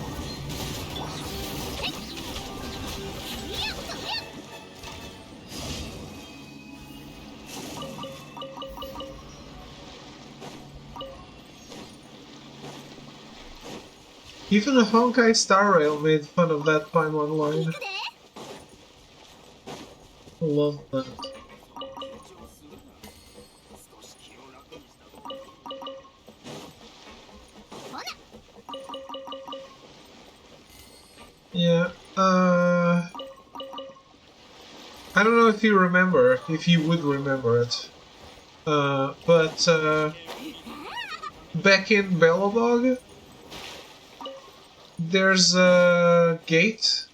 Even a Honkai Star Rail made fun of that Paimon line. I love that. Yeah, I don't know if you remember, if you would remember it, but back in Belobog, there's a gate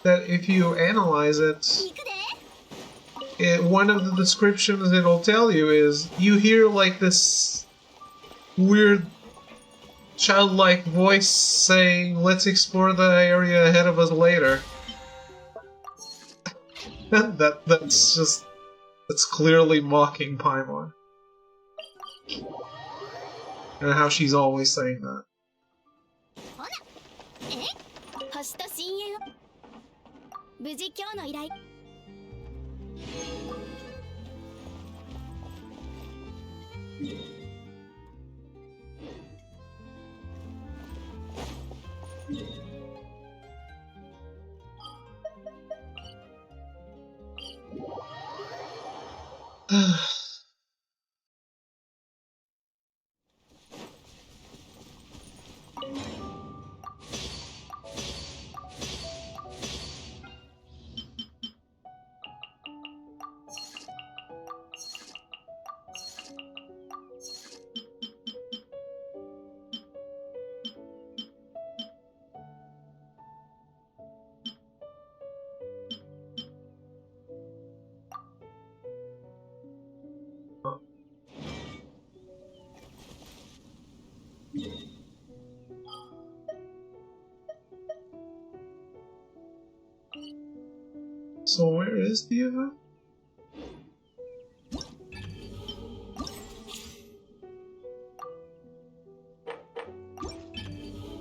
that if you analyze it, one of the descriptions it'll tell you is you hear like this weird childlike voice saying, "Let's explore the area ahead of us later." That's clearly mocking Paimon. And how she's always saying that. 星と親友無事今日の依頼 So where is the event?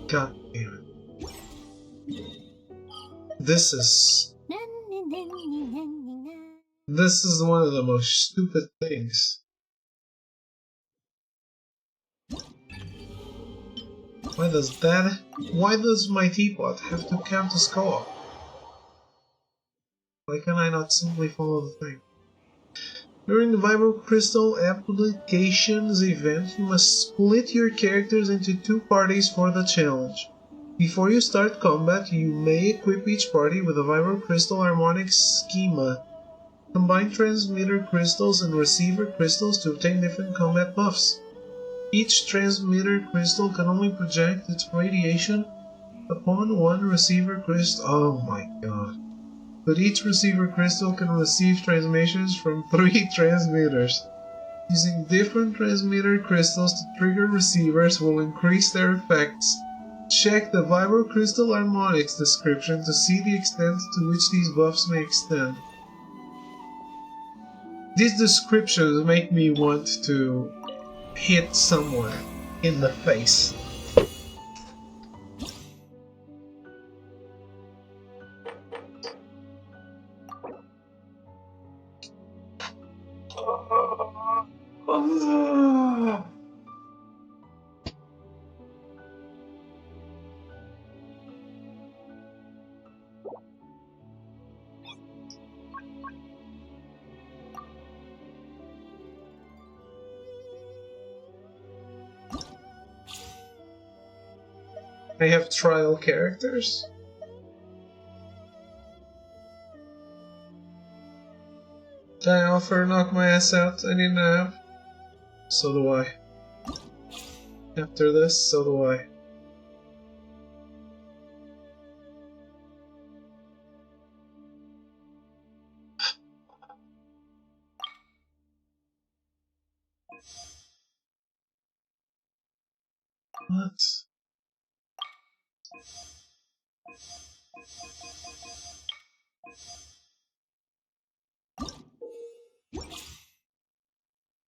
God damn it. This is one of the most stupid things. Why does my teapot have to count a score? Why can I not simply follow the thing? During the Vibro Crystal Applications event, you must split your characters into 2 parties for the challenge. Before you start combat, you may equip each party with a Vibro Crystal Harmonic Schema. Combine transmitter crystals and receiver crystals to obtain different combat buffs. Each transmitter crystal can only project its radiation upon one receiver crystal. Oh my god. But each receiver crystal can receive transmissions from 3 transmitters. Using different transmitter crystals to trigger receivers will increase their effects. Check the Vibro Crystal Harmonics description to see the extent to which these buffs may extend. These descriptions make me want to hit someone in the face. I have trial characters. Did I offer knock my ass out? I need a nap. So do I. After this, so do I. What?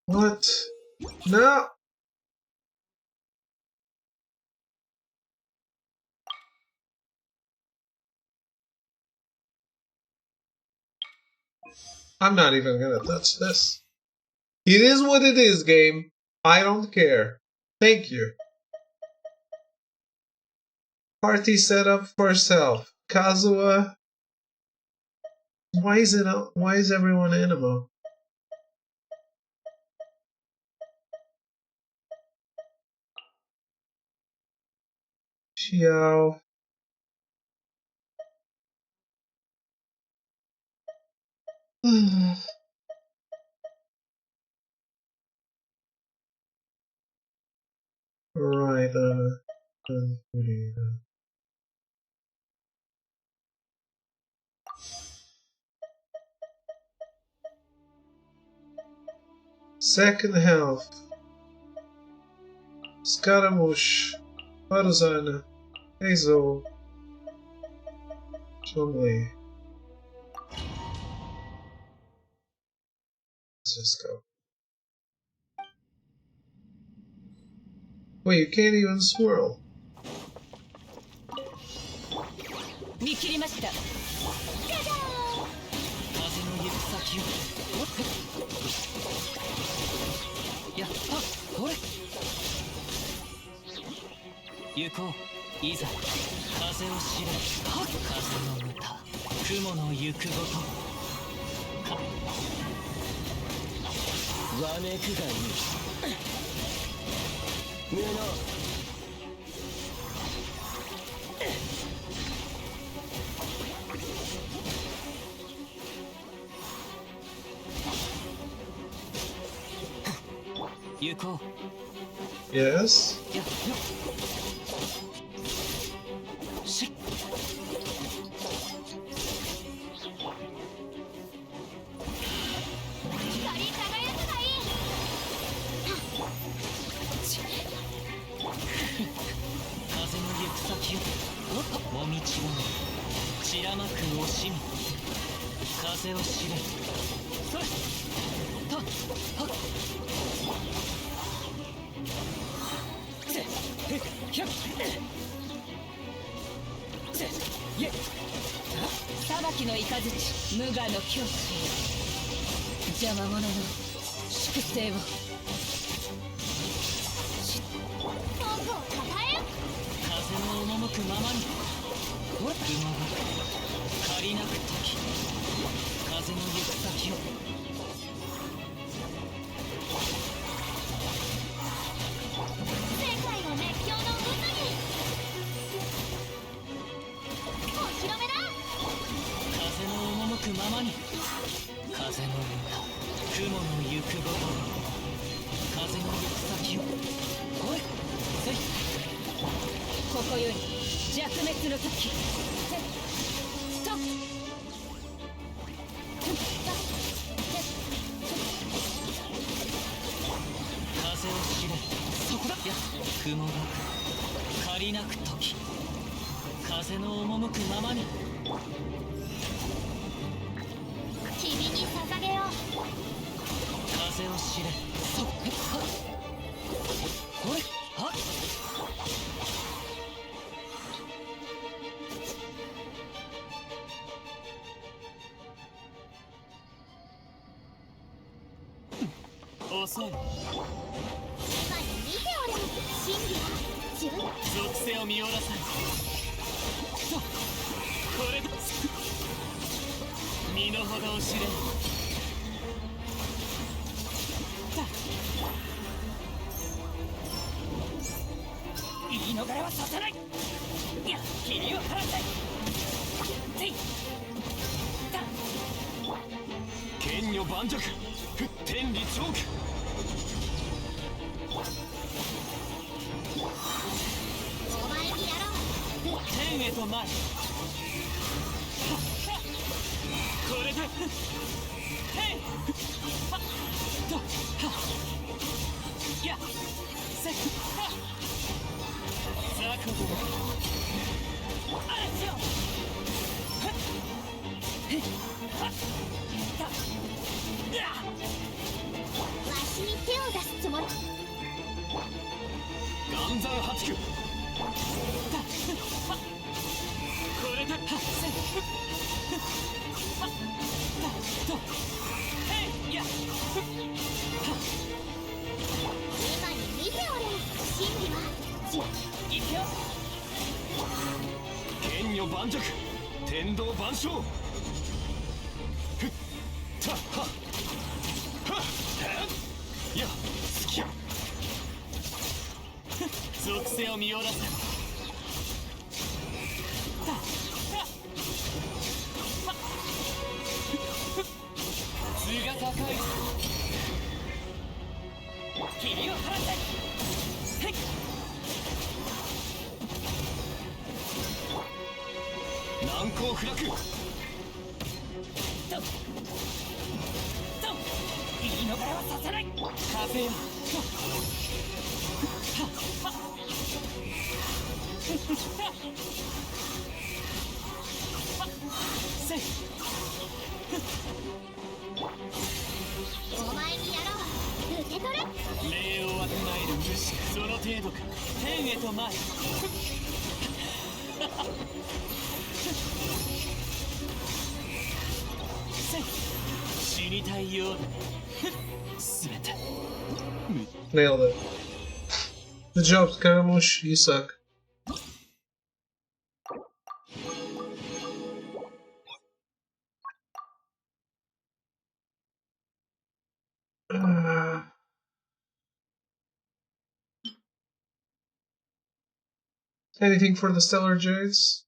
What? No! I'm not even gonna touch this. It is what it is, game. I don't care. Thank you. Party setup for self. Kazuha. Why is everyone animo? Xiao. Right, second health. Scaramouche. Faruzana. Hazel. Chumley. Let's just go. Wait, you can't even swirl. 見切りました。風の行く先をやっほれ行こういざ風を知れ風の歌雲の行くごとわめくがいい布行こう Yes? やっしっ光り輝くがいい。風の行く先をもみちろめ散らまく惜しみ風を知れそれとはっせっひゃっ裁きの雷無我の境地邪魔者の粛清を僕をたたえ風の赴くままに雲が借りなく時風の行く先を世界を熱狂の渦にお披露目だ。風の赴くままに風の歌雲の行くごと風の行く先をおいせいここより弱滅の時ストップ風を知れそこだいや雲が借りなく時風の赴くままに君に捧げよう。風を知れそここれはっ遅い今に見ておれ。真理は純属性を見下ろさいそうこれだ身の程を知れ言い逃れはさせないいや霧を晴らせせい剣女盤石天理チョークお前にやろう。天へと前これでへいはっとはっやせっはっ雑魚ども嵐よはっへっはったやわしに手を出すつもり。岩山八九これではっせっはっとへいや今に見ておれ。真理は純いくよ剣女盤石天道万象ふったははっや好きや属性を見下ろせ図が高い霧を晴らせへい難攻不落と言い逃れはさせない風よせいお前にやろう。受け取れ。礼をわきまえる虫その程度か天へと前せい死にたいようだすべて Nailed it. Good job, Scaramouche. You suck. Anything for the Stellar Jades?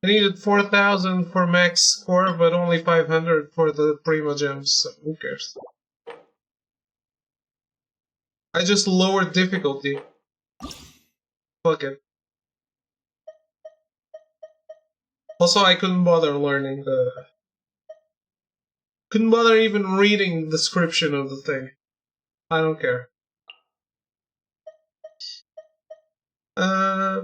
I needed 4,000 for max score, but only 500 for the Prima Gems, so who cares? I just lowered difficulty. Fuck it. Also, I couldn't bother learning the... Couldn't bother even reading the description of the thing. I don't care. Uh...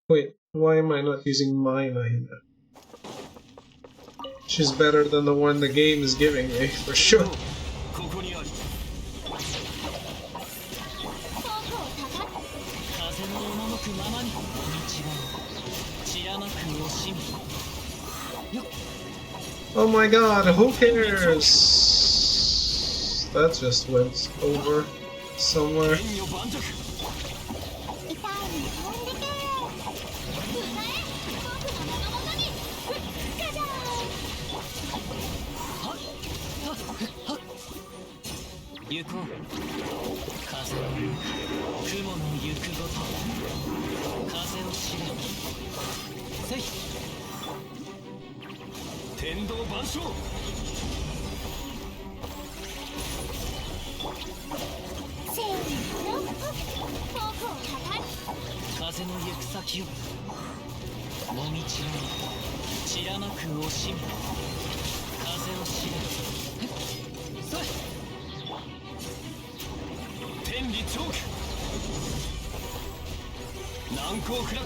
Wait, why am I not using my Nina? She's better than the one the game is giving me, for sure. ここにあり風の赴くままに道は散らまく惜しみ Oh my god, who cares? That just went over somewhere. 天女盤石 痛いの飛んでけ歌え僕の名のもとにガジャ行こう風の雲の行くごと風を知れせい天道万象せーの僕を叩風の行く先をもみちらに散らまく惜しみ風を知れそい天理チョーク難攻不落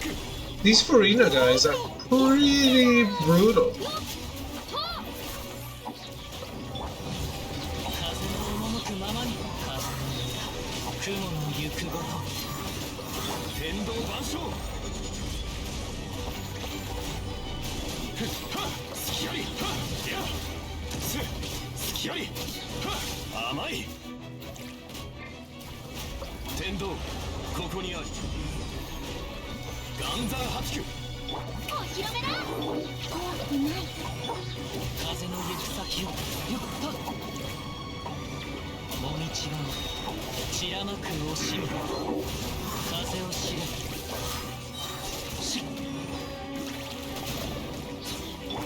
These Farina guys are pretty brutal. 風の赴くままに風雲の行くごと天道万象ふっはっすきありはっいやすきありはっ甘い天道ここにあり岩山八九お披露目だ怖くない風の行く先をよっはっもみちは散らまく惜しみ風を知れし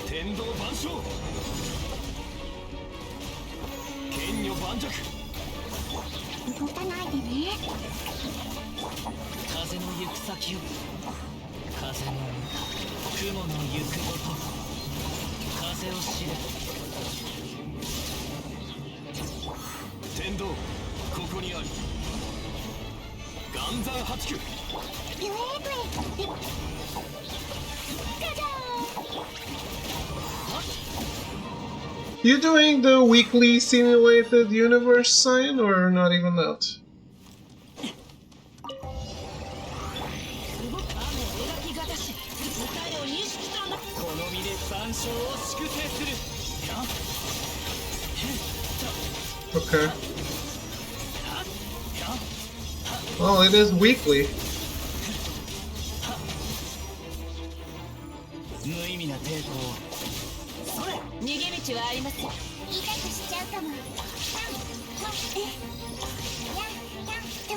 天道万象剣女盤石動かないでね風の行く先を風の雲の行くごと風を知れ天道ここにあり岩山八九ブエブエガジャ You doing the weekly simulated universe sign or not even that? 雨描きがたし歌よ錦さんだこの身で山椒を粛清するやん Okay. やん Well, it is weekly. 無意味な抵抗をそれ逃げ道はありません痛くしちゃうかもやっと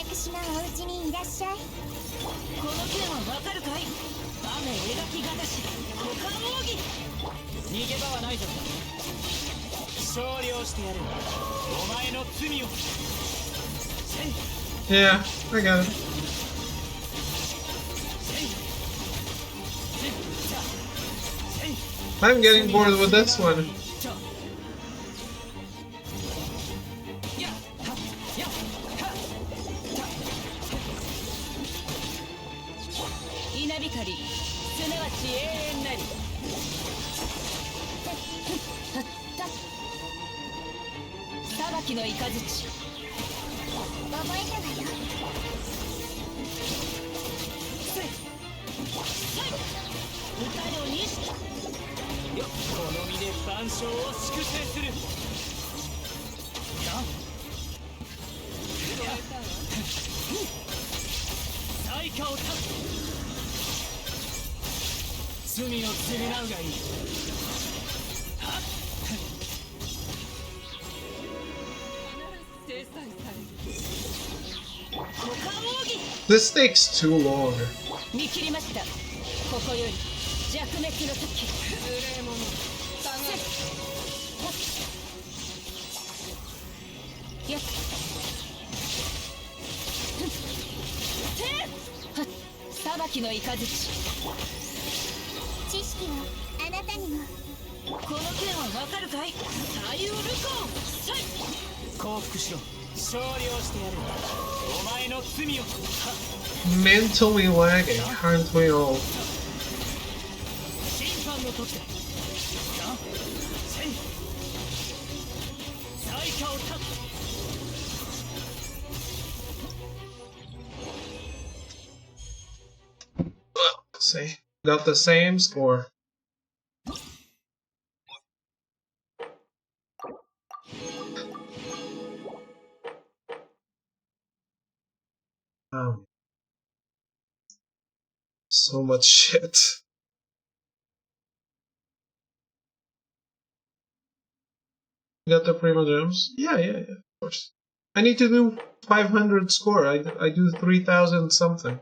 私のお家にいらっしゃいこの剣はわかるかい雨描きがたし股間奥義逃げ場はないぞ勝利をしてやるお前の罪をせい Yeah, I got it. せいせい I'm getting bored with this one. やっはやっは稲光すなわち永遠なり裁きの雷覚えたわよ歌よ錦よこの身で万象を粛清する対価を断つ罪を償うがいいはっ制裁される股間奥義 This takes too long. 見切りましたここより弱滅の時無礼者下がれやっ裁きの雷知識はあなたにもこの剣はわかるかい左右ルコンさい降伏しろ勝利をしてやるお前の罪をはっ Mentally lagging, aren't we all? 審判の時だ。さあ、千最下を立つ。 See, got the same score. So much shit. Got the Prima Gems? Yeah, of course. I need to do 500 score. I do 3,000 something.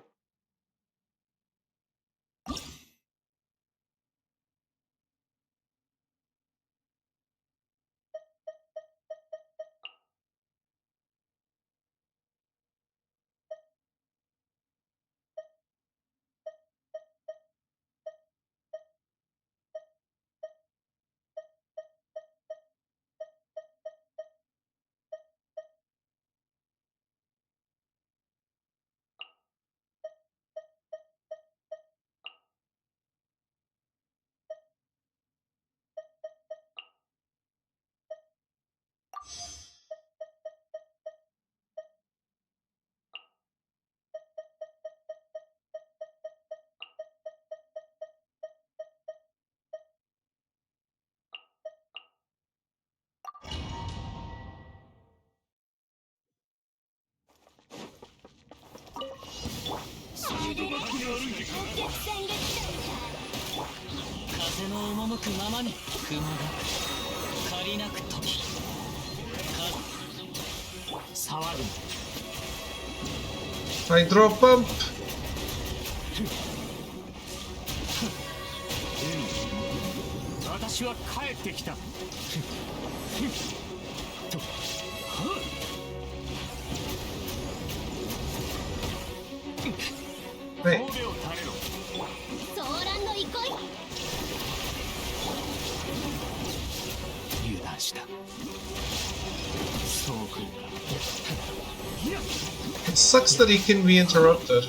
風の赴くままに雲が借りなく時騒ぐ Hydro pump. 私は帰ってきた。 Wait, 神戸を垂れろ。ソーランの憩い。油断した。そう来るか。 it sucks that he can be interrupted.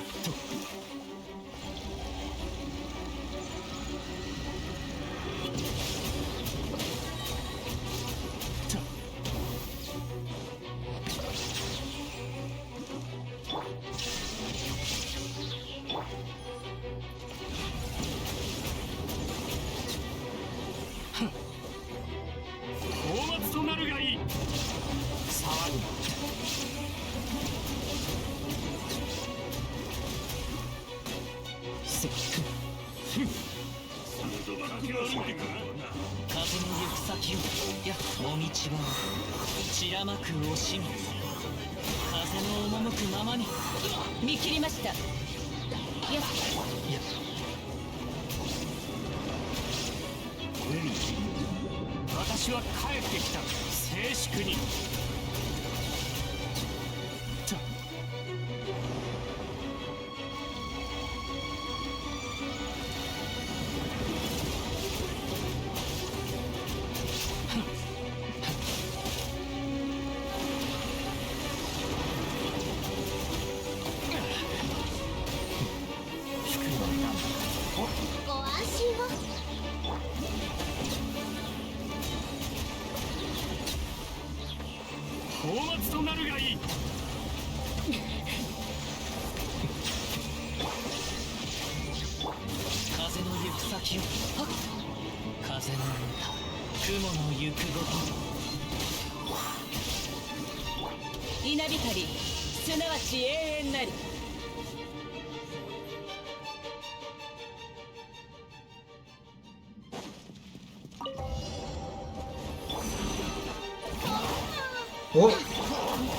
What?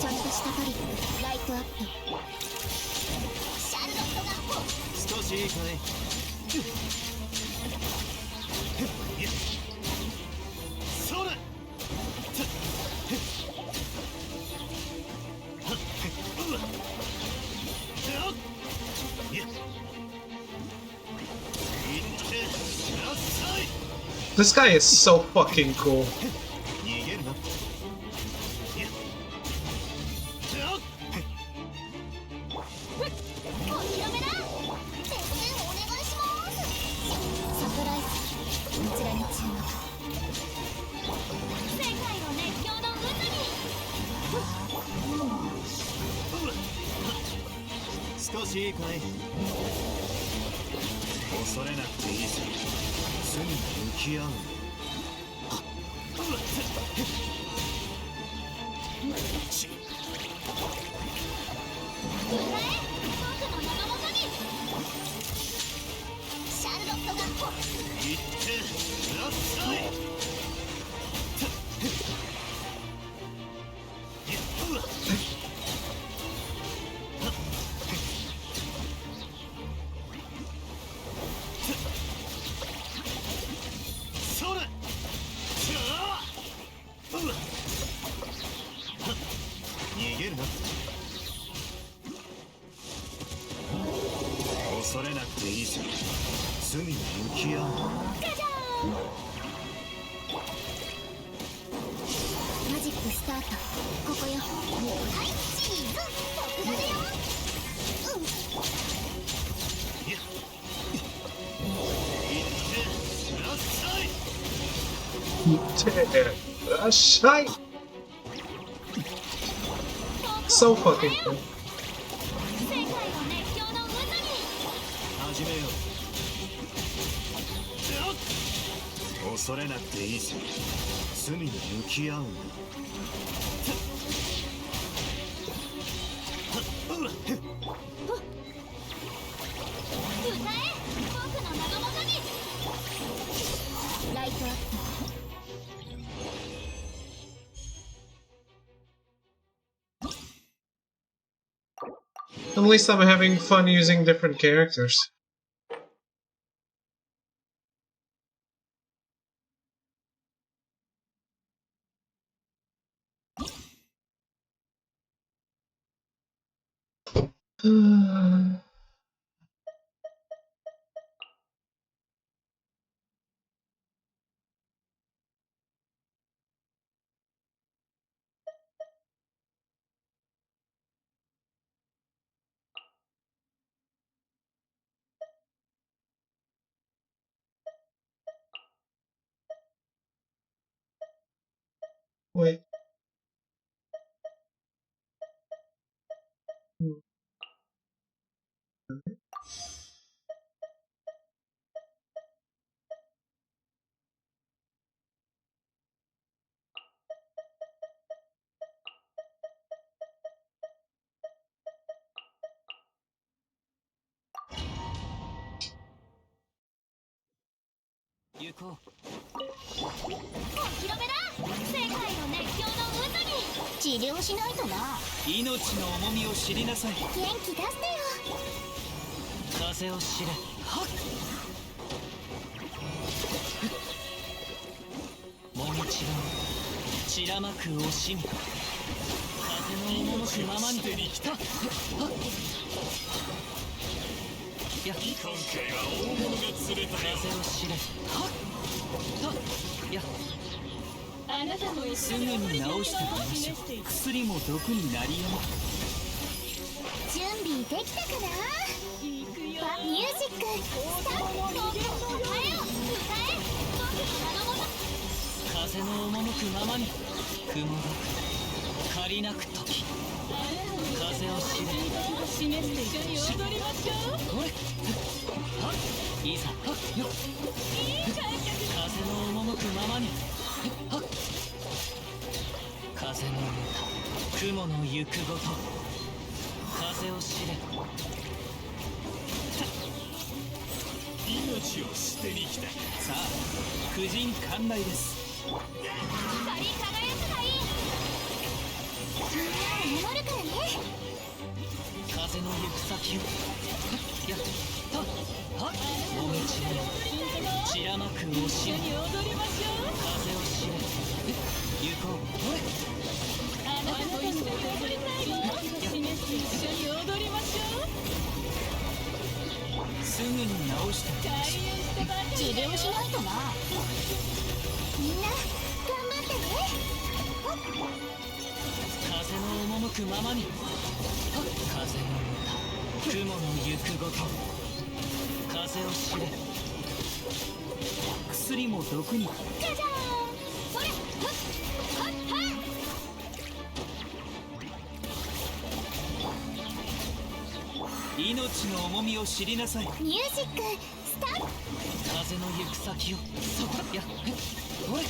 ちゃんとしたトリライトアップ。シャルロットが少しいいかね。それ。This guy is so fucking cool. 少しいいかい。恐れなくていいさ。罪に向き合う。歌え僕の仲間にシャルロットが行ってください。それ。逃げるな。恐れなくていいさ。罪に向き合う。マジックスタート。ここよ。はいチーズ僕がだよ。いや行ってください。らっしゃい So fucking cool. 世界を熱狂の渦に始めよう。恐れなくていいさ。罪に向き合うんだ。歌え僕の仲間にライトアップ。At least I'm having fun using different characters. Wait.行こう。お披露目だ。世界の熱狂の渦に治療しないとな。命の重みを知りなさい。元気出してよ。風を知れ。はっ。もみちが散らまく惜しみ。風の赴くままに。来た。はっ。いや、今回は大物が釣れた。風を知れ。はっ。いや、あなたも一す緒にぐに治踊りしてみましょう。示していた。薬も毒になりやま。準備できたかな。行くよ。ミュージックスタート。歌えよ歌え僕の名のもと。風の赴くままに。雲が借りなく時。風を知れ。示して一緒に踊りましょう。これ。はっ。いざ。はっ。よっ。風の赴くままに。はっ。風の歌。雲の行くごと。風を知れ。命を捨てに来た。さあ、婦人観来です。光り輝くがいい。みんなを守るからね。風の行く先を。やっ。はっ。もみちれ。散らまく惜しみ。一緒に踊りましょう。風を知れ。行こう。ほれ。あなたと一緒に踊りたいよ。示して一緒に踊りましょう。すぐに治してみま開しょ演したばかり治療しないとな。みんな頑張ってね。う。風の赴くままに。はっ。風の歌。雲の行くごと。風を知れ。薬も毒に。じゃじゃーん。それ。はっはっはっ。命の重みを知りなさい。ミュージックスタート。風の行く先をそこだ。いやこれ雲が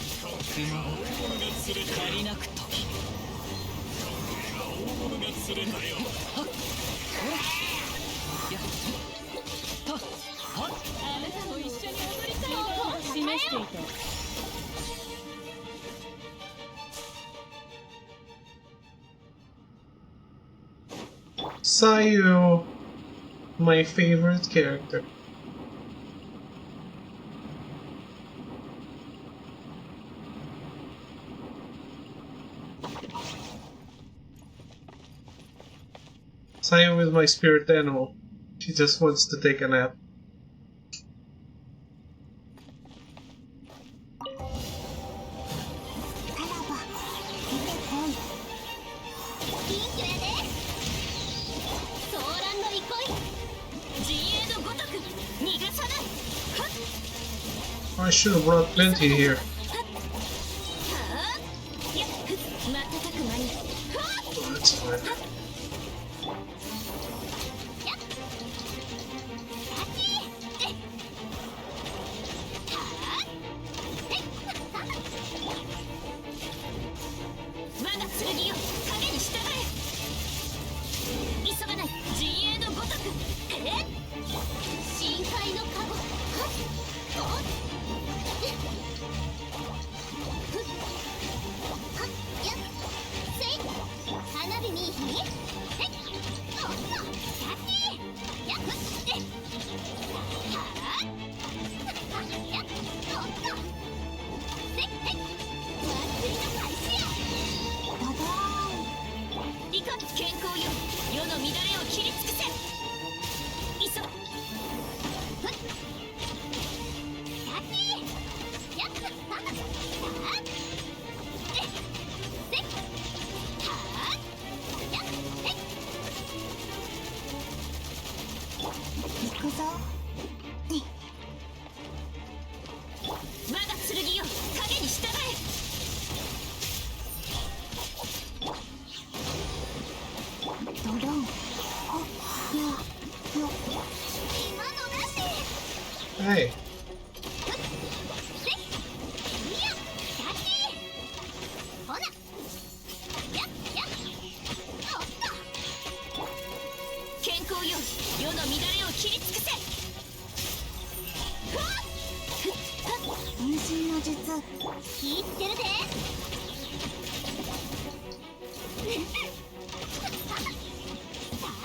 借りなく時大物が釣れたよ。はっこれいやはっはっあなたも一緒に踊りたいと示していた。Sayo, my favorite character. Sayo is my spirit animal. She just wants to take a nap. 逃がさない。 I should have brought Plenty here. いや、瞬く間に。 Oh, that's fine. 我が剣よ、影に従え。急がない、陣営のごとく。深海のカゴ。花火見いひん。おっと、キャッチー。やっふっ。やっ、おっと。祭りの開始や。ドドーン。いか健康よ、世の乱れを切り尽くせ。急が。ふっ。キャッチー。やっ、はっ。行くぞ。我が剣よ、影に従え。ドドン。お、や、よ。今のなし。 Hey. ほな。やっやっ。おっと。健康よ、世の乱れを切り尽くせ。分身の術、聞いてるで。さあ、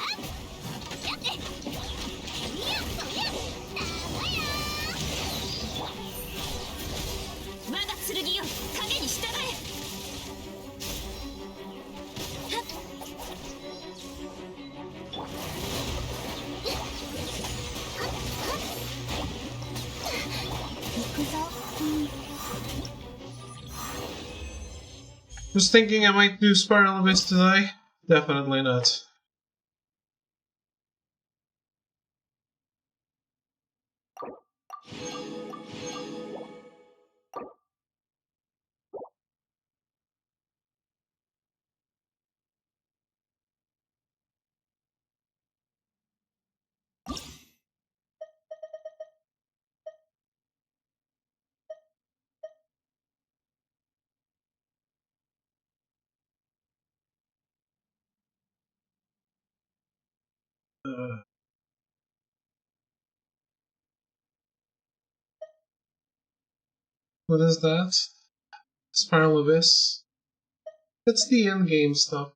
やって。いや、そりゃ、生や。我が剣よ、影に従え。行くぞ。Was thinking I might do Spiral Abyss today. Definitely not. What is that? Spiral Abyss? That's the end game stuff.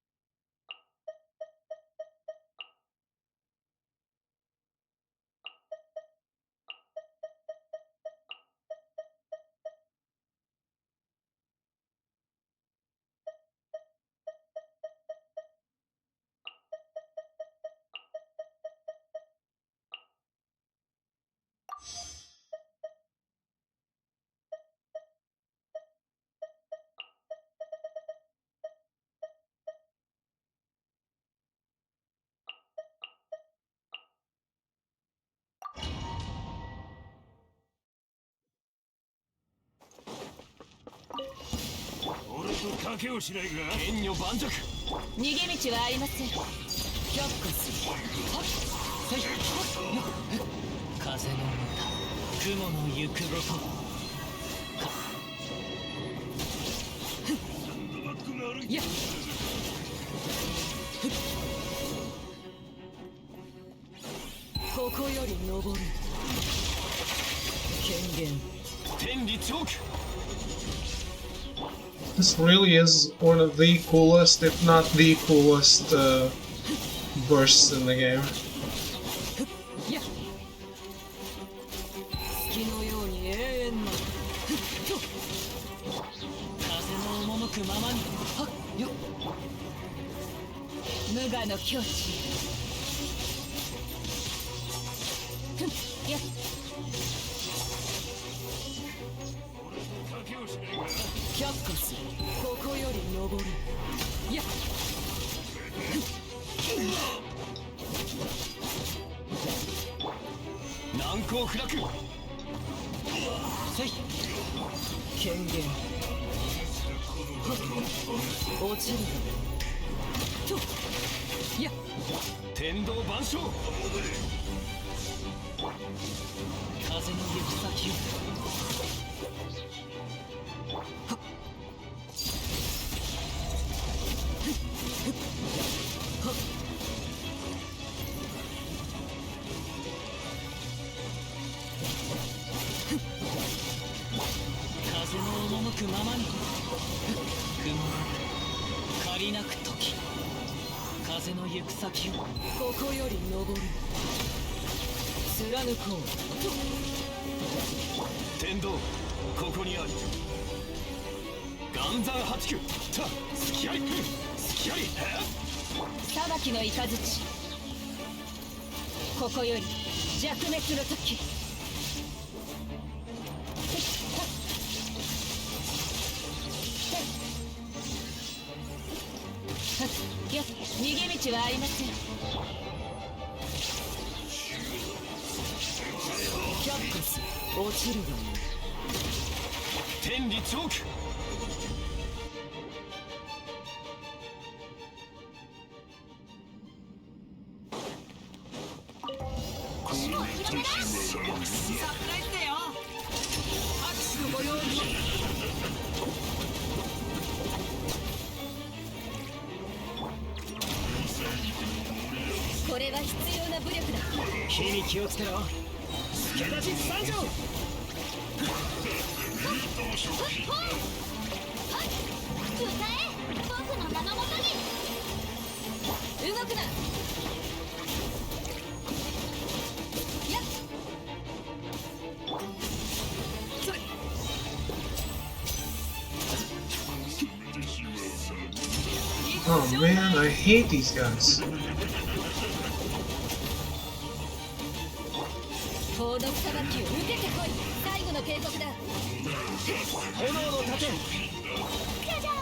逃げ道はありません。却下するはっせい風の歌雲の行くごといやここより登る権限天理チョーク This really is one of the coolest, if not the coolest, bursts in the game. いや月のように永遠の風の赴くままにはっよ無我の境地や却下するここより登るや難攻不落せい権限落ちるとや天道万象風の行く先よ風の赴くままに雲借りなく時風の行く先をここより登る貫こう天道ここにあり岩山八九たすきありすきあり裁きの雷ここより弱滅の時よ逃げ道はありません却下す落ちるが天理チョークサプライズだよ拍手のご用意をこれは必要な武力だ火に気をつけろ助立ち参上歌え僕の名のもとに動くなやっそれ Oh man, I hate these guys. 報道裁きを受けてこい最後の警告だ炎の盾じゃじゃーん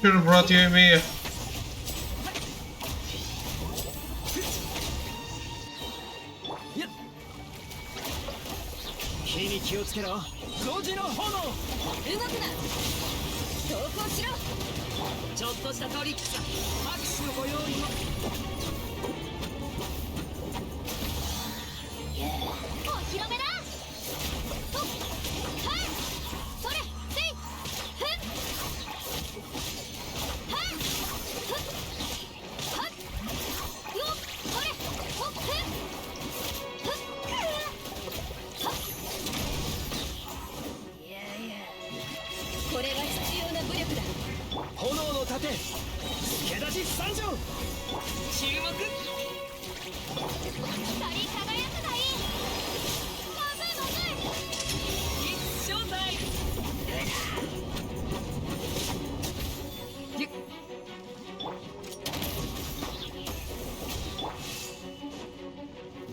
Should have brought you me. 火に気をつけろ同時の炎動くな投降しろちょっとしたトリックさ拍手のご用意をお披露目だとはんそれせいふんはんふっはっよっそれほっふんふっくーはっいやいやこれは必要な武力だ炎の盾助立ち参上注目光り輝くがいいまずいまずい一正体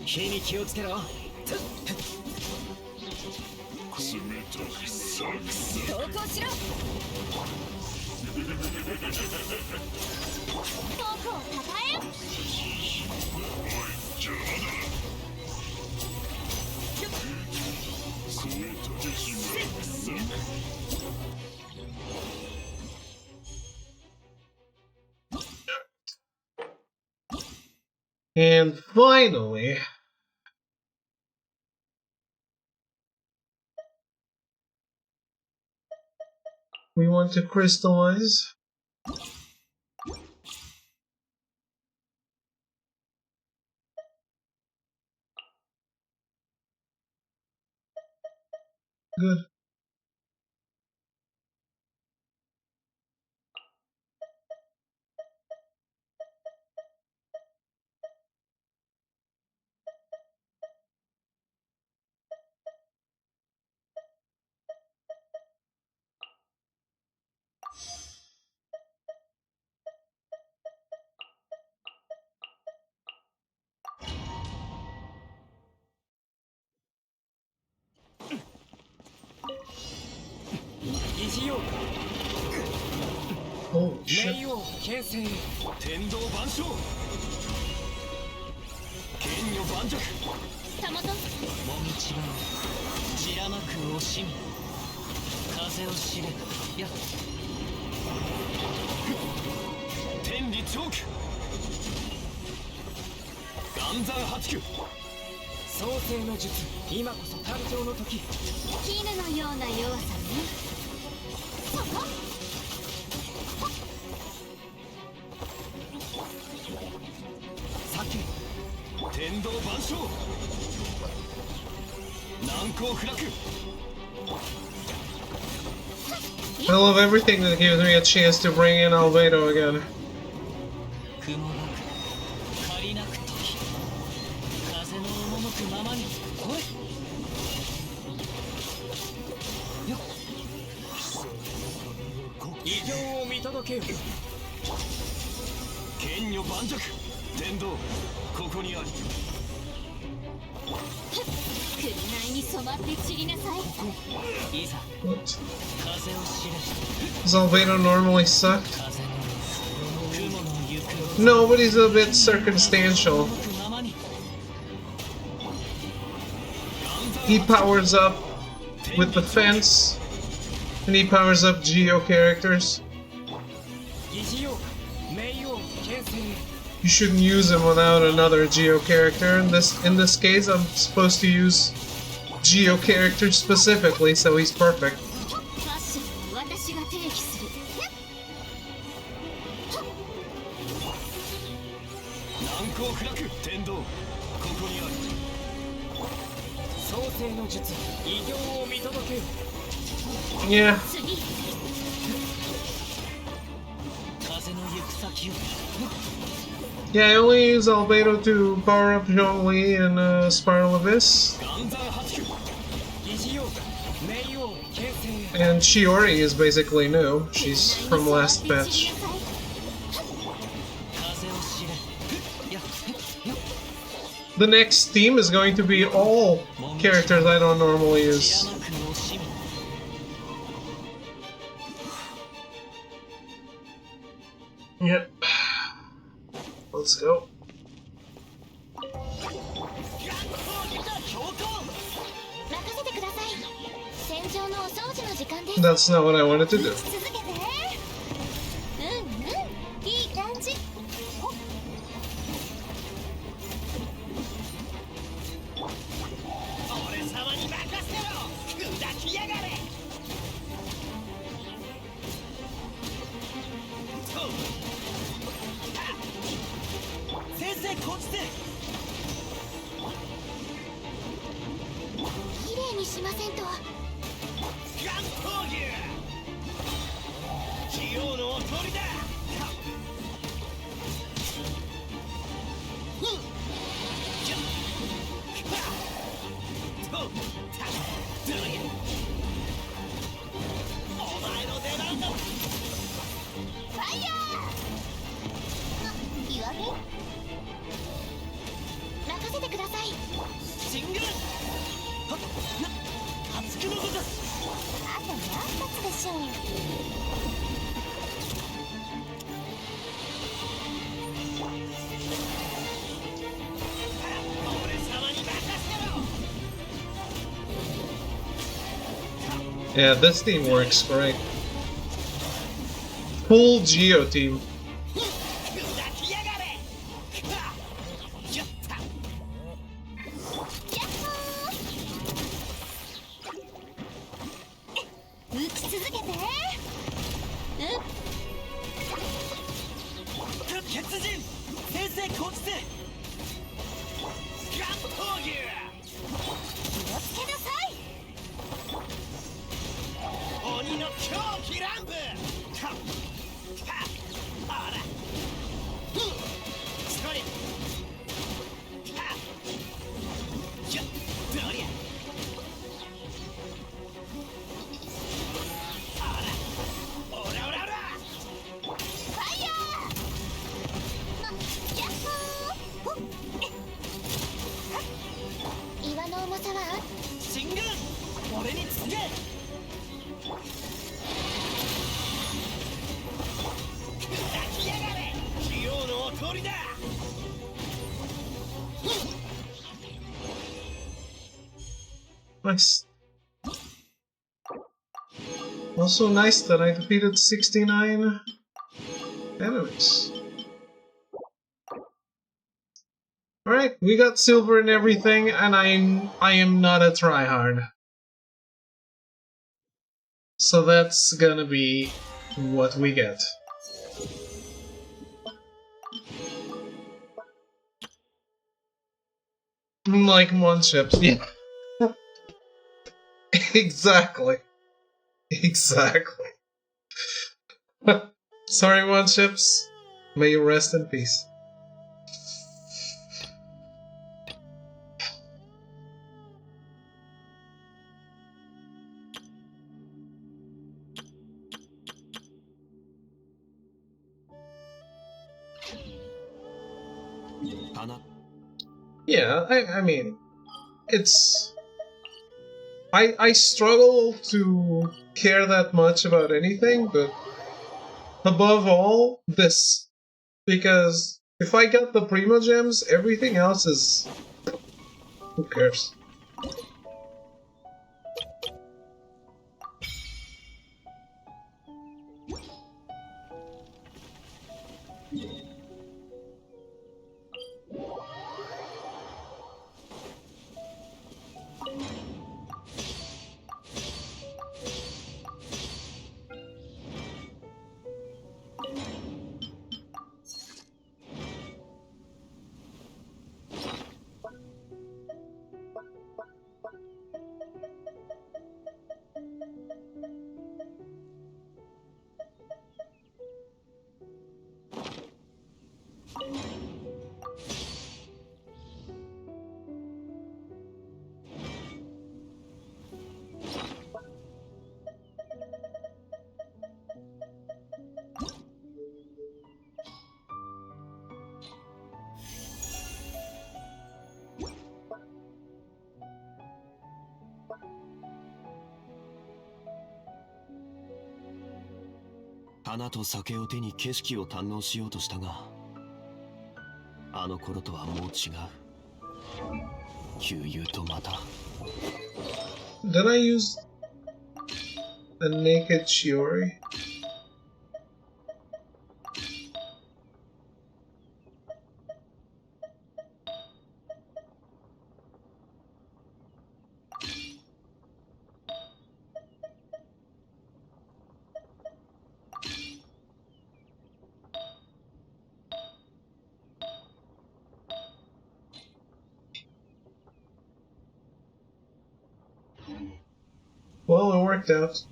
火に気をつけろ投降しろ僕をたたえ And finally, we want to crystallize. Good. Oh shit. 天道万象剣女盤石たまともみちば散らまく惜しみ風を知れや天理チョーク岩山八九創世の術今こそ誕生の時絹のような弱さねそこ酒天道万象難攻不落 I love everything that gives me a chance to bring in Albedo again. 雲なく仮なく時風の赴くままにほれよっ異形を見届けよ剣女盤石天道ここにあり紅に染まって散りなさいいざ What? 風を知れ Does Albedo normally suck? 風の雲の行く No, but he's a bit circumstantial. 赴くままに He powers up with the fence, and he powers up Geo characters. 疑似王冥王剣聖 You shouldn't use him without another Geo character. In this case, I'm supposed to use Geo characters specifically, so he's perfect. ファッションは私が提起する難攻不落天道ここにあり創世の術異形を見届けよ Yeah. 次風の行く先を Yeah, I only use Albedo to power up Zhongli and Spiral Abyss. 岩山八九疑似王冥王剣聖 And Shiori is basically new. She's from last patch. 風を知れやよ The next theme is going to be all characters I don't normally 散 use. らまく惜しみ Yep. Let's go. 任せてください戦場のお掃除の時間です That's not what I wanted to do. 続けていい感じ俺様に任せろ砕きやがれ先生こっちで綺麗にしませんとガン闘牛器用のおとりだお前の出番だファイヤー弱火任せてくださいシングルはっな熱くのことあと何発でしょう俺様に任せろ Yeah, this team works great. Full Geo team. 砕きやがれかやった打ち続けて血人先生こっちでガン闘牛気をつけなさい鬼の狂気乱舞かかあらそれかやどりゃあらオラオラオラファイヤーヤッホーほっ岩の重さは進軍俺につけ砕きやがれ器用のおとりだ Nice. Also nice that I defeated 69 enemies. Alright, we got silver and everything, and I am not a tryhard. So that's gonna be what we get. Like one ships, yeah. Exactly. Exactly. Sorry, one ships. May you rest in peace. Yeah, I mean, it's... I struggle to care that much about anything, but above all, this. Because if I get the Primo Gems, everything else is... Who cares? "花と酒を手に景色を堪能しようとしたが、あの頃とはもう違う。旧友とまた。Did I use a naked Shiori? Well, it worked out.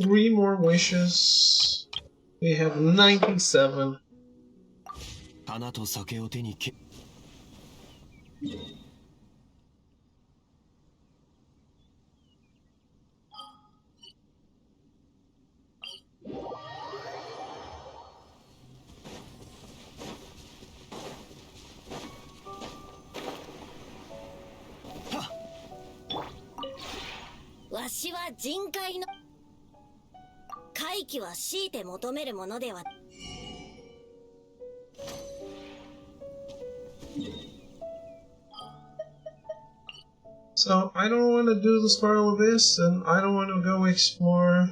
Three more wishes. We have 97. 花と酒を手にけ。わしは人海の回帰は強いて求めるものでは So I don't want to do the Spiral Abyss, and I don't want to go explore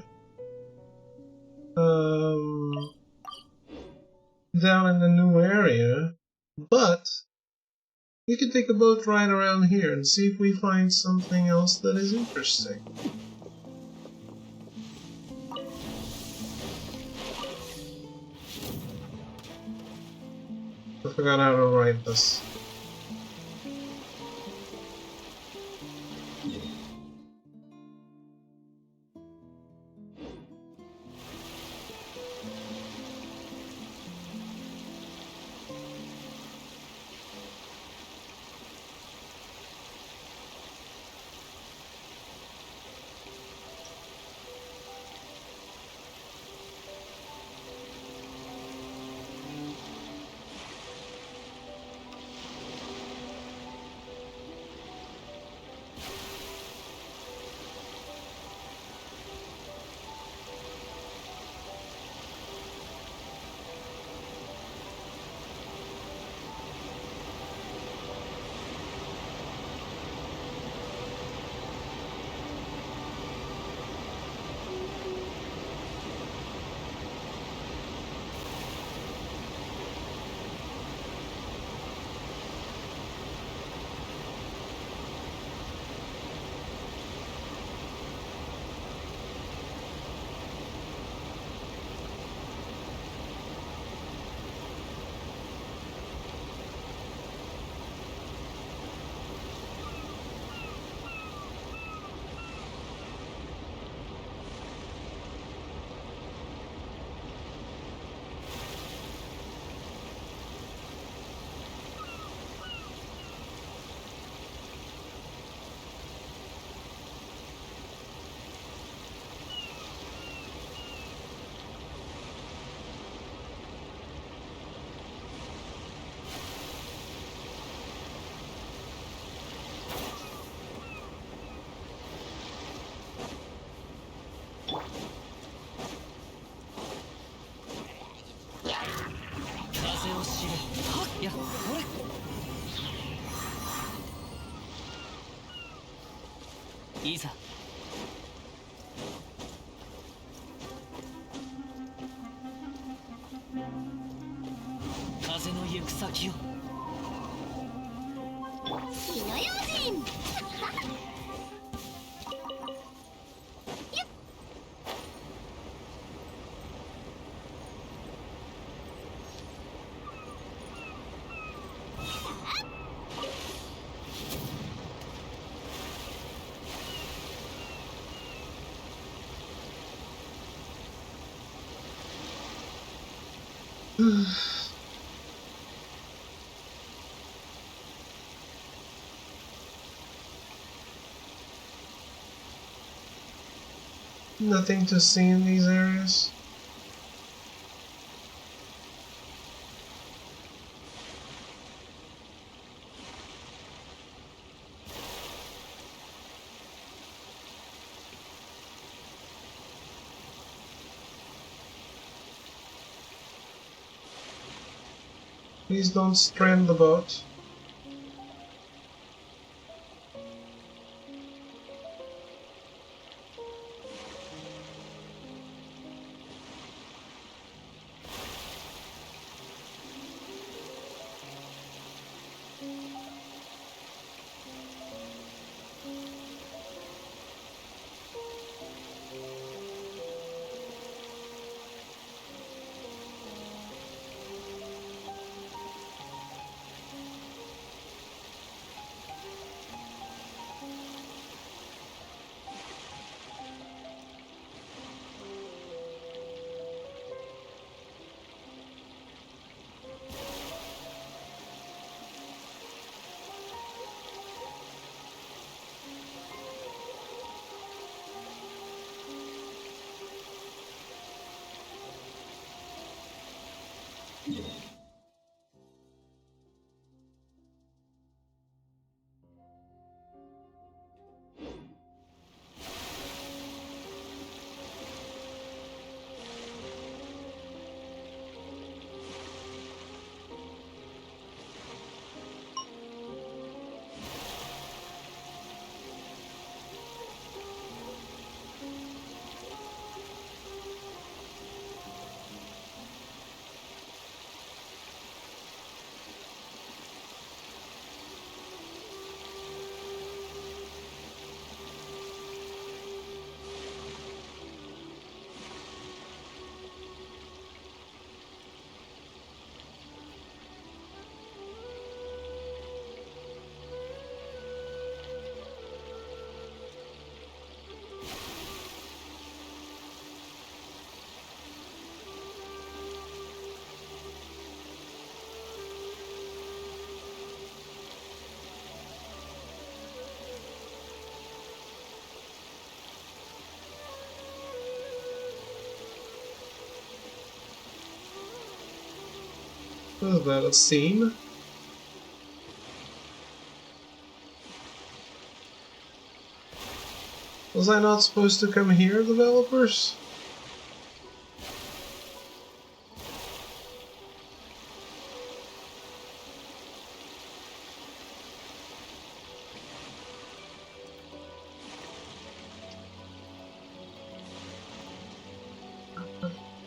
down in the new area, but we can take a boat ride around here and see if we find something else that is interesting. I forgot how to write this.いざ風の行く先を火の用心Nothing to see in these areas. Please don't strand the boat. Was that a scene? Was I not supposed to come here, developers?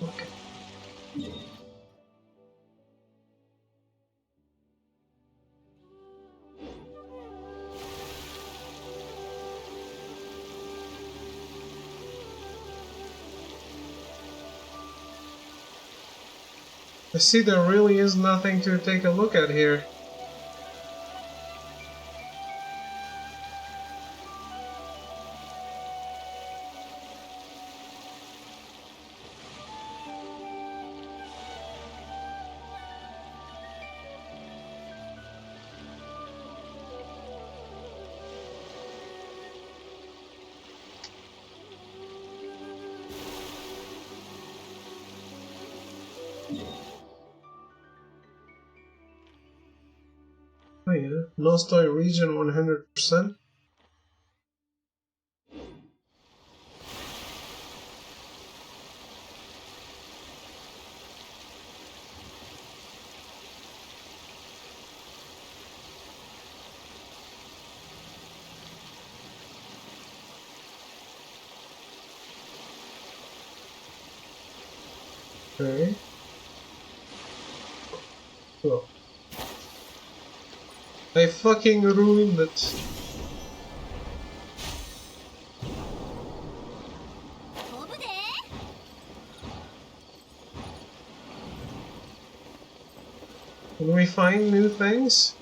Okay. I see there really is nothing to take a look at here. Oh yeah, Nostoi region 100%. Okay. Cool. I fucking ruined it. 飛ぶで Can we find new things?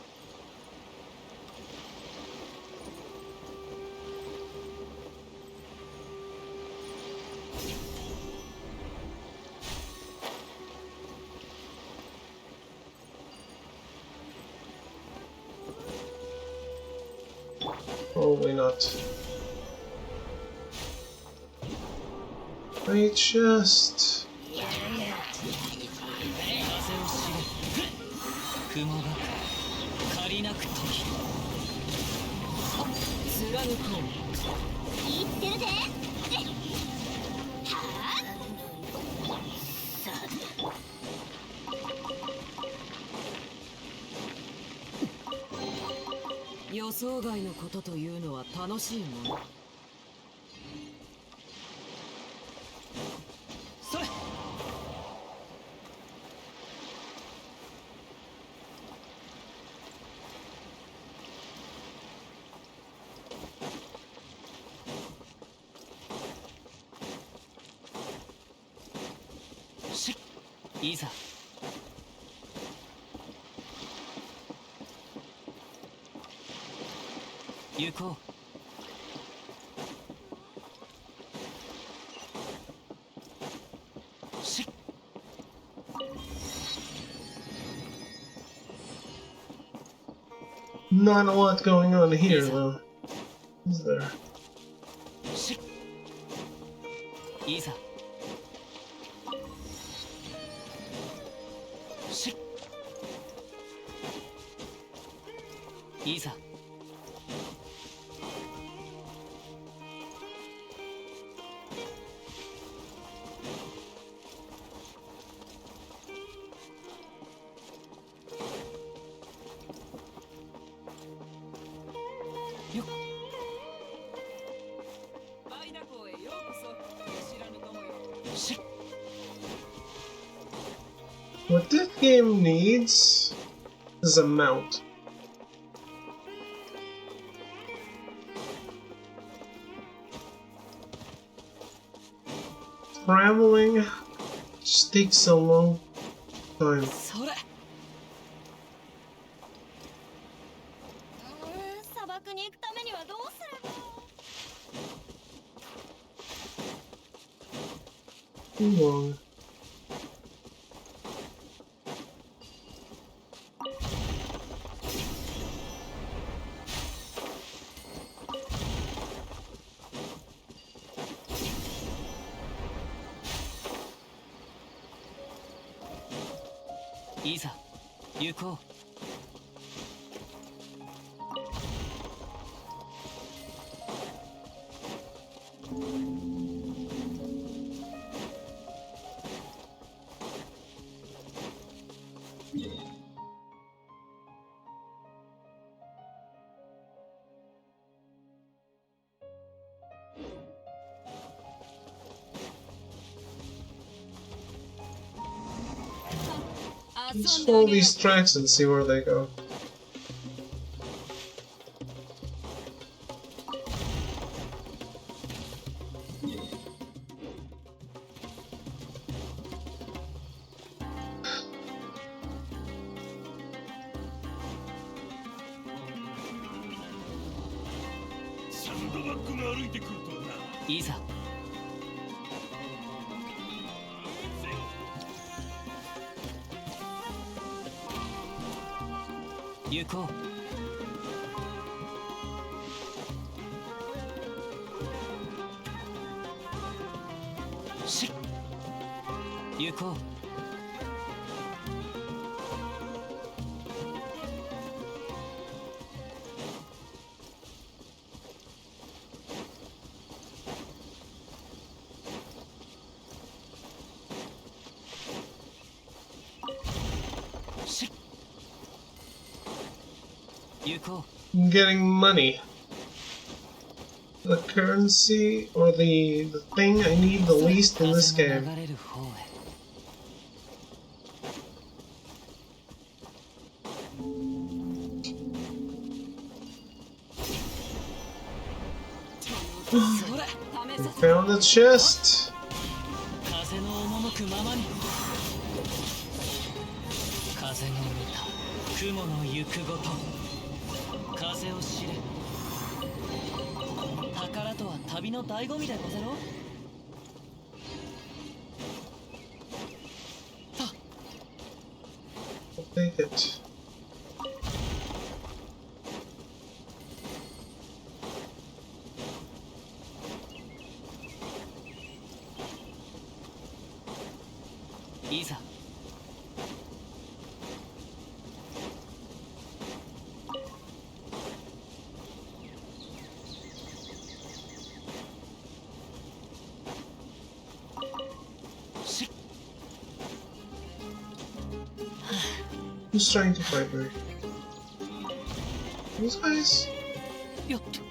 Probably not. My chest. 風を知れ雲が借りなく時貫こう言ってるでは予想外のことというのは楽しいものそれしいざ行こうし Not a lot going on here, though. Is there? しいざしいざよっバイナ港へようこそ知らぬ友よし What this game needs is a mount. Traveling just takes a long time. それ砂漠に行くためにはどうすれば Too long.いざ行こ遊 Let's んであ follow げよ these tracks and see where they go. サンドバッグが歩いてくるとはな。う。いざ行こう。し行こう。し行こ I'm getting money. The currency or the thing I need the う。 least in this 風の game. 流れる方へ。それ 試させ Found a chest. 風の赴くままに。風の見た雲の行くごと風を知れ。宝とは旅の醍醐味でござろう。 I'll take it. いざ。し Who's trying to fight me? These guys? よっと。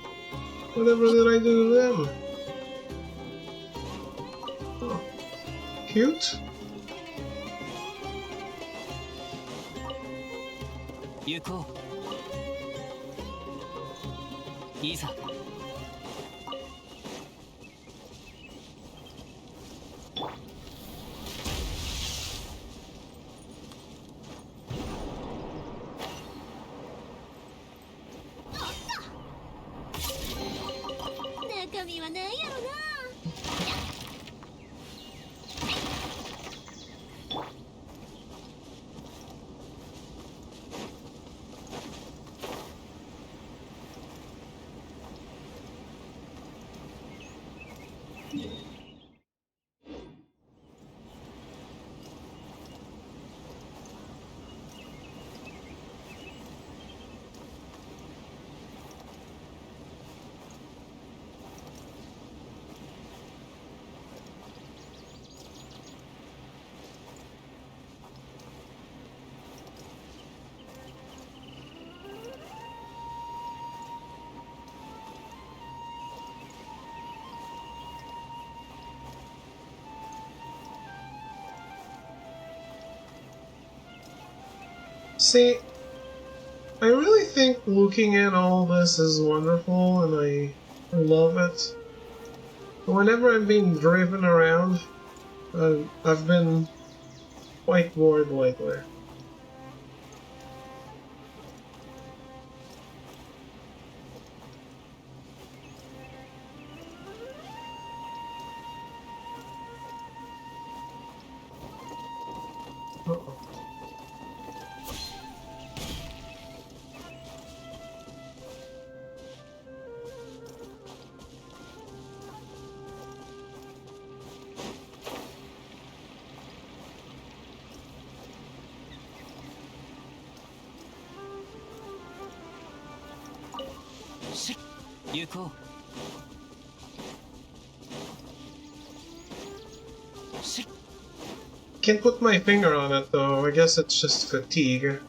Whatever did I do to them? Oh. Cute? 行こう。いざ。中身は何やろな。See, I really think looking at all this is wonderful and I love it. But whenever I'm being driven around, I've been quite bored lately. Uh-oh. し行こうし Can't put my finger on it though. I guess it's just fatigue.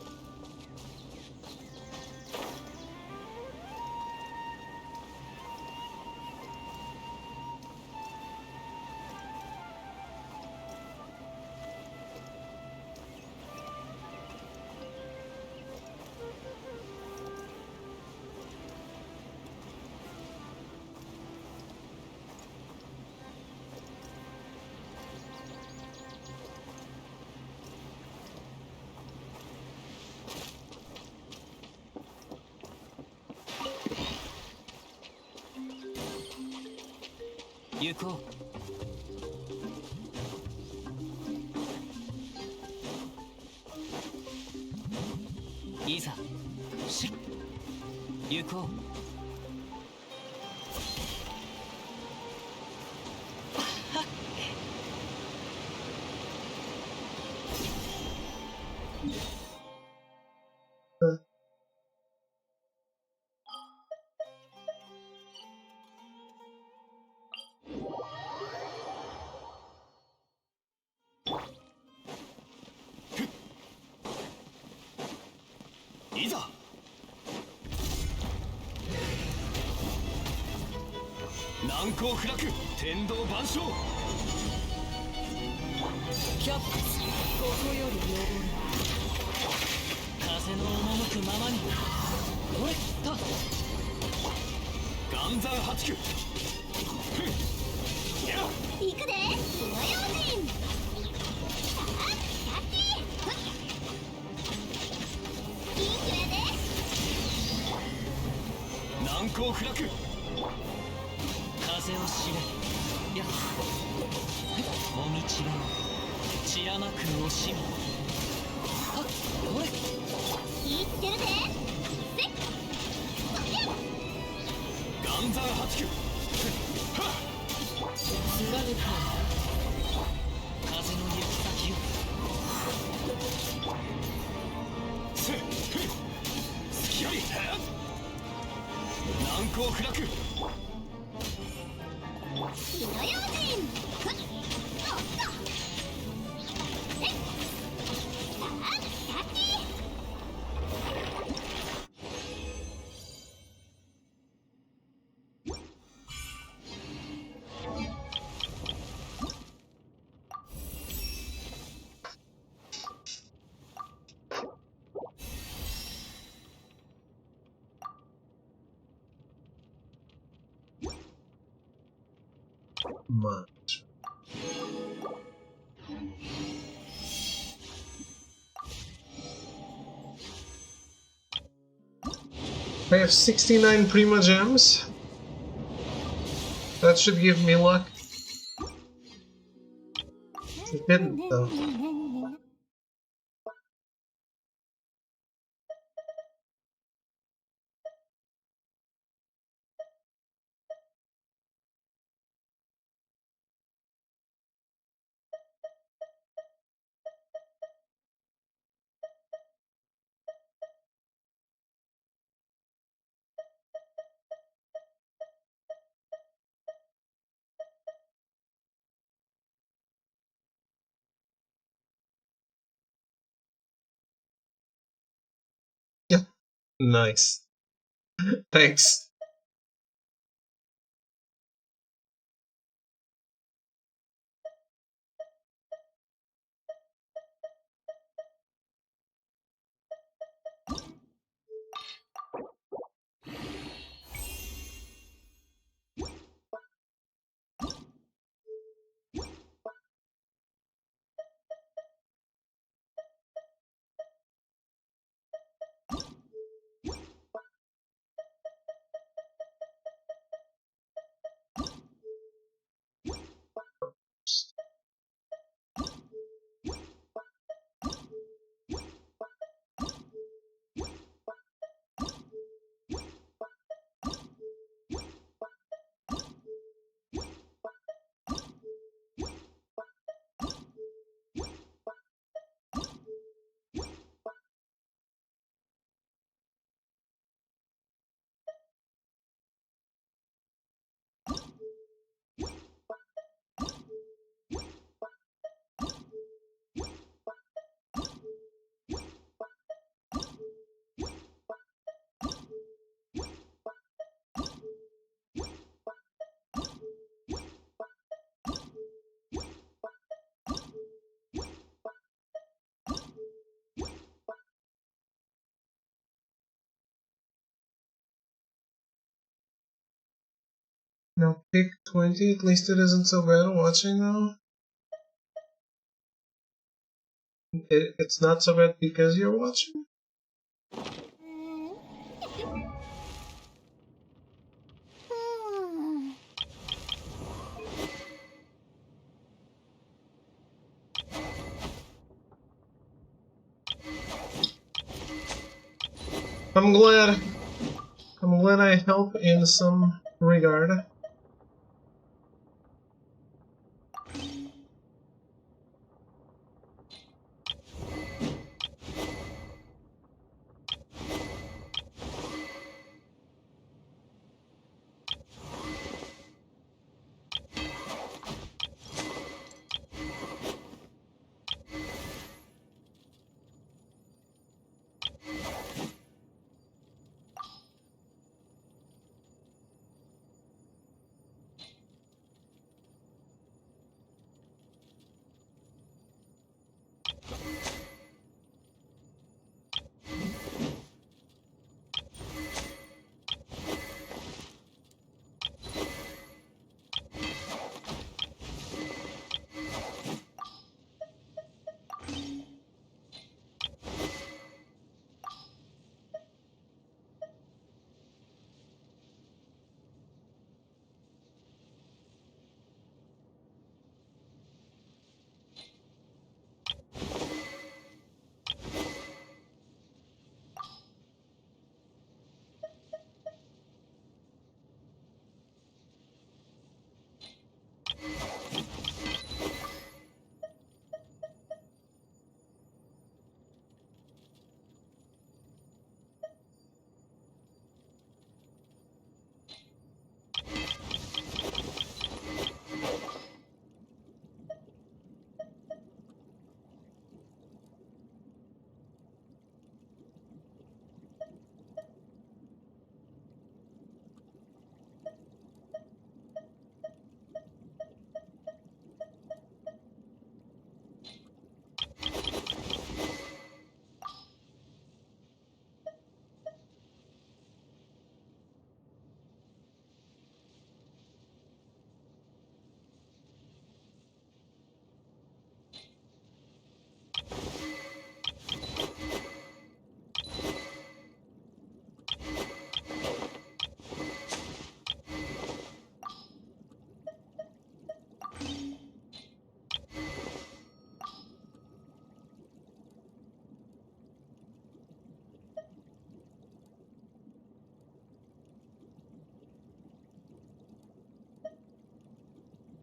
行こういざし行こういざ難攻不落天道万象キャップスここより登る風の赴くままにほれっと岩山八九や行くで火の用心。さあキャッチふっいいくやで。難攻不落風を知れやっもみちが散らまく惜しみはっほれいってるで。せっそりゃ岩山八九貫か風の行く先をせっ隙あり難攻不落火の用心。ふっおっとえっさあキャッチ。Much. I have 69 Prima Gems. That should give me luck. It didn't though. Yeah. Nice. Thanks. Now pick 20, at least it isn't so bad watching now. It's not so bad because you're watching? I'm glad I help in some regard.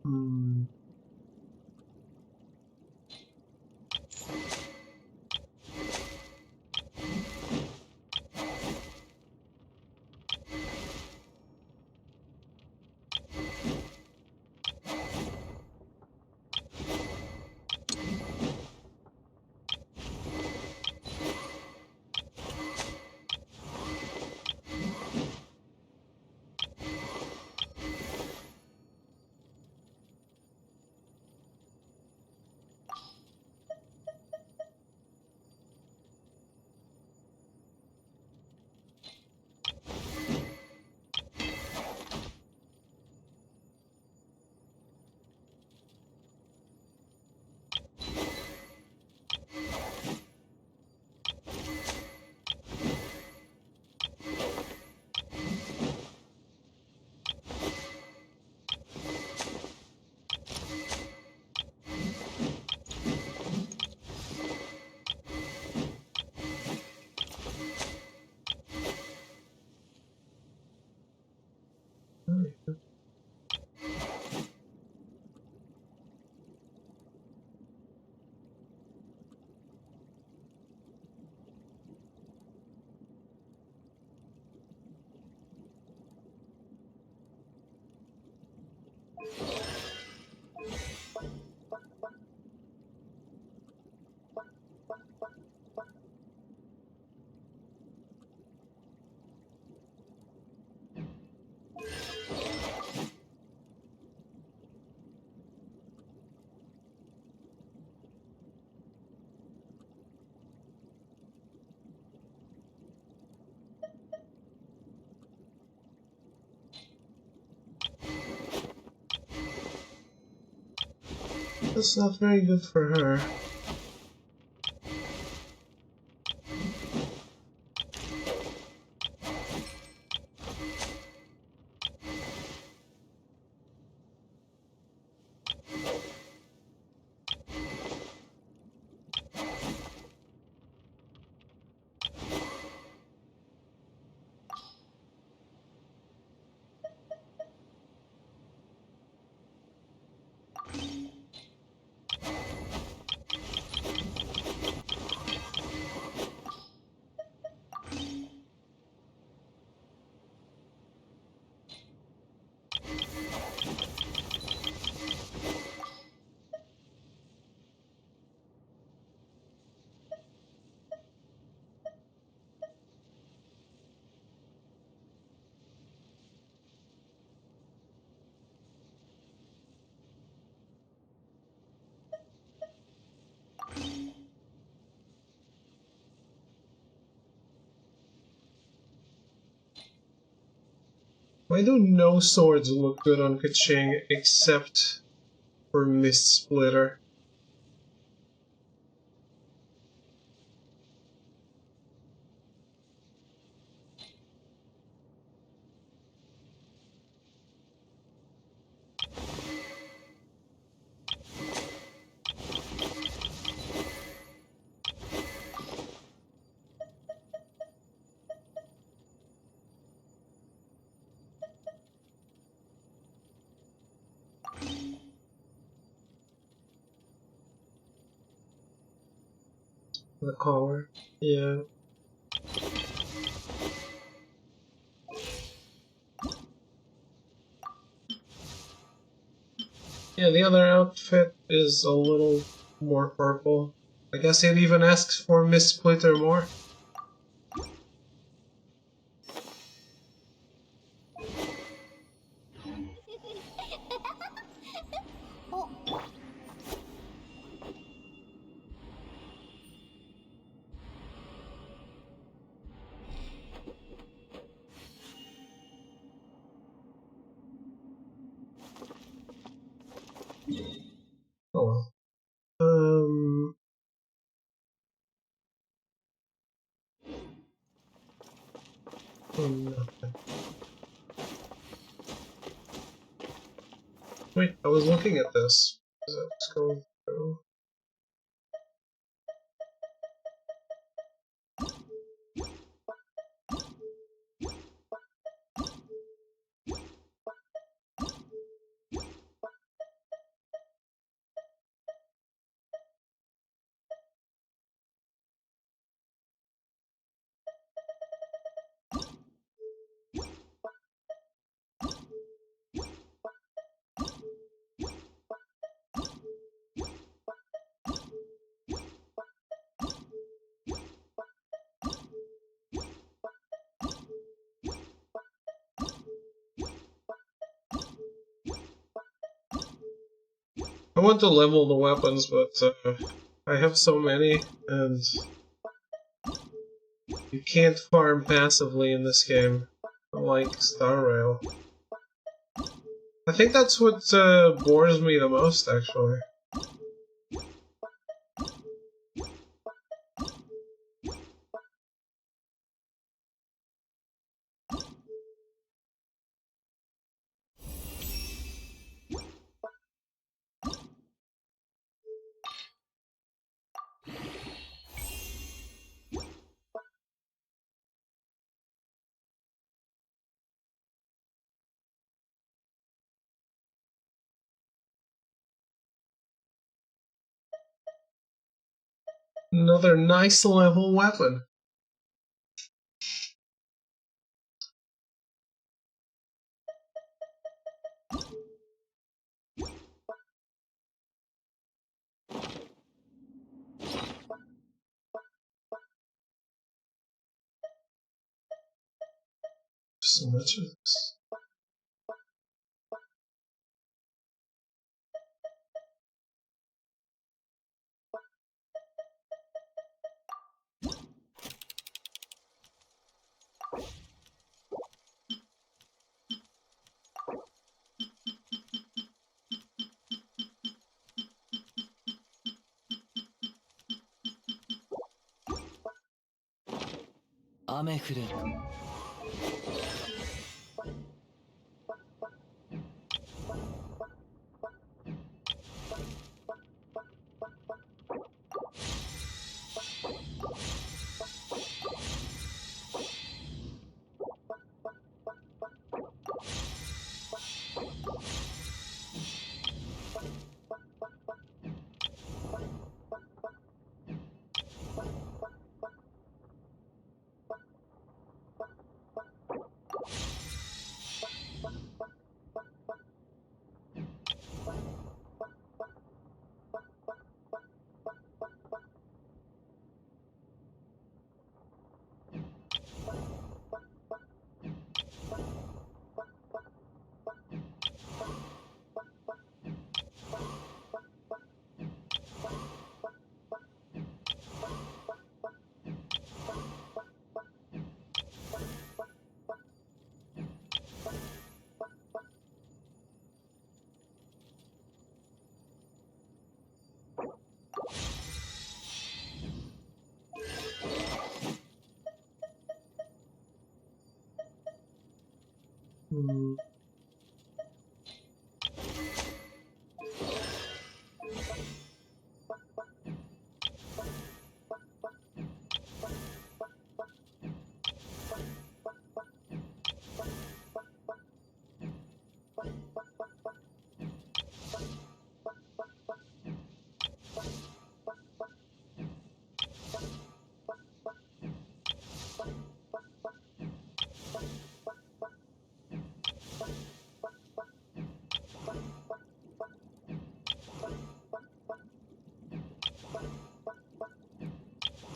Hmm. That's not very good for her. Why do no swords look good on Kaching except for Mist Splitter? The collar? Yeah. Yeah, the other outfit is a little more purple. I guess it even asks for Miss Splitter more. Oh well. Nothing. Wait, I was looking at this. Is it just going through? I want to level the weapons, but I have so many, and you can't farm passively in this game, unlike Star Rail. I think that's what bores me the most, actually. Another nice level weapon. So much of this. 雨降る。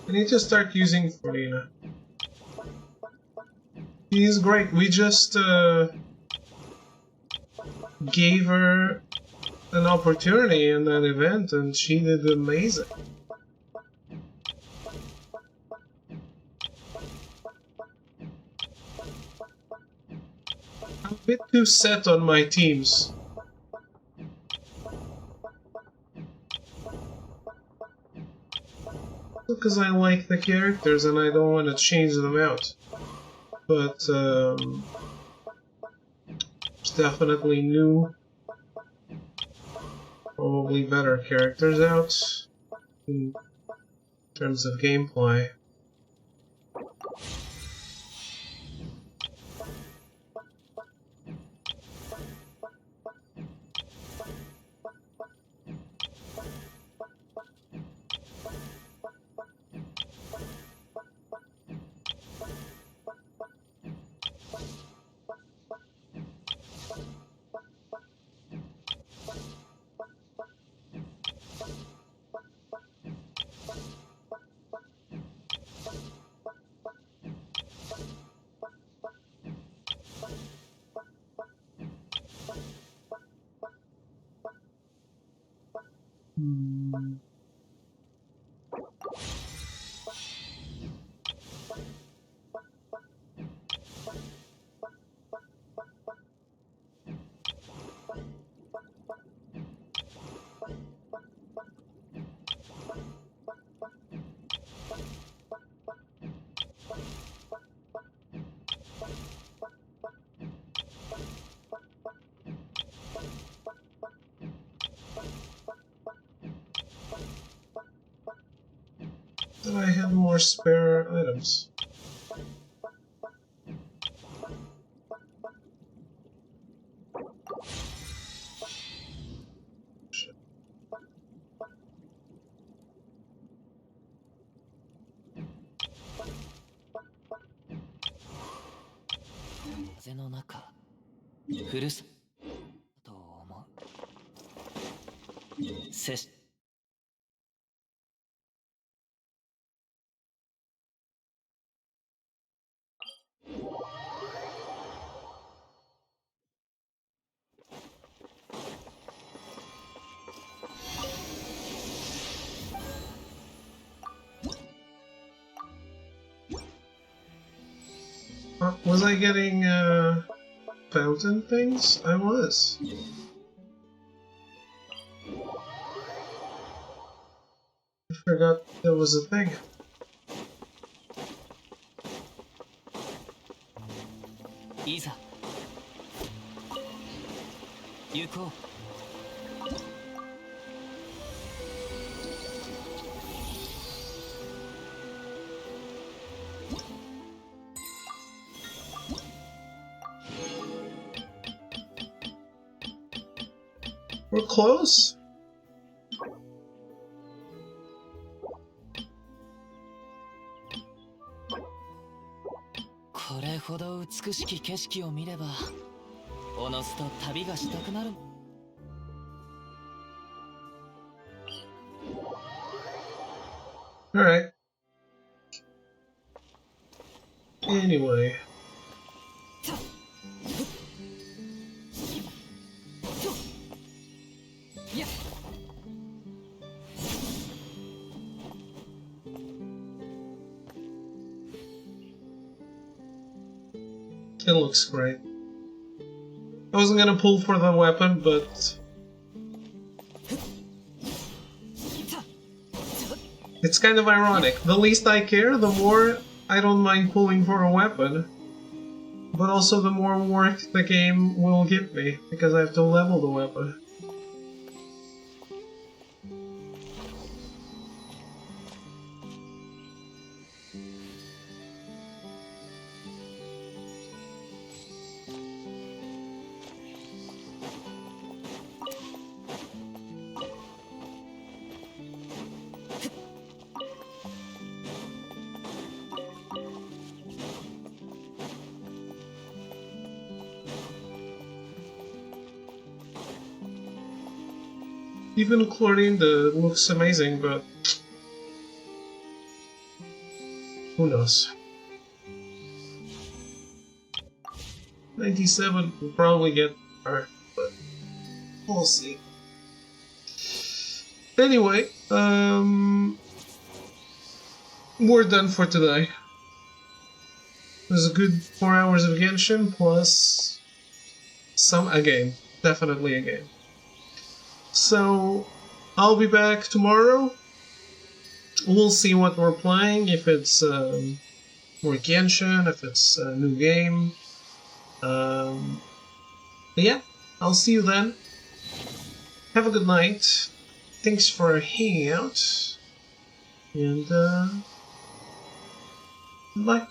I need to start using Felina. She's great. We just gave her an opportunity in that event and she did amazing. I'm a bit too set on my teams. Because I like the characters and I don't want to change them out. But there's definitely new, probably better characters out in terms of gameplay. Then I had more spare items.風の中、ふるさとを思う。せし。Was I getting fountain things? I was. I forgot there was a thing. いざ行こう。We're close.これほど美しき景色を見ればおのずと旅がしたくなる。 Alright. Anyway. It looks great. I wasn't gonna pull for the weapon, but it's kind of ironic. The least I care, the more I don't mind pulling for a weapon. But also the more work the game will give me, because I have to level the weapon. Even Clorinda looks amazing, but who knows? 97 will probably get her, but we'll see. Anyway, we're done for today. It was a good 4 hours of Genshin plus a game. Definitely a game. So, I'll be back tomorrow. We'll see what we're playing, if it's more Genshin, if it's a new game. But yeah, I'll see you then. Have a good night. Thanks for hanging out. And, bye.